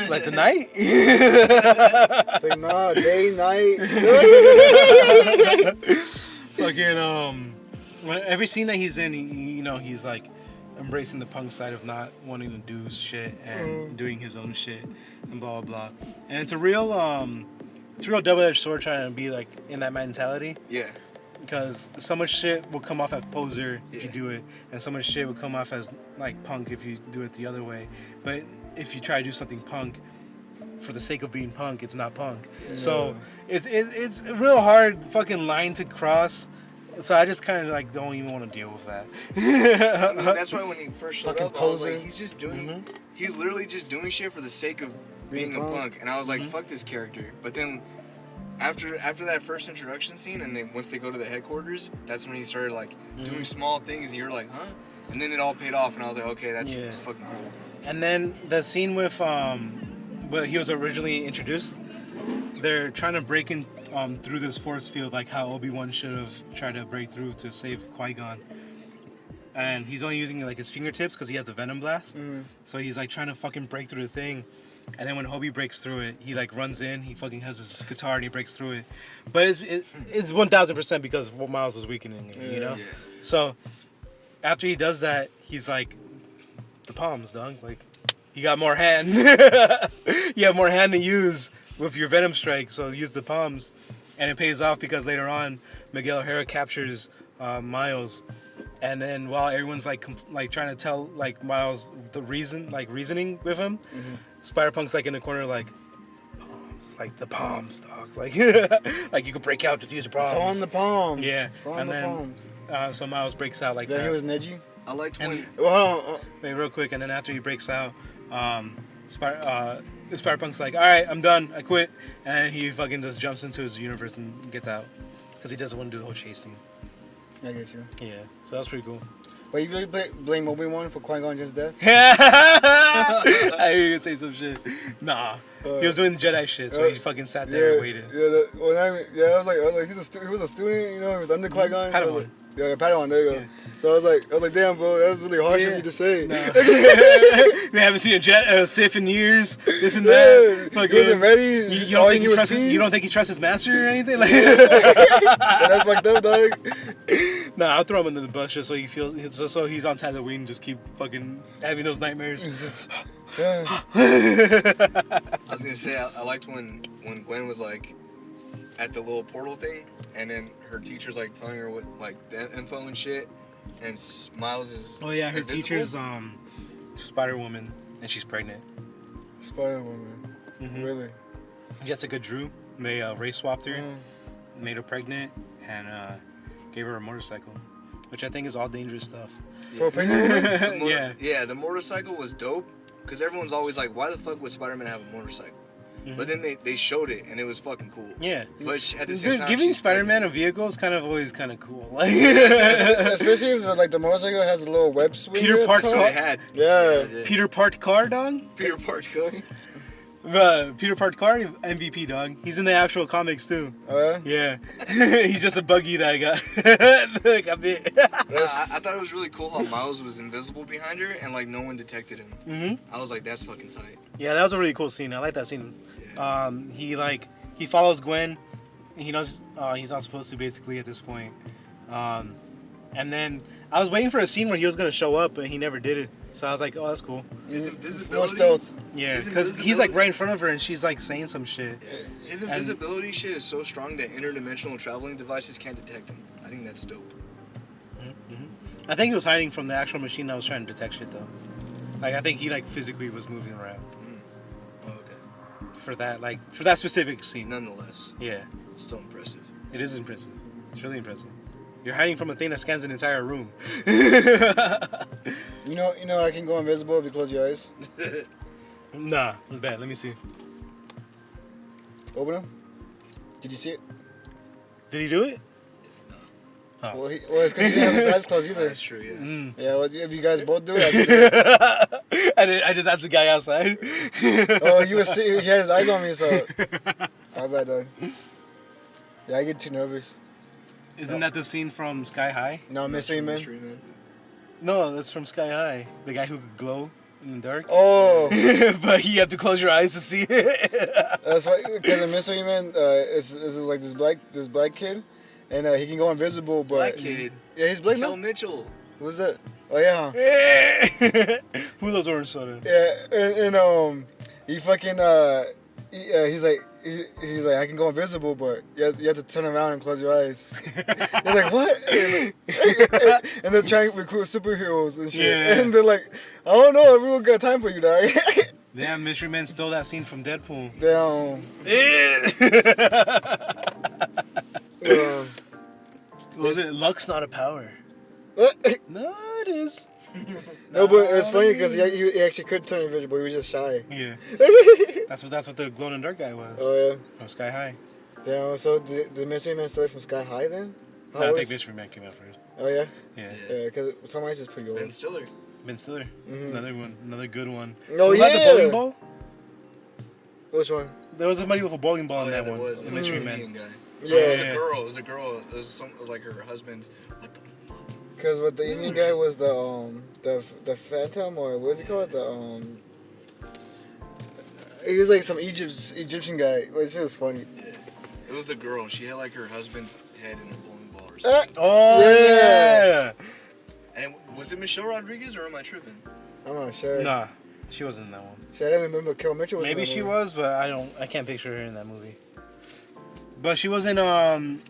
Like the night?" It's like, nah, day, night. Fucking every scene that he's in, he's like embracing the punk side of not wanting to do shit and doing his own shit and blah blah blah. And it's a real double-edged sword trying to be like in that mentality. Yeah. Because so much shit will come off as poser if you do it, and so much shit will come off as like punk if you do it the other way. But if you try to do something punk for the sake of being punk, it's not punk. Yeah. So it's a real hard fucking line to cross. So I just kind of like don't even want to deal with that. I mean, that's why when he first showed Fucking up, I was like, poser. he's just doing, he's literally just doing shit for the sake of being a punk. And I was like, fuck this character. But then after that first introduction scene, and then once they go to the headquarters, that's when he started like doing small things, and you're like, huh? And then it all paid off, and I was like, okay, that's fucking cool. And then the scene with where he was originally introduced, they're trying to break in through this force field, like how Obi-Wan should have tried to break through to save Qui-Gon. And he's only using like his fingertips because he has the Venom Blast. So he's like trying to fucking break through the thing. And then when Hobie breaks through it, he like runs in, he fucking has his guitar and he breaks through it. But it's 1000% because of what Miles was weakening it, you know? Yeah. So after he does that, he's like, the palms, dog. Like, you got more hand. You have more hand to use with your Venom Strike, so use the palms. And it pays off because later on, Miguel O'Hara captures Miles. And then while everyone's like trying to tell like Miles the reasoning with him, Spider-Punk's like in the corner like, it's like the palms, dog. Like, like you could break out, just use the palms. It's on the palms. Yeah. It's on and the then, palms. so Miles breaks out like Then that. he was Neji. I liked when. Wait, real quick, and then after he breaks out, Spider-Punk's like, all right, I'm done, I quit, and he fucking just jumps into his universe and gets out because he doesn't want to do the whole chase scene. I get you. Yeah, so that's pretty cool. But you really blame Obi-Wan for Qui-Gon Jinn's death? I hear you gonna say some shit. Nah, he was doing Jedi shit, so he fucking sat there and waited. Yeah, I was like, he was a student, you know, he was under Qui-Gon. Padawan. So like, yeah, Padawan, there you go. Yeah. So I was like, damn, bro, that was really harsh of you to say. Nah. They haven't seen a Sith in years. This and that. Yeah, he wasn't ready. You don't think he trusts his master or anything? Like, That's fucked up, dog. Nah, I'll throw him under the bus just so he feels, just so he's on Tatooine and just keep fucking having those nightmares. Yeah. I was gonna say I liked when Gwen was like at the little portal thing, and then her teacher's like telling her what like the info and shit, and Miles is Oh yeah, her invisible. teacher's Spider-Woman, and she's pregnant. Spider-Woman. Really? Jessica Drew. They race swapped her, made her pregnant, and gave her a motorcycle. which I think is all dangerous stuff. For a pregnant woman? Yeah. Yeah, the motorcycle was dope because everyone's always like, why the fuck would Spider-Man have a motorcycle? But then they showed it and it was fucking cool. Yeah. But at the same time, giving she's Spider-Man a vehicle is kind of always kind of cool. Like Especially if the motorcycle has a little web swing. Peter at the Park's top. car. They had. Yeah. Peter Parked car, dog. Peter Parker. Peter Parked car, MVP, dog. He's in the actual comics too. Oh, Yeah. He's just a buggy that I got. Look, I bit. I thought it was really cool how Miles was invisible behind her and like no one detected him. I was like, that's fucking tight. Yeah, that was a really cool scene. I like that scene. He follows Gwen. He knows he's not supposed to basically at this point. And then I was waiting for a scene where he was gonna show up, but he never did it. So I was like, oh, that's cool. His More invisibility. stealth. Yeah, His because he's like invisibility- right in front of her and she's like saying some shit. His invisibility shit is so strong that interdimensional traveling devices can't detect him. I think that's dope. I think he was hiding from the actual machine that was trying to detect shit though. Like I think he like physically was moving around Oh, okay. for that specific scene. Nonetheless, Yeah, still impressive. it is impressive. It's really impressive. You're hiding from a thing that scans an entire room. You know, I can go invisible if you close your eyes. Nah, bad. Let me see. Open them. Did you see it? Did he do it? Oh. Well, it's because he didn't have his eyes closed either. That's true. Yeah. Yeah, well, if you guys both do it, I can do it. I just asked the guy outside. Oh, he had his eyes on me, so. My bad, dog. Yeah, I get too nervous. Isn't that the scene from Sky High? No, Mystery Man. Mystery Man. No, that's from Sky High. The guy who could glow in the dark. Oh, But you have to close your eyes to see it. that's why. Because in Mystery Man, is like this black kid, and he can go invisible, but Black kid. Yeah, he's black. Kel No? Mitchell. Who's that? Oh yeah. Who loves orange soda? Yeah, and he fucking he's like I can go invisible, but you have to turn around and close your eyes. You're like, what? And they're trying to recruit superheroes and shit. Yeah. And they're like, I don't know, everyone got time for you, dog. Damn, Mystery Man stole that scene from Deadpool. Damn. Was it Luck's not a power? No, it is. No, but it's funny because he actually could turn invisible. He was just shy. Yeah. That's what the glow in the dark guy was Oh yeah. from Sky High. Damn. So the Mystery Man started from Sky High then? No, I old think is- Mystery Man came out first. Oh yeah. Yeah. Yeah, because Tom Hanks is pretty old. Ben Stiller. Ben Stiller. Another good one. Oh, What about the yeah. bowling ball? Which one? There was somebody with a bowling ball Oh in yeah, that there one. was. The It was Mystery a Man. Indian guy. Yeah. It was a girl. It was a girl. It was like her husband's. What the fuck? Because what the Indian guy was the Phantom, or what was he called? He was like some Egyptian guy, which was funny. It was the girl. She had like her husband's head in a bowling ball or something. Oh Yeah. yeah. And was it Michelle Rodriguez or am I tripping? I'm not sure. Nah, she wasn't in that one. Shit, I don't remember Kel Mitchell was in Maybe that she movie. was, but I can't picture her in that movie. But she was in Dungeons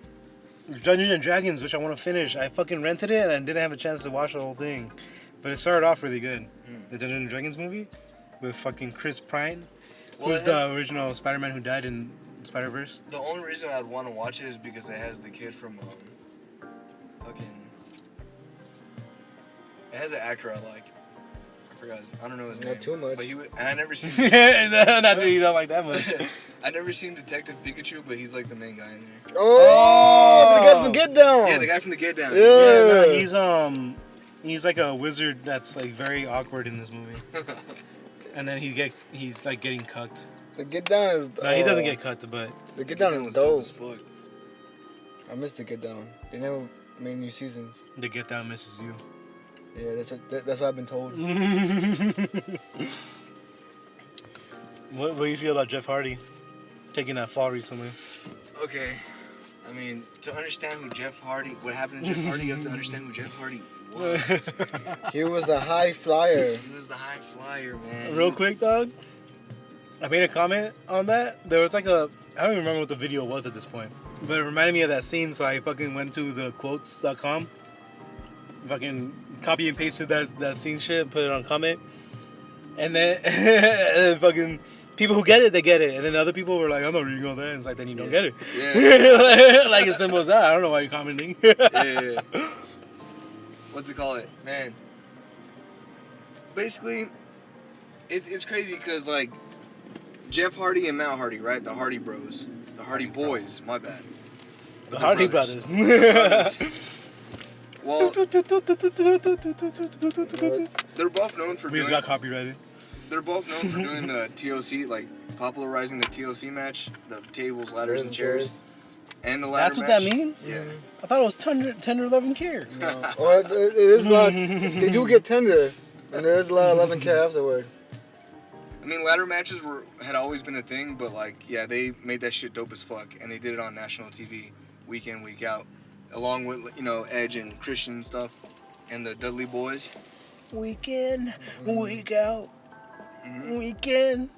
and Dragons, which I want to finish. I fucking rented it and I didn't have a chance to watch the whole thing. But it started off really good. The Dungeons and Dragons movie with fucking Chris Pine, Well, who's it has- the original Spider-Man who died in Spider-Verse. The only reason I'd want to watch it is because it has the kid from fucking. It has an actor I like. I forgot. I don't know his name. Not too much. But and I never seen. Not sure you don't like that much. I never seen Detective Pikachu, but he's like the main guy in there. Oh, the guy from Get Down. Yeah, the guy from the Get Down. Yeah. Yeah, no, he's like a wizard that's like very awkward in this movie. And then he's like getting cucked. The Get Down is. No, he doesn't get cucked, but The Get Down is was dope. as fuck. I missed the Get Down. They never made new seasons. the Get Down misses you. Yeah, that's what I've been told. What do you feel about Jeff Hardy taking that fall recently? Okay. I mean, to understand who Jeff Hardy, what happened to Jeff Hardy, you have to understand who Jeff Hardy was. He was a high flyer. He was the high flyer, man. Real quick, dog. I made a comment on that. There was like I don't even remember what the video was at this point, but it reminded me of that scene. So I fucking went to the quotes.com, fucking copy and pasted that scene shit, put it on comment, and then and then fucking people who get it, they get it, and then other people were like, I'm not reading all that. And it's like, then you don't get it. Yeah. Like as simple as that. I don't know why you're commenting. Yeah. what's it called? Man. Basically, it's crazy because, like, Jeff Hardy and Matt Hardy, right? The Hardy Bros. The Hardy Boys, my bad. The Hardy Brothers. Brothers. Well, they're both known for We just got copyrighted. They're both known for doing the TOC, like popularizing the TOC match, the tables, ladders, and chairs, and the ladder That's what match. that means? Yeah. I thought it was tender loving care. No. Well, it is a lot. They do get tender, and there is a lot of 11K afterward. I mean, ladder matches had always been a thing, but like, yeah, they made that shit dope as fuck, and they did it on national TV, week in, week out, along with, you know, Edge and Christian and stuff, and the Dudley Boys. Week in, week out. Week in,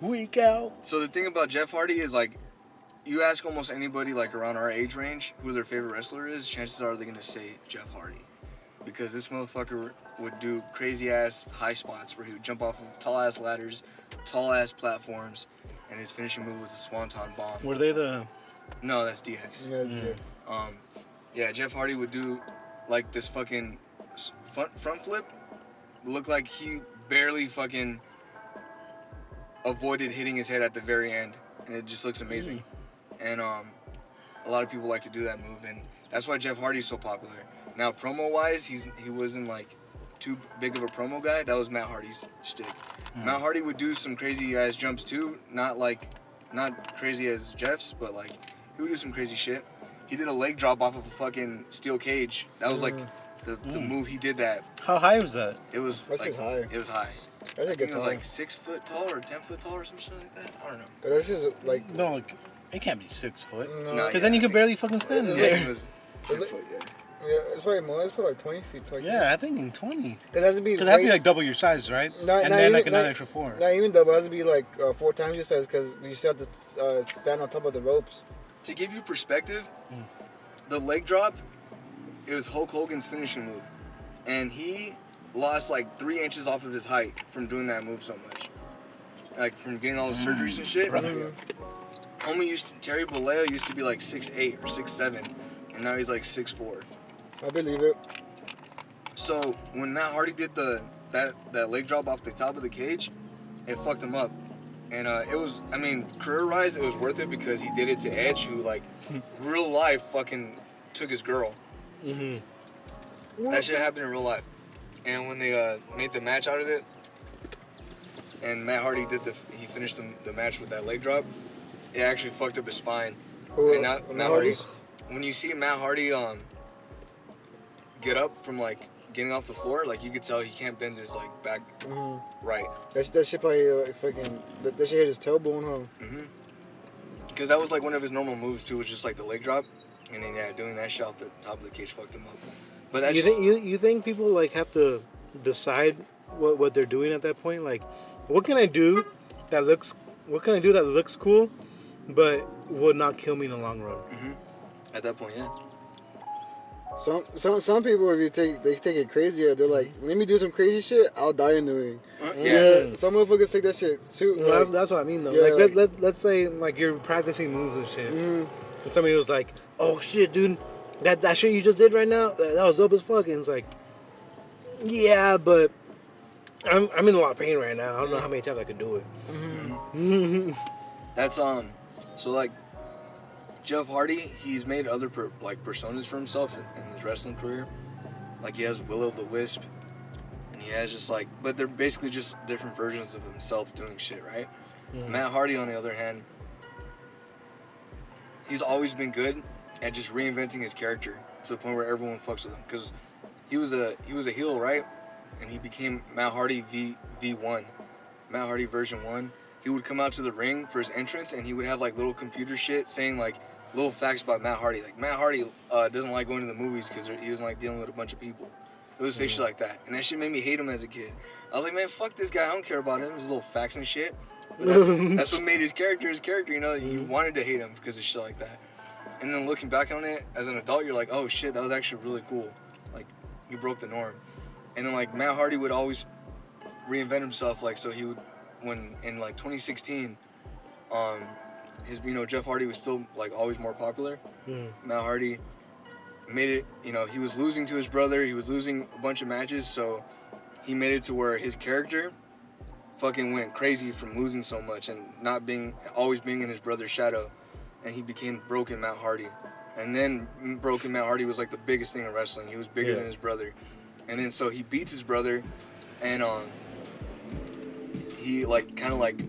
week out. So the thing about Jeff Hardy is, like, you ask almost anybody like around our age range who their favorite wrestler is, chances are they're gonna say Jeff Hardy, because this motherfucker would do crazy ass high spots where he would jump off of tall ass ladders, tall ass platforms, and his finishing move was a swanton bomb. Were they the... No, that's DX. Yeah. Yeah, Jeff Hardy would do like this fucking front flip, look like he barely fucking avoided hitting his head at the very end, and it just looks amazing. And a lot of people like to do that move, and that's why Jeff Hardy's so popular. Now, promo wise, he wasn't like too big of a promo guy. That was Matt Hardy's shtick. Matt Hardy would do some crazy ass jumps too, not crazy as Jeff's, but like he would do some crazy shit. He did a leg drop off of a fucking steel cage. That was like the move he did that. How high was that? It was That's like, just high. It was high. That's I a good think it was time. like 6 foot tall or 10 foot tall or some shit like that. I don't know. That's just like. No, like, it can't be 6 foot. No. No, Because then you can barely fucking stand Yeah, there. It was 10 Is it- foot, yeah. Yeah, it's probably more. It's probably like 20 feet. Yeah, I think in 20. Because it has to be. Because it has to be like double your size, right? And then even, like another extra 4. Not even double. It has to be like 4 times your size because you still have to stand on top of the ropes. To give you perspective, the leg drop, it was Hulk Hogan's finishing move. And he lost like 3 inches off of his height from doing that move so much. Like from getting all the surgeries and shit. Homie Terry Bollea used to be like 6'8" or 6'7", and now he's like 6'4". I believe it. So when Matt Hardy did that leg drop off the top of the cage, it fucked him up. And it was, I mean, career-wise, it was worth it because he did it to Edge, who like real life fucking took his girl. That shit happened in real life. And when they made the match out of it, and Matt Hardy he finished the match with that leg drop, it actually fucked up his spine. And now Matt Hardy, when you see Matt Hardy get up from like getting off the floor, like you could tell he can't bend his like back right. That shit probably fucking. That shit hit his tailbone, huh? Because that was like one of his normal moves too, was just like the leg drop, and then yeah, doing that shit off the top of the cage fucked him up. But that's You think people like have to decide what they're doing at that point? Like, what can I do that looks cool, but would not kill me in the long run? at that point, yeah. Some people, if they take it crazier, they're like, let me do some crazy shit, I'll die in the ring. Yeah. Some motherfuckers take that shit too. Well, that's what I mean though. Yeah, like let's say like you're practicing moves and shit, and somebody was like, "Oh shit, dude, that shit you just did right now, that was dope as fuck." And it's like, yeah, but I'm in a lot of pain right now. I don't know how many times I could do it. That's so like Jeff Hardy, he's made other personas for himself in his wrestling career. Like he has Will of the Wisp, and he has just like, but they're basically just different versions of himself doing shit, right? Matt Hardy, on the other hand, he's always been good at just reinventing his character to the point where everyone fucks with him, because he was a heel, right? And he became Matt Hardy V1, Matt Hardy version 1. He would come out to the ring for his entrance, and he would have like little computer shit saying like little facts about Matt Hardy. Like Matt Hardy doesn't like going to the movies because he doesn't like dealing with a bunch of people. It would say shit like that, and that shit made me hate him as a kid. I was like, man, fuck this guy. I don't care about him. His little facts and shit. But that's what made his character. You know, you wanted to hate him because of shit like that. And then looking back on it as an adult, you're like, oh shit, that was actually really cool. Like you broke the norm. And then like Matt Hardy would always reinvent himself. Like so he would. When in like 2016, Jeff Hardy was still like always more popular. Matt Hardy made it, you know, he was losing to his brother, he was losing a bunch of matches, so he made it to where his character fucking went crazy from losing so much and not being, always being in his brother's shadow, and he became Broken Matt Hardy. And then Broken Matt Hardy was like the biggest thing in wrestling. He was bigger than his brother. And then so he beats his brother, and he like kind of like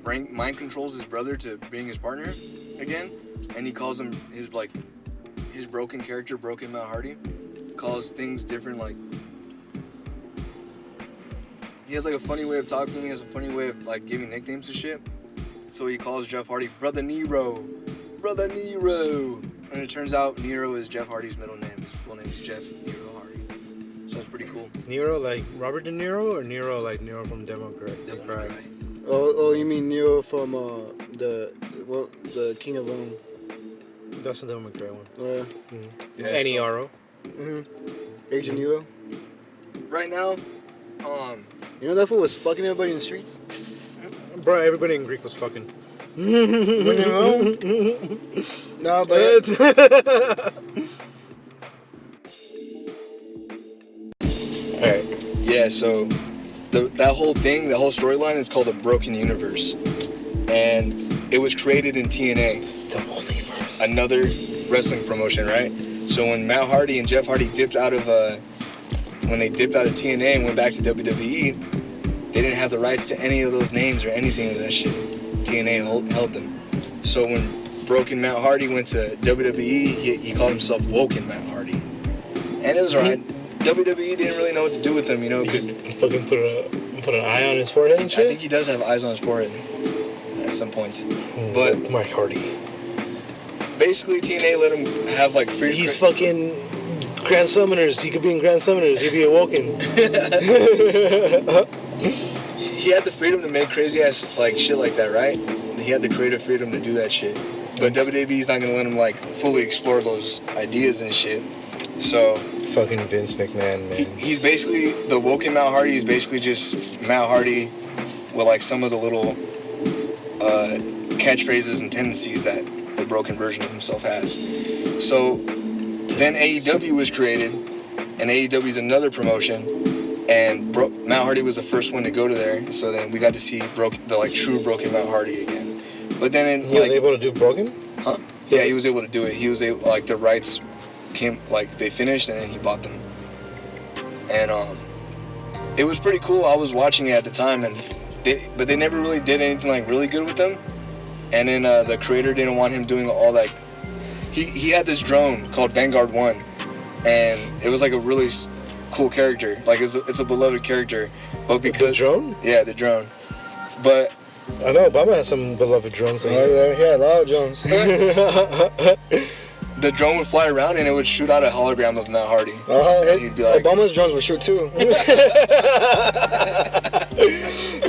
mind controls his brother to being his partner again, and he calls him his like his broken character, Broken Matt Hardy, calls things different. Like he has like a funny way of talking. He has a funny way of like giving nicknames to shit. So he calls Jeff Hardy Brother Nero, Brother Nero, and it turns out Nero is Jeff Hardy's middle name. His full name is Jeff Nero Hardy. So it's pretty cool. Nero like Robert De Niro, or Nero like Nero from Devil May Cry? Oh, you mean Nero from the King of Rome? That's the Devil May Cry one. Yeah, N-E-R-O. Agent Nero. Right now, you know that fool was fucking everybody in the streets? Bro, everybody in Greek was fucking. When in Rome? No, but Alright. yeah, so that whole thing, the whole storyline is called the Broken Universe. And it was created in TNA. The multiverse. Another wrestling promotion, right? So when Matt Hardy and Jeff Hardy dipped out of TNA and went back to WWE, they didn't have the rights to any of those names or anything of that shit. TNA held them. So when Broken Matt Hardy went to WWE, he called himself Woken Matt Hardy. And it was alright. WWE didn't really know what to do with him, you know, because fucking put an eye on his forehead and shit. I think he does have eyes on his forehead at some points. But Matt Hardy. basically TNA let him have like free. He's fucking Grand Summoners. He could be in Grand Summoners. He'd be awoken. He had the freedom to make crazy ass like shit like that, right? He had the creative freedom to do that shit. But WWE's not gonna let him like fully explore those ideas and shit. So fucking Vince McMahon, man. He's basically the Woken Matt Hardy. Is basically just Matt Hardy with like some of the little catchphrases and tendencies that the broken version of himself has. So then AEW was created, and AEW is another promotion. And Matt Hardy was the first one to go to there, so then we got to see the like true Broken Matt Hardy again. But then he was able to do Broken? Huh? Yeah, he was able to do it. He was able, like the rights came, like they finished, and then he bought them. And it was pretty cool. I was watching it at the time, and but they never really did anything like really good with them. And then the creator didn't want him doing all that. He had this drone called Vanguard 1, and it was like a really cool character. Like it's a beloved character, but because the drone? Yeah, the drone. But I know Obama has some beloved drones. Yeah, a lot of drones. The drone would fly around and it would shoot out a hologram of Matt Hardy. He'd be like, Obama's drones would shoot too.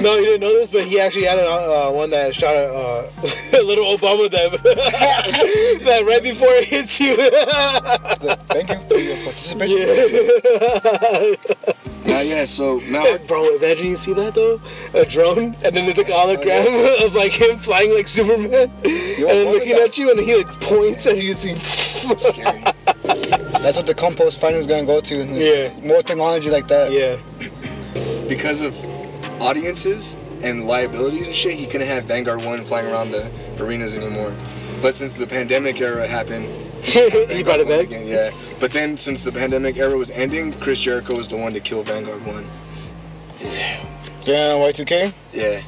No, you didn't know this, but he actually had one that shot a little Obama that right before it hits you. Thank you for your participation. Yeah, so Matt Bro, imagine you see that though? A drone, and then there's like a hologram of like him flying like Superman, and then looking at you, and he like points as you see. Scary. That's what the compost fund is gonna go to. Yeah. More technology like that. Yeah. Because of audiences and liabilities and shit, he couldn't have Vanguard 1 flying around the arenas anymore. But since the pandemic era happened, he brought it back? Again, yeah. But then since the pandemic era was ending, Chris Jericho was the one to kill Vanguard 1. Damn, Y2K? Yeah.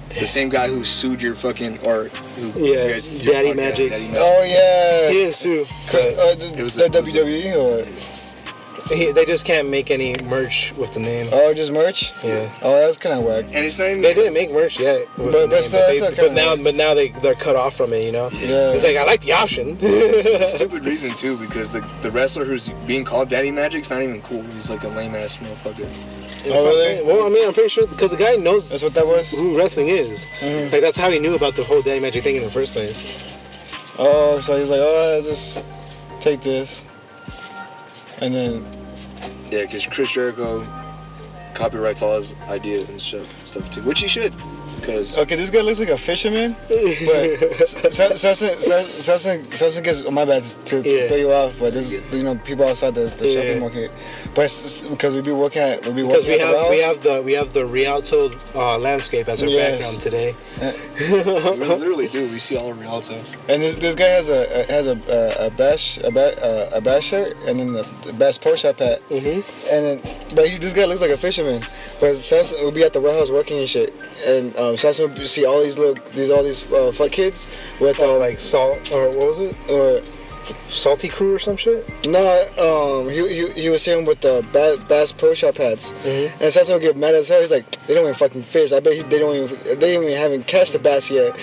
The same guy who sued your fucking, or who... Yeah, Daddy Magic. Daddy Magic. Oh, yeah. He didn't sue. It was the WWE or... They just can't make any merch with the name. Oh, just merch? Yeah. Oh, that's kind of whack. And it's not even... They didn't make merch yet. But now they're cut off from it, you know? Yeah. It's like, I like the option. It's a stupid reason, too, because the wrestler who's being called Daddy Magic's not even cool. He's like a lame-ass motherfucker. Oh, really? Well, I mean, I'm pretty sure, because the guy knows that's what that was? Who wrestling is. Mm-hmm. Like, that's how he knew about the whole Daddy Magic thing in the first place. Oh, so he's like, oh, I'll just take this. And then... Yeah, because Chris Jericho copyrights all his ideas and stuff too, which he should, because Okay, this guy looks like a fisherman, but Samson gets, my bad to throw you off, but this, people outside the shopping market, but because we have the Rialto landscape as our background today. we literally do. We see all of Rialto. And this guy has a bash shirt and then the Bass Pro Shop hat. And then, but this guy looks like a fisherman. But Samson would be at the warehouse working and shit, and Samson would see all these fuck kids with like salt, or what was it? Or Salty Crew or some shit? No, he was seeing with the Bass Pro Shop hats, and Samson would get mad as hell. He's like, they don't even fucking fish. I bet they haven't catch the bass yet.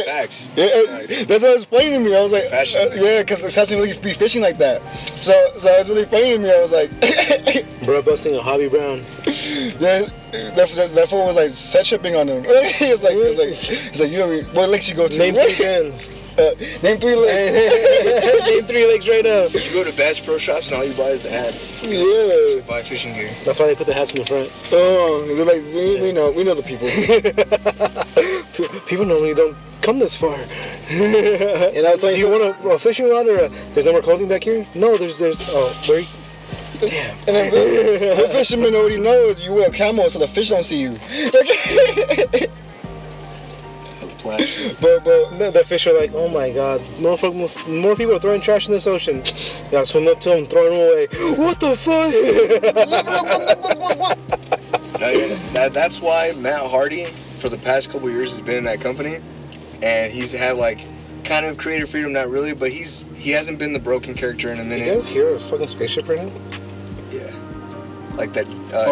Facts. That's what was funny to me. I was like, because Samson really be fishing like that. So it was really funny to me. I was like, bro, busting a Hobby Brown. Yeah, that fool was like set tripping on him. He's like, you know what lakes you go to? Name 3 guns. Name 3 lakes. Name 3 lakes right now. You go to Bass Pro Shops and all you buy is the hats. Yeah. You buy fishing gear. That's why they put the hats in the front. Oh, they're like, we know the people. People normally don't come this far. And I was like, do you want a fishing rod or there's no more clothing back here? No, there's where? Damn. And then the fishermen already know you wear camo so the fish don't see you. But the fish are like, oh my god, more people are throwing trash in this ocean. Yeah, swim up to them, throw them away. What the fuck? That's why Matt Hardy, for the past couple years, has been in that company, and he's had like kind of creative freedom, not really, but he hasn't been the broken character in a minute. You guys hear a fucking spaceship right now? Yeah, like that.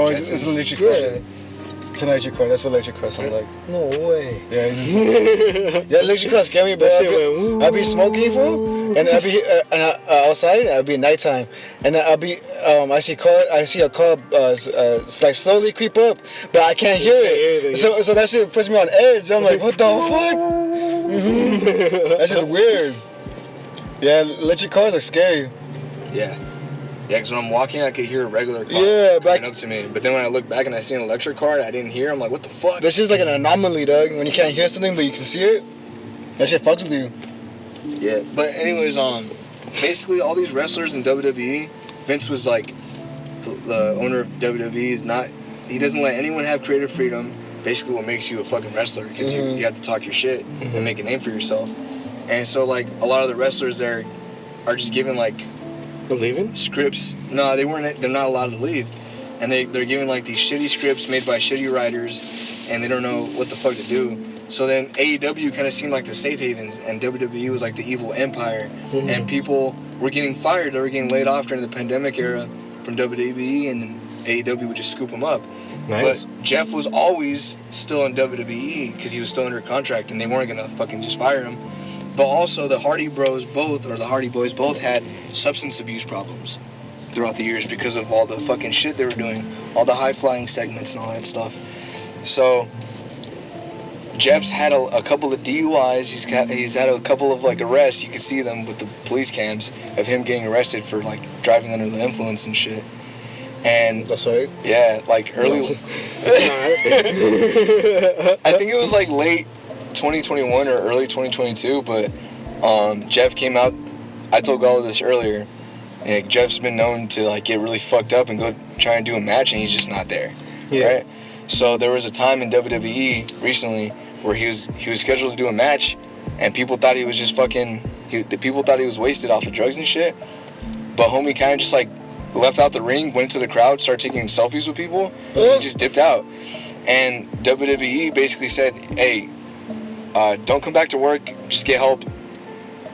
It's an electric car. It's an electric car. That's what electric cars sound like. No way. Yeah. Yeah, electric cars scare me, but I'll be smoking, fool, and I'll be outside. I'll be nighttime, and then I'll be I see a car like slowly creep up, but I can't hear it. So that shit puts me on edge. I'm like, what the fuck? That's just weird. Yeah, electric cars are scary. Yeah. Yeah, because when I'm walking, I could hear a regular car coming up to me. But then when I look back and I see an electric car I didn't hear, I'm like, what the fuck? That's just like an anomaly, dog. When you can't hear something but you can see it, that shit fucks with you. Yeah, but anyways, basically all these wrestlers in WWE, Vince was like, the owner of WWE is not, he doesn't let anyone have creative freedom. Basically what makes you a fucking wrestler, because you have to talk your shit and make a name for yourself. And so like a lot of the wrestlers there are just given like, they're leaving? Scripts. No, they're not allowed to leave. And they're given like these shitty scripts made by shitty writers, and they don't know what the fuck to do. So then AEW kind of seemed like the safe havens, and WWE was like the evil empire. And people were getting fired, they were getting laid off during the pandemic era from WWE, and then AEW would just scoop them up. Nice. But Jeff was always still in WWE because he was still under contract, and they weren't gonna fucking just fire him. But also the Hardy Boys both had substance abuse problems throughout the years because of all the fucking shit they were doing, all the high-flying segments and all that stuff. So Jeff's had a couple of DUIs. He's had a couple of like arrests. You can see them with the police cams of him getting arrested for like driving under the influence and shit. And that's right. Yeah, like early. I think it was like late 2021 or early 2022, but Jeff came out. I told Gala this earlier, and Jeff's been known to like get really fucked up and go try and do a match, and he's just not there. Right? So there was a time in WWE recently where he was scheduled to do a match, and people thought he was just people thought he was wasted off of drugs and shit. But homie kind of just like left out the ring, went to the crowd, started taking selfies with people, and he just dipped out. And WWE basically said, hey, don't come back to work, just get help,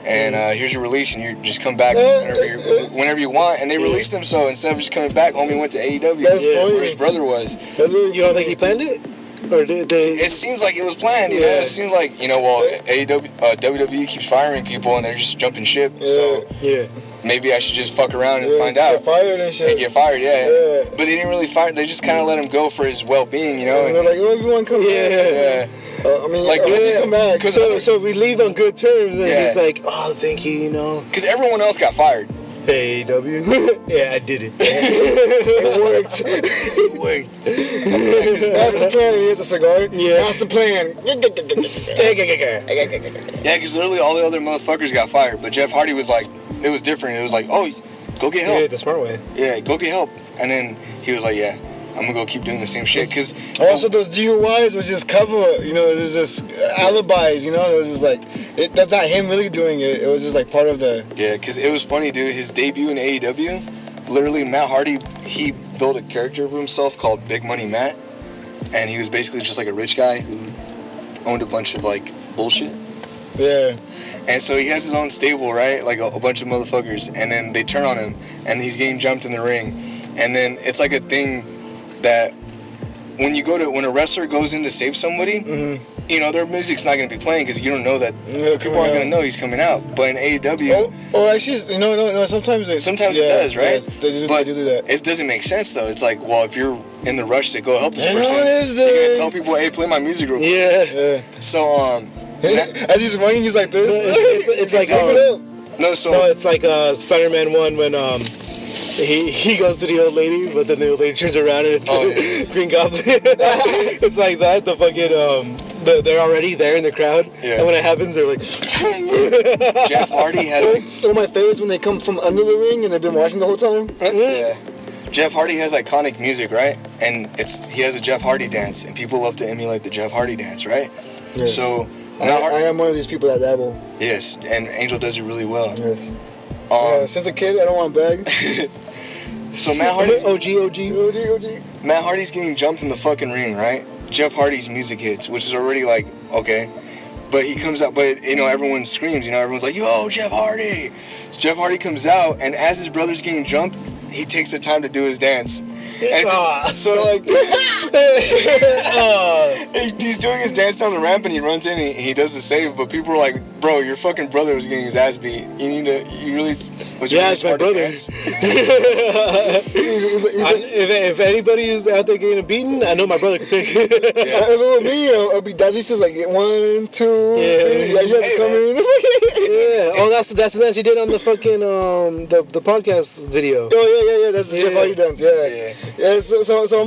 and here's your release, and you just come back whenever you want. And they released him, so instead of just coming back, homie went to AEW, where his brother was. You don't think he planned it? Or did they... It seems like it was planned, you know? It seems like, WWE keeps firing people, and they're just jumping ship, so maybe I should just fuck around and find out. Get fired and shit. And get fired, But they didn't really fire, they just kind of let him go for his well-being, you know? And they're like, oh, you want to come back? I mean, like, come back. So we leave on good terms, and he's like, oh, thank you, you know. Because everyone else got fired. AEW. Yeah, I did it. It worked. It worked. That's the plan. Here's a cigar. Yeah. That's the plan. Yeah, because literally all the other motherfuckers got fired, but Jeff Hardy was like, it was different. It was like, oh, go get He did it help. the smart way. Yeah, go get help. And then he was like, yeah, I'm gonna go keep doing the same shit. Because Also, those DUIs was just cover. You know, there's just alibis. You know, it was just like that's not him really doing it. It was just like part of the. yeah, because it was funny, dude. His debut in AEW, literally Matt Hardy, he built a character of himself called Big Money Matt, and he was basically just like a rich guy who owned a bunch of like bullshit. Yeah. And so he has his own stable, right? Like a bunch of motherfuckers. And then they turn on him, and he's getting jumped in the ring. And then it's like a thing that when a wrestler goes in to save somebody, you know, their music's not going to be playing because you don't know that people aren't going to know he's coming out. But in AEW, Actually, no. Sometimes it does, right? Yes, they but do that. it doesn't make sense though. It's like, well, if you're in the rush to go help this I know person, it is you're there. gonna tell people, hey, play my music real quick. Yeah. So As he's running, he's like this. It's like so it's like Spider-Man 1 when he goes to the old lady, but then the old lady turns around and it's Green Goblin. It's like that. The fucking they're already there in the crowd, and when it happens, they're like. Jeff Hardy has. One of my favorites when they come from under the ring and they've been watching the whole time. Yeah. Jeff Hardy has iconic music, right? And he has a Jeff Hardy dance, and people love to emulate the Jeff Hardy dance, right? Yes. So I am one of these people that dabble. yes, and Angel does it really well. Yes. Um, Since a kid, I don't want to brag. So Matt Hardy's OG. Matt Hardy's getting jumped in the fucking ring, right? Jeff Hardy's music hits, which is already like, okay. But he comes out, but you know, everyone screams, you know, everyone's like, yo, Jeff Hardy. So Jeff Hardy comes out, and as his brother's getting jumped, he takes the time to do his dance. And so like, he's doing his dance down the ramp, and he runs in, and he does the save, but people are like, bro, your fucking brother was getting his ass beat. You really was Yeah, really it's my smart to brother. dance. If anybody who's out there getting beaten, I know my brother could take it. If it were me, I'll be Dazzy just like 1, 2, Yeah. 3. You have to come in. Yeah. Oh, that's the dance you did on the fucking the podcast video. Oh yeah. That's the Jeff Hardy dance. Yeah. So I'm so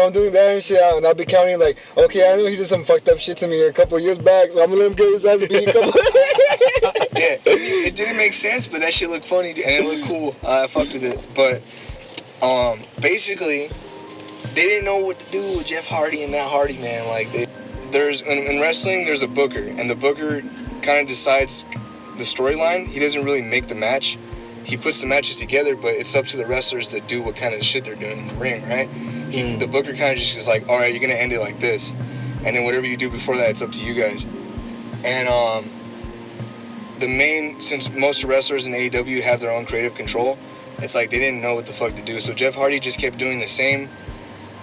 I'm doing that and shit, and I'll be counting like, okay, I know he did some fucked up shit to me a couple of years back, so I'm gonna let him get his ass beat. Yeah, it didn't make sense, but that shit looked funny and it looked cool. I fucked with it, but basically, they didn't know what to do with Jeff Hardy and Matt Hardy, man. Like, there's in wrestling, there's a booker, and the booker kind of decides the storyline. He doesn't really make the match. He puts the matches together, but it's up to the wrestlers to do what kind of shit they're doing in the ring, right? The booker kind of just is like, all right, you're gonna end it like this, and then whatever you do before that, it's up to you guys. And since most wrestlers in AEW have their own creative control, it's like they didn't know what the fuck to do. So Jeff Hardy just kept doing the same.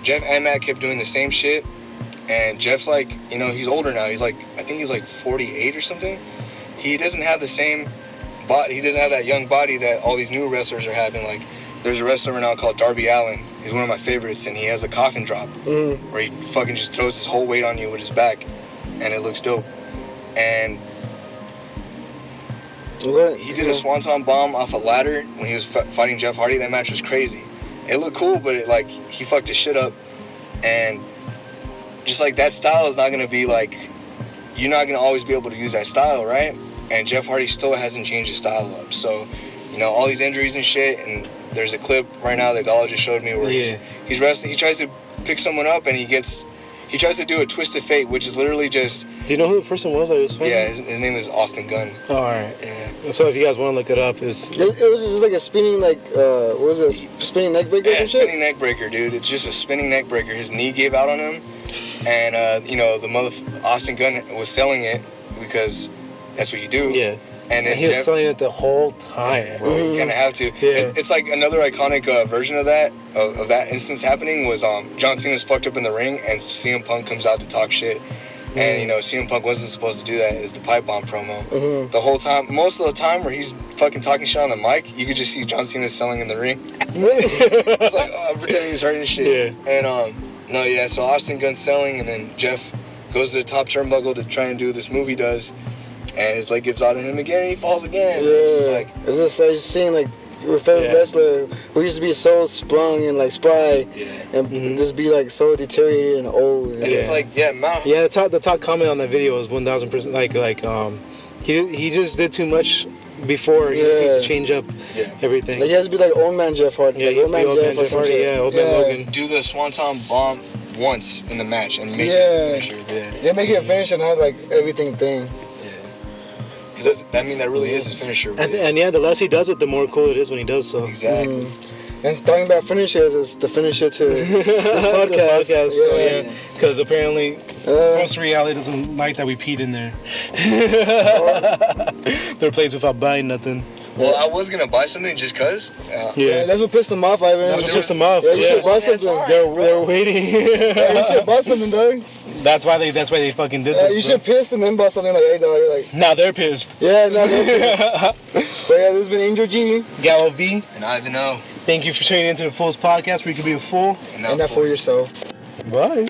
Jeff and Matt kept doing the same shit, and Jeff's like, you know, he's older now. He's like, I think he's like 48 or something. He doesn't have the same body. He doesn't have that young body that all these new wrestlers are having. Like, there's a wrestler right now called Darby Allin. He's one of my favorites, and he has a coffin drop where he fucking just throws his whole weight on you with his back, and it looks dope. And he did a swanton bomb off a ladder when he was fighting Jeff Hardy. That match was crazy. It looked cool, but he fucked his shit up. And just like that style is not gonna be like, you're not gonna always be able to use that style, right? And Jeff Hardy still hasn't changed his style up. So, you know, all these injuries and shit. And there's a clip right now that Gala just showed me where he's wrestling. He tries to pick someone up, and he tries to do a twist of fate, which is literally just. Do you know who the person was that was fighting? Yeah, his name is Austin Gunn. Oh, all right. Yeah. So if you guys want to look it up, it was just like a spinning what was it? Spinning neck breaker. Yeah, spinning neck breaker, dude. It's just a spinning neck breaker. His knee gave out on him, and you know, Austin Gunn was selling it because that's what you do. Yeah. And then he was selling it the whole time. Bro, you kind of have to. Yeah. It's like another iconic version of that instance happening was John Cena's fucked up in the ring, and CM Punk comes out to talk shit. And, you know, CM Punk wasn't supposed to do that. It's the pipe bomb promo. The whole time, most of the time where he's fucking talking shit on the mic, you could just see John Cena selling in the ring. It's like, pretending he's hurting shit. Yeah. And, so Austin Gunn's selling, and then Jeff goes to the top turnbuckle to try and do this move he does. and it's like gives out on him again, and he falls again. Yeah, It's just like seeing like your favorite wrestler who used to be so sprung and like spry, and just be like so deteriorated and old. and it's like Mount. Yeah, the top comment on that video was 1000%. He just did too much before. He just needs to change up everything. Like, he has to be like old man Jeff Hardy. Yeah, like, he has to be old man Jeff Hardy. Yeah, old man Logan. Do the Swanton Bomb once in the match and make it a finisher. Yeah, make it a finish and have like everything thing. Because that really is his finisher. And the less he does it, the more cool it is when he does so. Exactly. And talking about finishers is the finisher to this podcast. Because apparently, Post Reality doesn't like that we peed in there. Their place without buying nothing. Well, I was gonna buy something just cause. That's what pissed them off, Ivan. That's what pissed them off. Yeah, you should buy something. They're waiting. You should buy something, dog. That's why they fucking did this. You should piss and then buy something like, hey, dog. Like, now they're pissed. Yeah, now they're pissed. But yeah, this has been Angel G, Gallo V, and Ivan O. Thank you for tuning into the Fool's Podcast, where you can be a fool and not fool yourself. Bye.